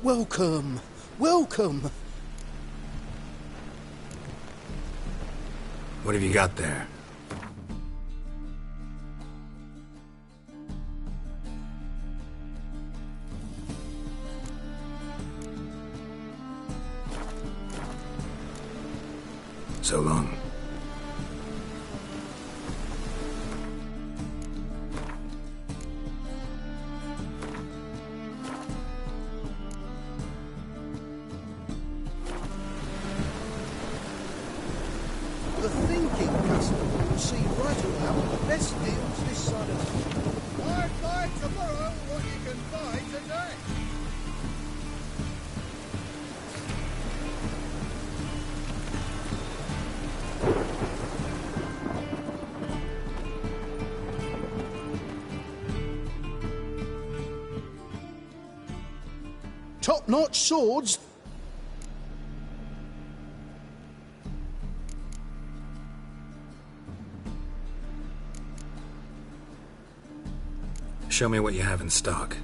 Welcome, welcome. What have you got there? So long. The thinking customer will see right away what the best deals this side of... I'd buy tomorrow what you can buy today. Top-notch swords. Show me what you have in stock.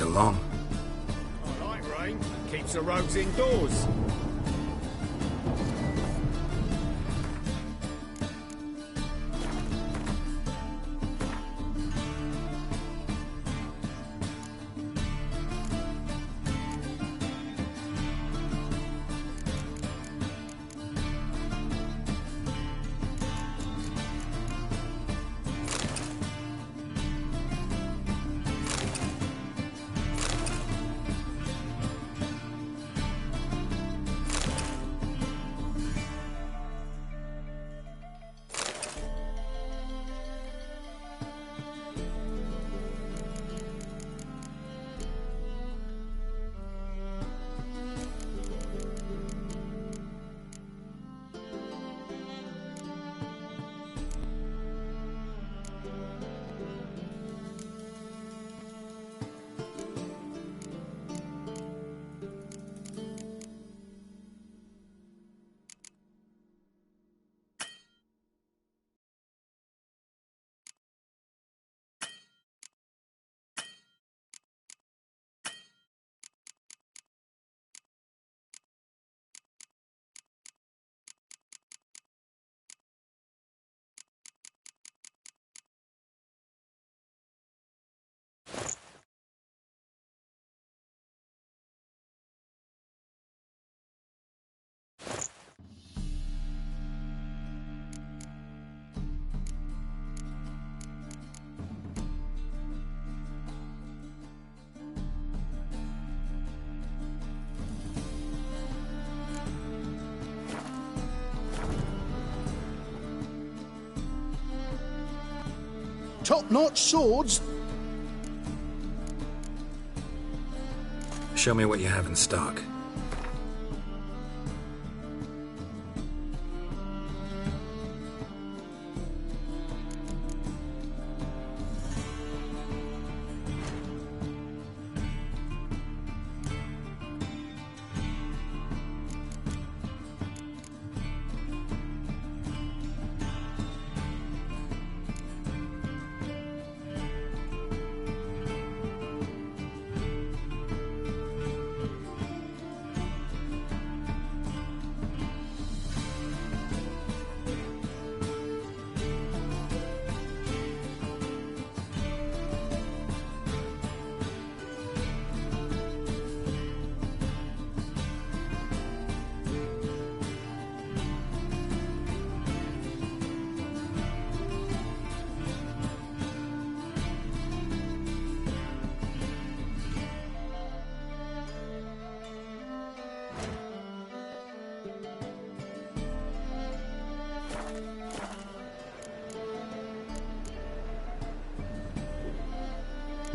So long. I like rain. Keeps the rogues indoors. Top-notch swords? Show me what you have in stock.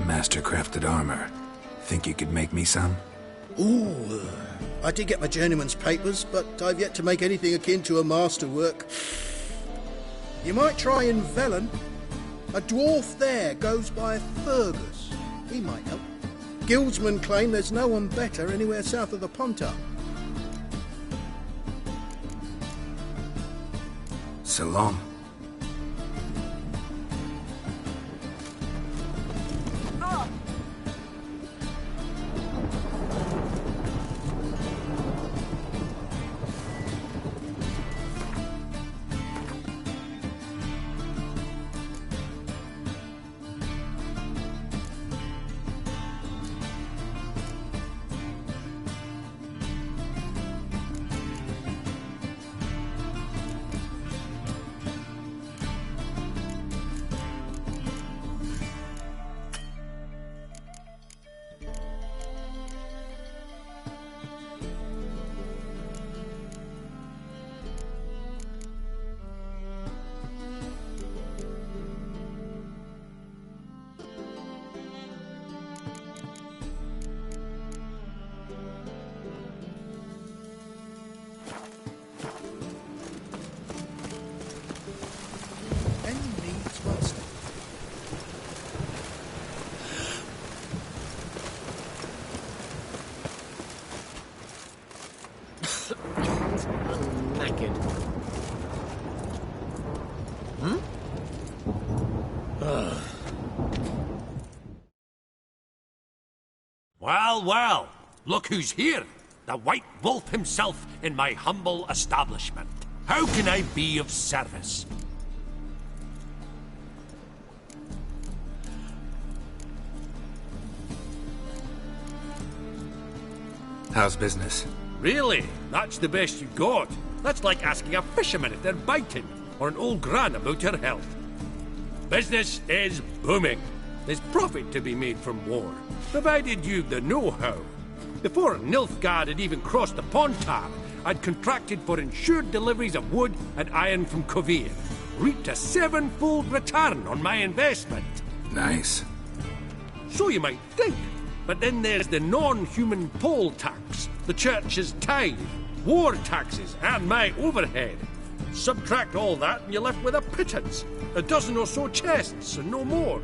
Master-crafted armor. Think you could make me some? Ooh, I did get my journeyman's papers, but I've yet to make anything akin to a masterwork. You might try in Velen. A dwarf there goes by Fergus. He might help. Guildsmen claim there's no one better anywhere south of the Pontar. So long. Knackered. Hmm? Well, well. Look who's here. The White Wolf himself in my humble establishment. How can I be of service? How's business? Really? That's the best you got? That's like asking a fisherman if they're biting, or an old gran about her health. Business is booming. There's profit to be made from war, provided you've the know-how. Before Nilfgaard had even crossed the Pontar, I'd contracted for insured deliveries of wood and iron from Kovir. Reaped a 7-fold return on my investment. Nice. So you might think. But then there's the non-human poll tax, the church's tithe, war taxes, and my overhead. Subtract all that and you're left with a pittance. A dozen or so chests, and no more.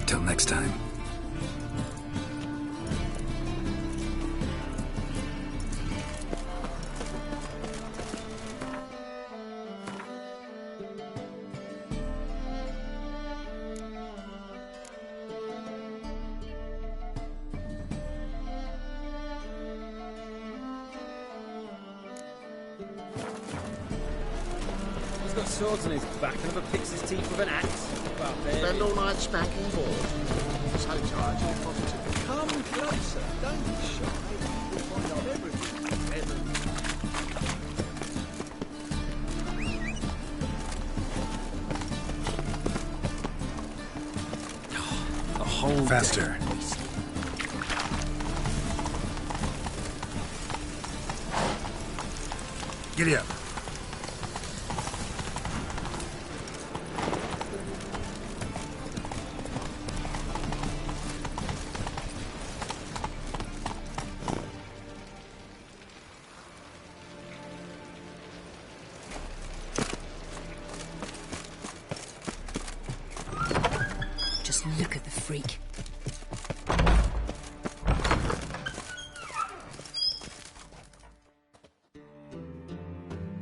Till next time. He's got swords on his back and never picks his teeth with an axe. Spend all night spanking board. So tired you're positive. Come closer, don't be shy. We'll find out everything. The whole faster. Giddy up. Just look at the freak.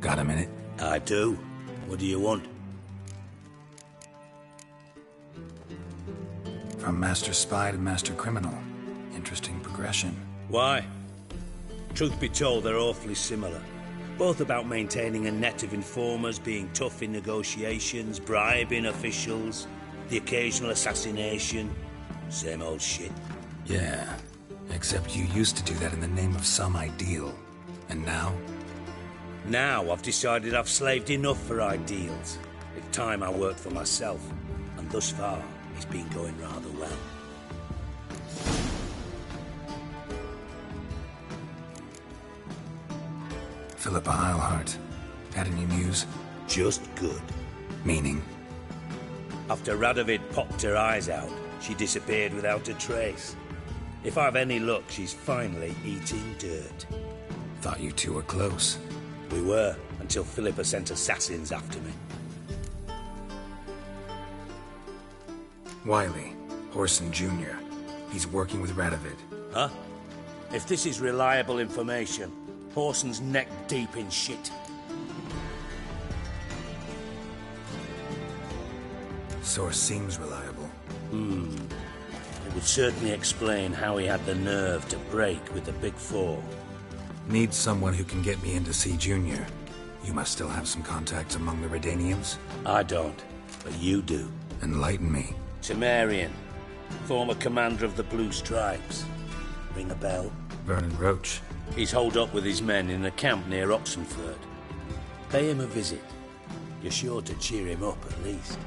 Got a minute? I do. What do you want? From Master Spy to Master Criminal. Interesting progression. Why? Truth be told, they're awfully similar. Both about maintaining a net of informers, being tough in negotiations, bribing officials, the occasional assassination. Same old shit. Yeah. Except you used to do that in the name of some ideal. And now? Now I've decided I've slaved enough for ideals. It's time I worked for myself. And thus far, it's been going rather well. Philippa Eilhart. Had any news? Just good. Meaning? After Radovid popped her eyes out, she disappeared without a trace. If I've any luck, she's finally eating dirt. Thought you two were close. We were, until Philippa sent assassins after me. Wiley, Horson Jr. He's working with Radovid. Huh? If this is reliable information, Horson's neck deep in shit. Source seems reliable. It would certainly explain how he had the nerve to break with the Big Four. Need someone who can get me in to see Junior. You must still have some contacts among the Redanians? I don't, but you do. Enlighten me. Temerian, former commander of the Blue Stripes. Ring a bell? Vernon Roach. He's holed up with his men in a camp near Oxenford. Pay him a visit. You're sure to cheer him up, at least.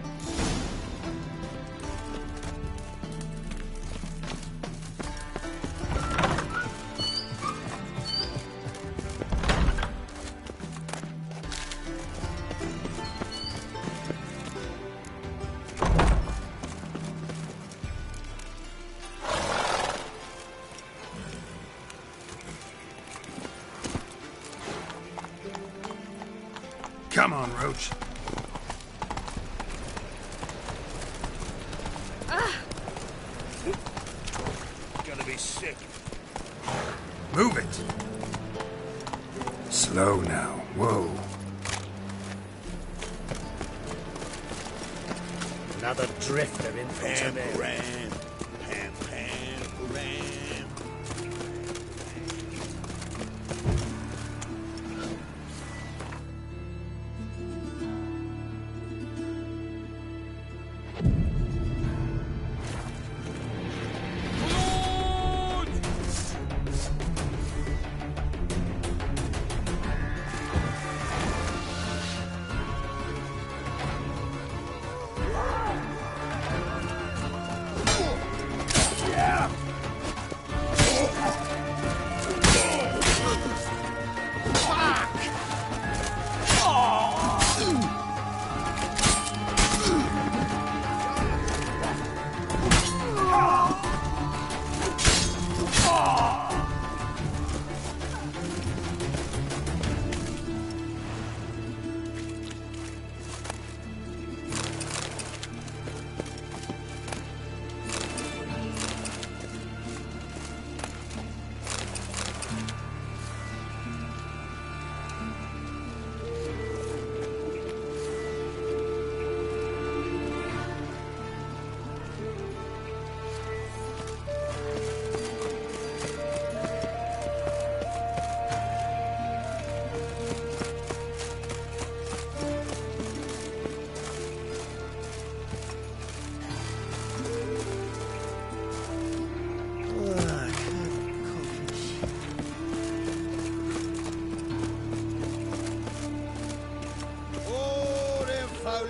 Come on, Roach. Gonna be sick. Move it! Slow now. Whoa. Another drifter in Pam, there. Pam, Pam, Pam, Pam.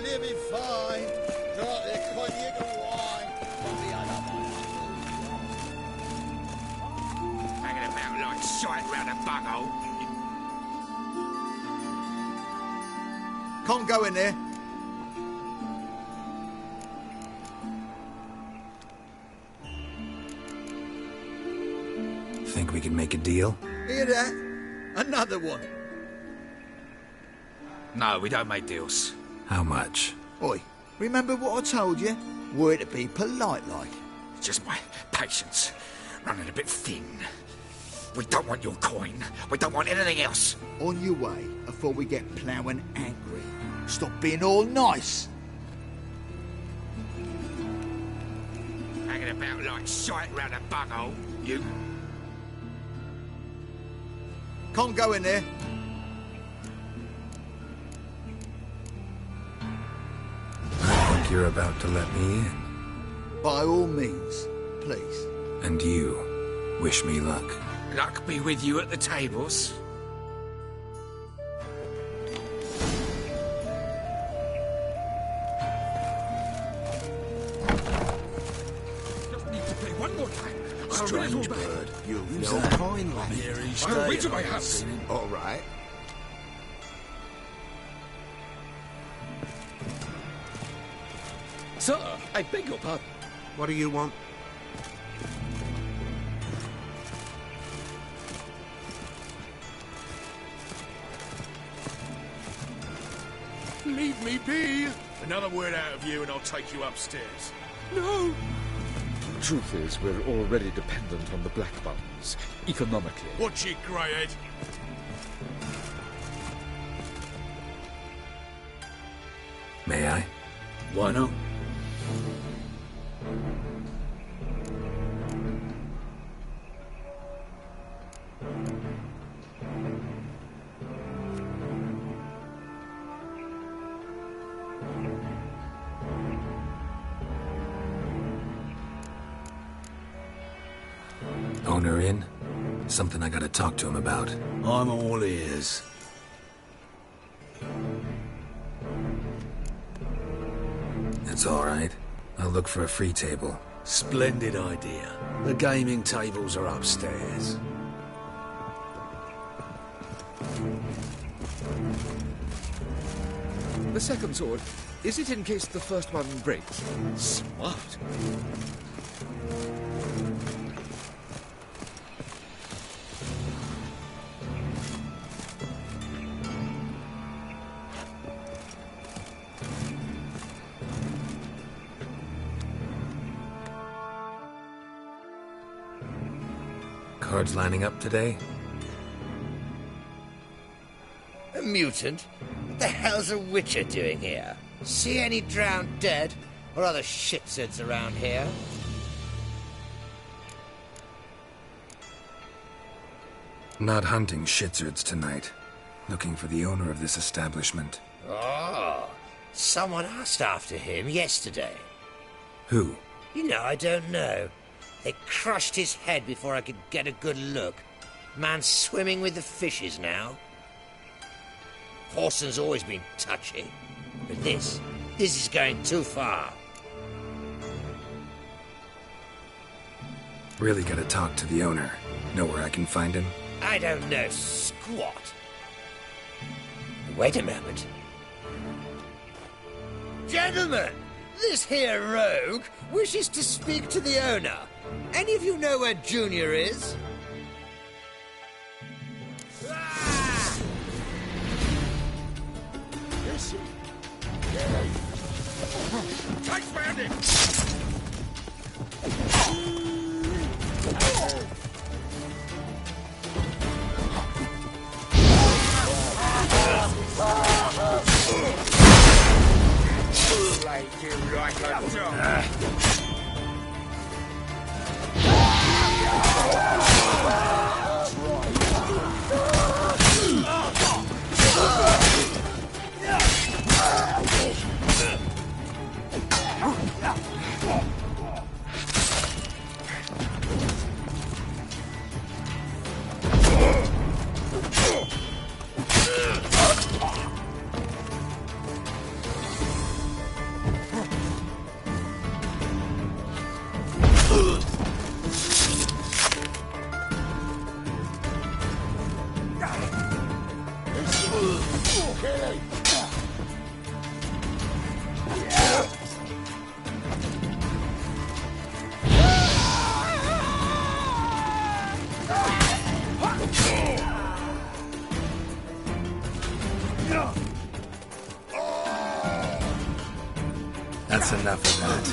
Living fine. Got the cognac and wine. Hanging about like shite round a bunghole. Can't go in there. Think we can make a deal? Hear that? Another one. No, we don't make deals. How much? Oi, remember what I told you? We're to be polite like. Just my patience running a bit thin. We don't want your coin. We don't want anything else. On your way before we get ploughing angry. Stop being all nice. Hanging about like shite round a bunghole, you. Can't go in there. You're about to let me in. By all means, please. And you, wish me luck. Luck be with you at the tables. Just need to play one more time. Strange bird. You've no coin left. I'll wait till my house. All right. Sir, I beg your pardon. What do you want? Leave me be! Another word out of you and I'll take you upstairs. No! Truth is, we're already dependent on the Black Buttons, economically. Watch it, greyhead. May I? Why not? Owner in? Something I gotta talk to him about. I'm all ears. That's all right. I'll look for a free table. Splendid idea. The gaming tables are upstairs. The second sword, is it in case the first one breaks? Smart. Cards lining up today? A mutant? What the hell's a witcher doing here? See any drowned dead? Or other shitsuds around here? Not hunting shitsurds tonight. Looking for the owner of this establishment. Oh, someone asked after him yesterday. Who? You know, I don't know. They crushed his head before I could get a good look. Man's swimming with the fishes now. Horson's always been touchy. But this is going too far. Really gotta talk to the owner. Know where I can find him? I don't know squat. Wait a moment. Gentlemen, this here rogue wishes to speak to the owner. Any of you know where Junior is? Listen. Take round him! Like you like a dog. That's enough of that.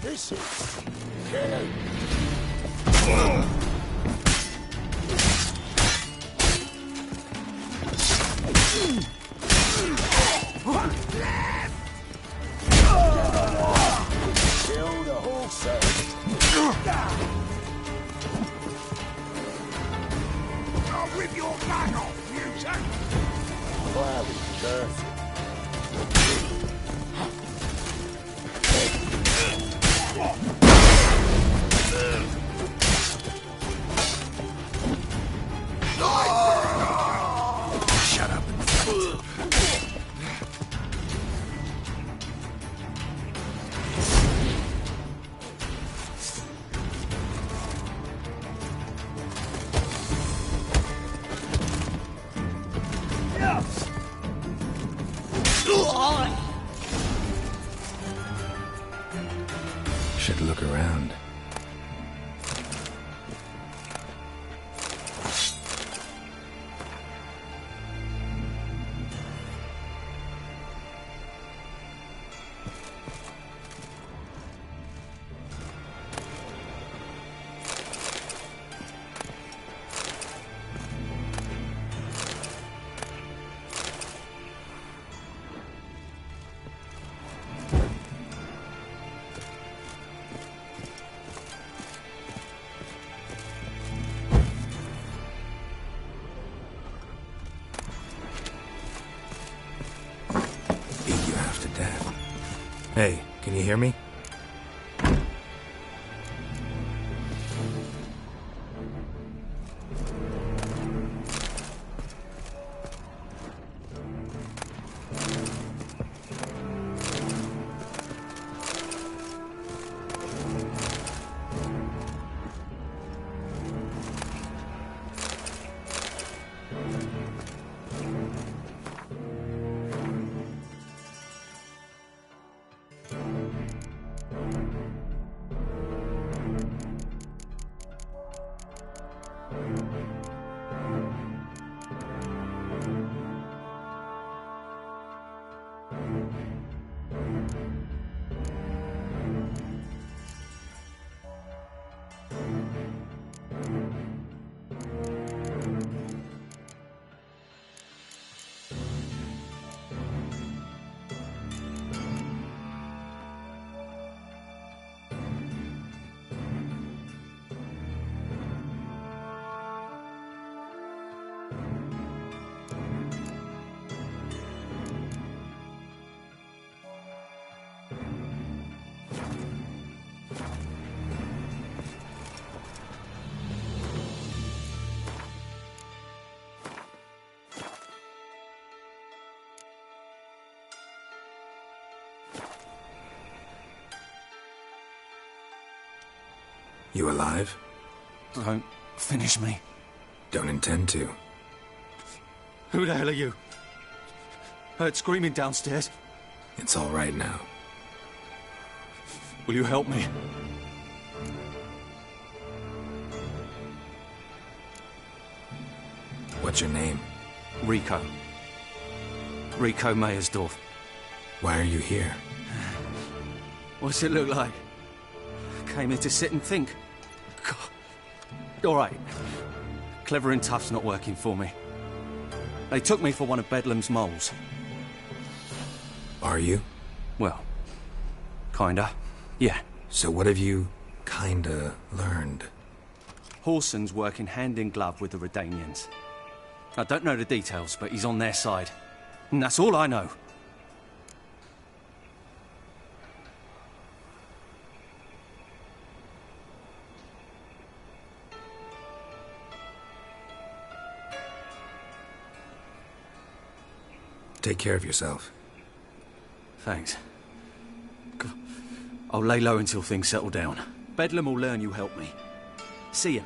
This is killing. Kill the horses. I'll rip your back off, mutant. Well, be careful. Shut up and fight. Should look around. Hey, can you hear me? You alive? Don't finish me. Don't intend to. Who the hell are you? Heard screaming downstairs. It's all right now. Will you help me? What's your name? Rico. Rico Mayersdorf. Why are you here? What's it look like? Came here to sit and think. God. All right. Clever and tough's not working for me. They took me for one of Bedlam's moles. Are you? Well, kinda. Yeah. So what have you kinda learned? Horson's working hand in glove with the Redanians. I don't know the details, but he's on their side. And that's all I know. Take care of yourself. Thanks. I'll lay low until things settle down. Bedlam will learn you helped me. See him.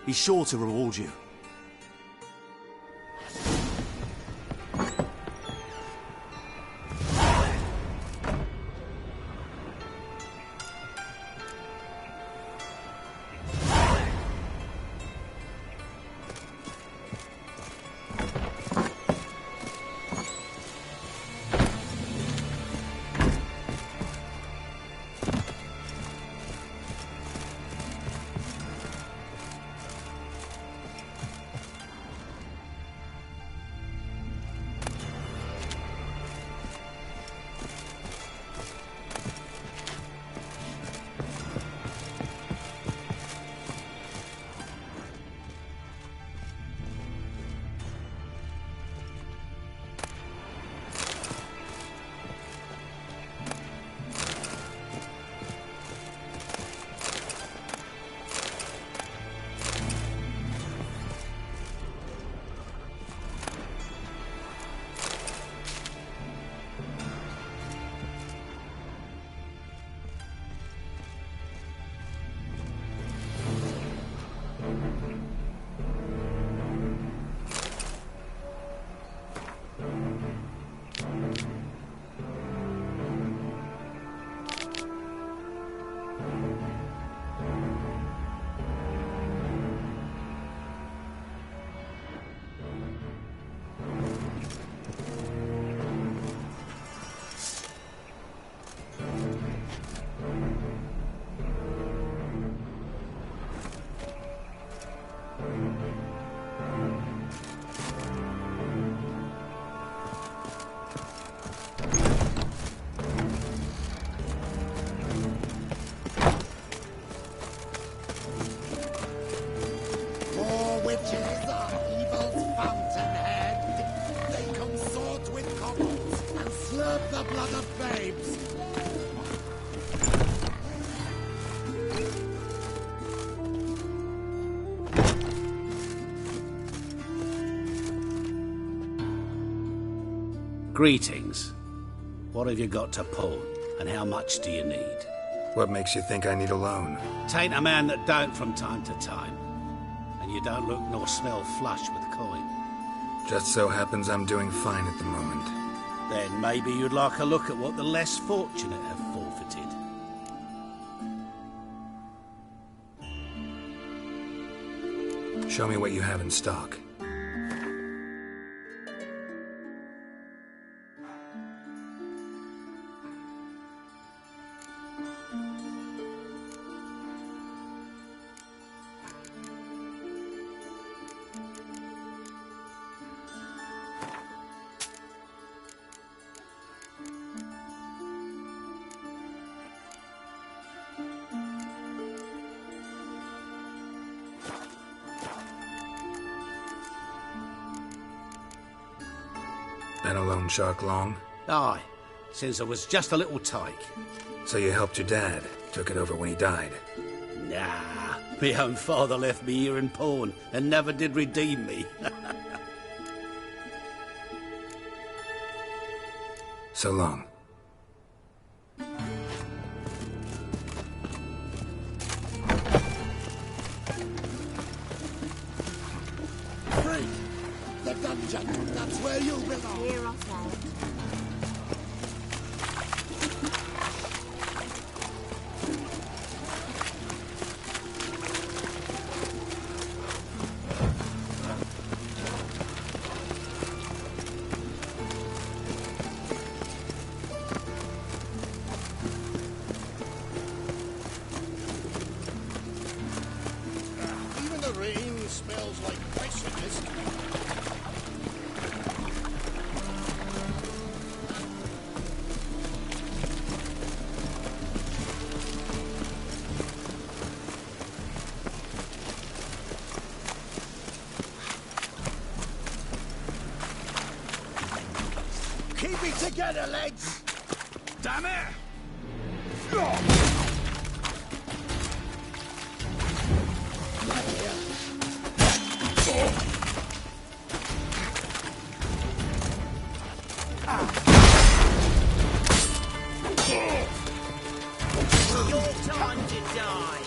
He's sure to reward you. Greetings. What have you got to pawn, and how much do you need? What makes you think I need a loan? Tain't a man that don't from time to time. And you don't look nor smell flush with coin. Just so happens I'm doing fine at the moment. Then maybe you'd like a look at what the less fortunate have forfeited. Show me what you have in stock. Been a loan shark long? Aye, since I was just a little tyke. So you helped your dad, took it over when he died? Nah, my own father left me here in pawn and never did redeem me. So long. Freak! The dungeon! That's where you belong! We're off now. Even the rain smells like basilisk. Keep it together, lads! Damn it! Your time to die.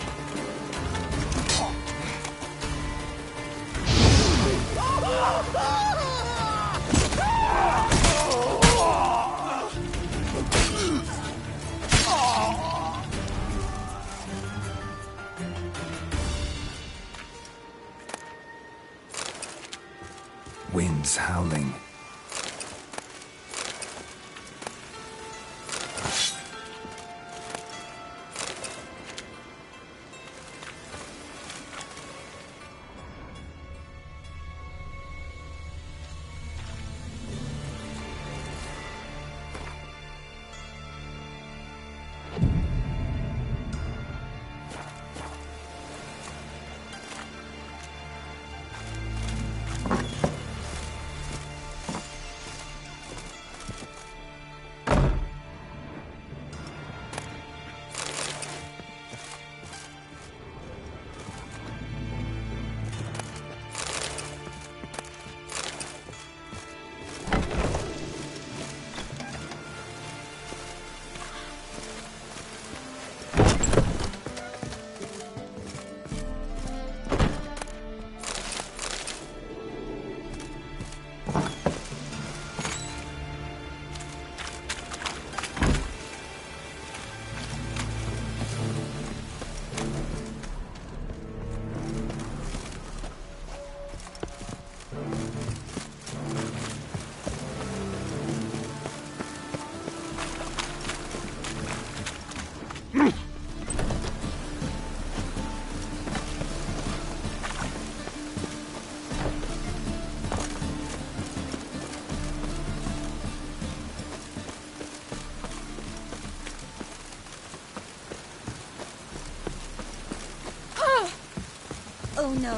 Winds howling. Oh no.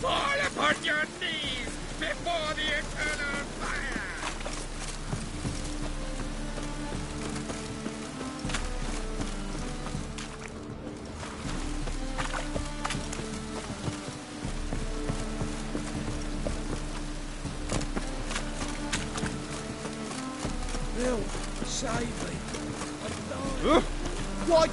Fall upon your knees before the eternal fire! Help! Save me! I'm dying! What?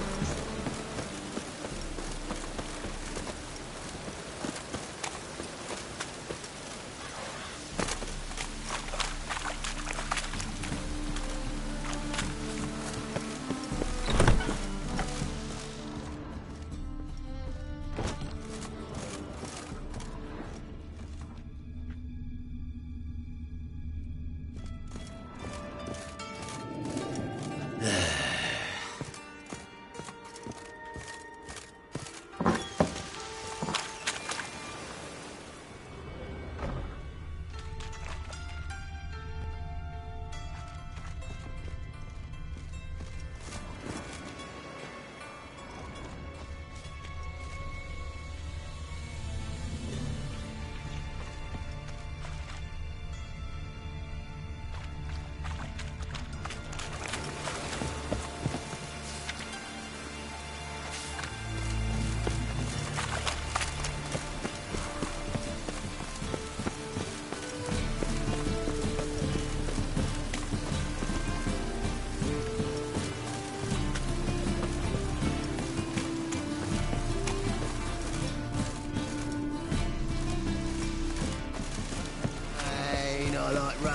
Starlight Rain.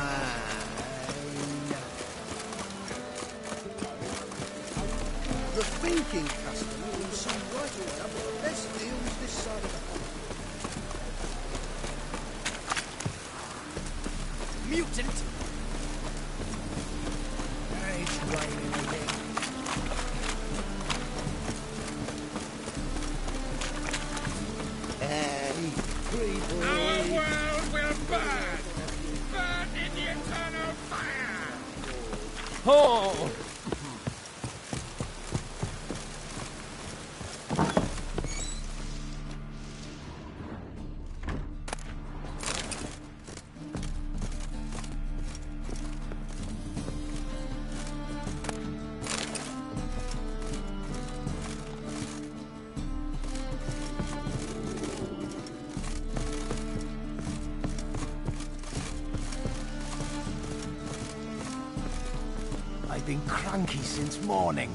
The thinking customer will see right away up at the best deals this side of the hall. Mutant! It's raining again. Hey, people. Our world will burn! Burn in the eternal fire! Oh! I've been cranky since morning.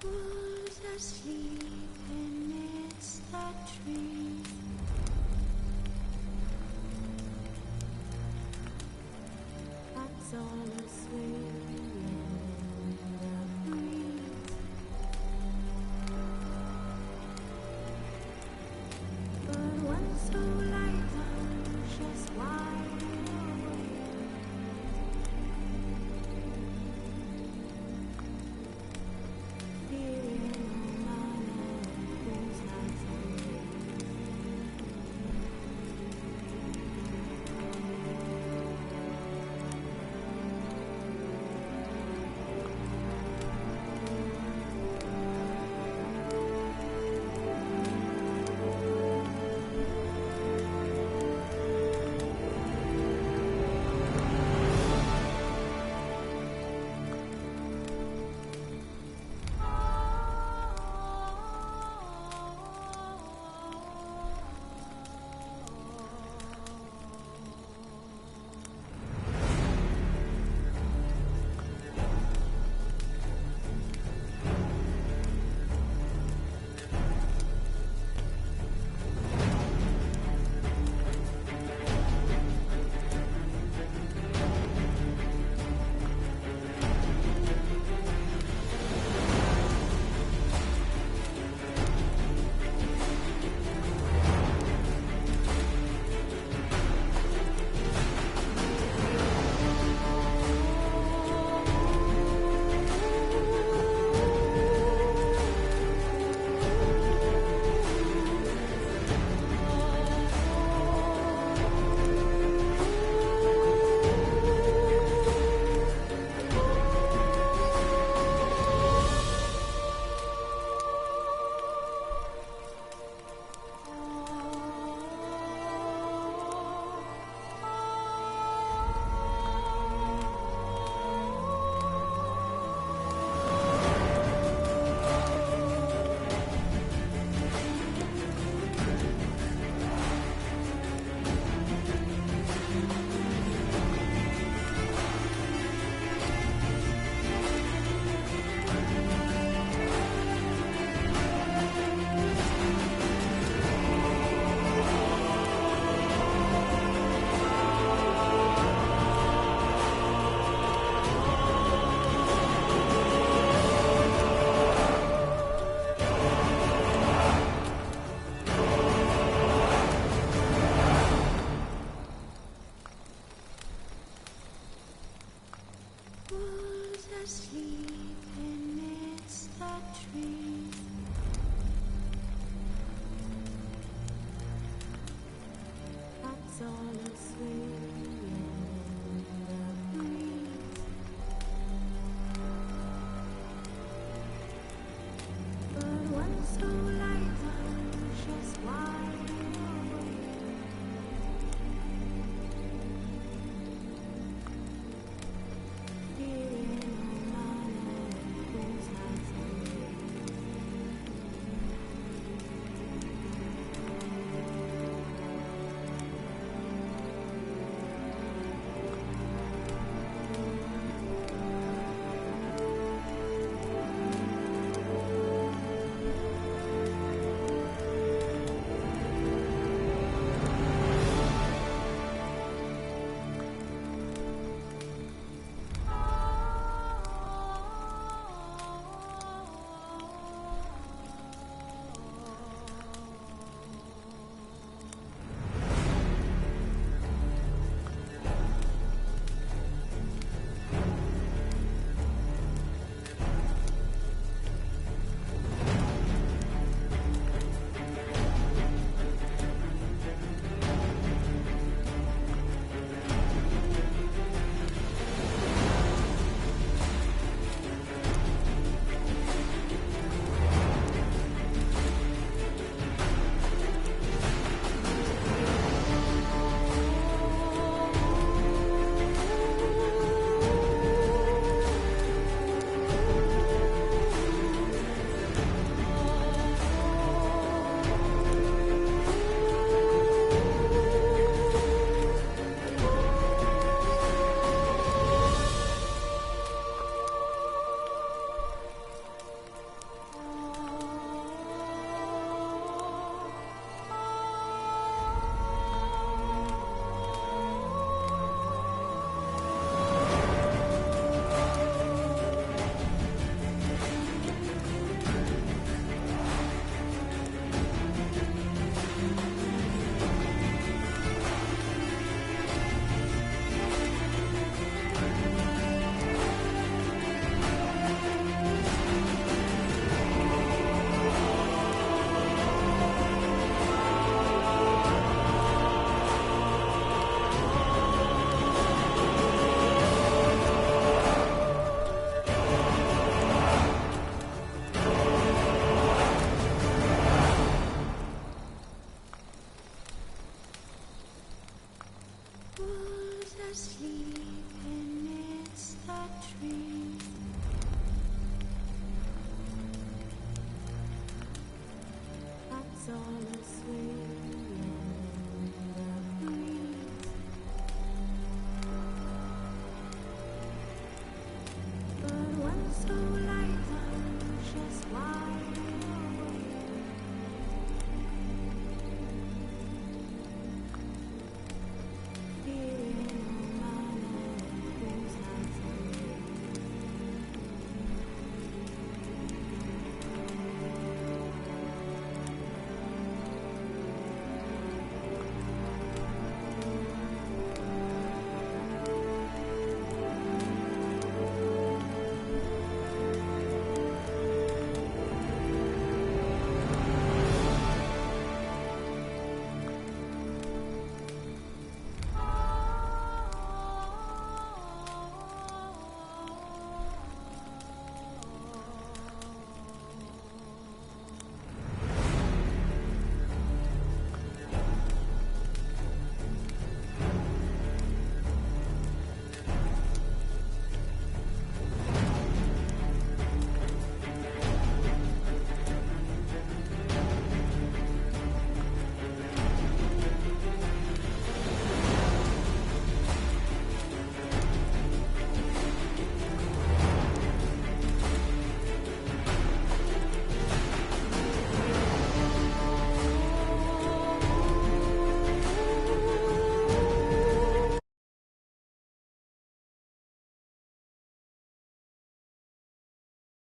Who's asleep in its all the sweet.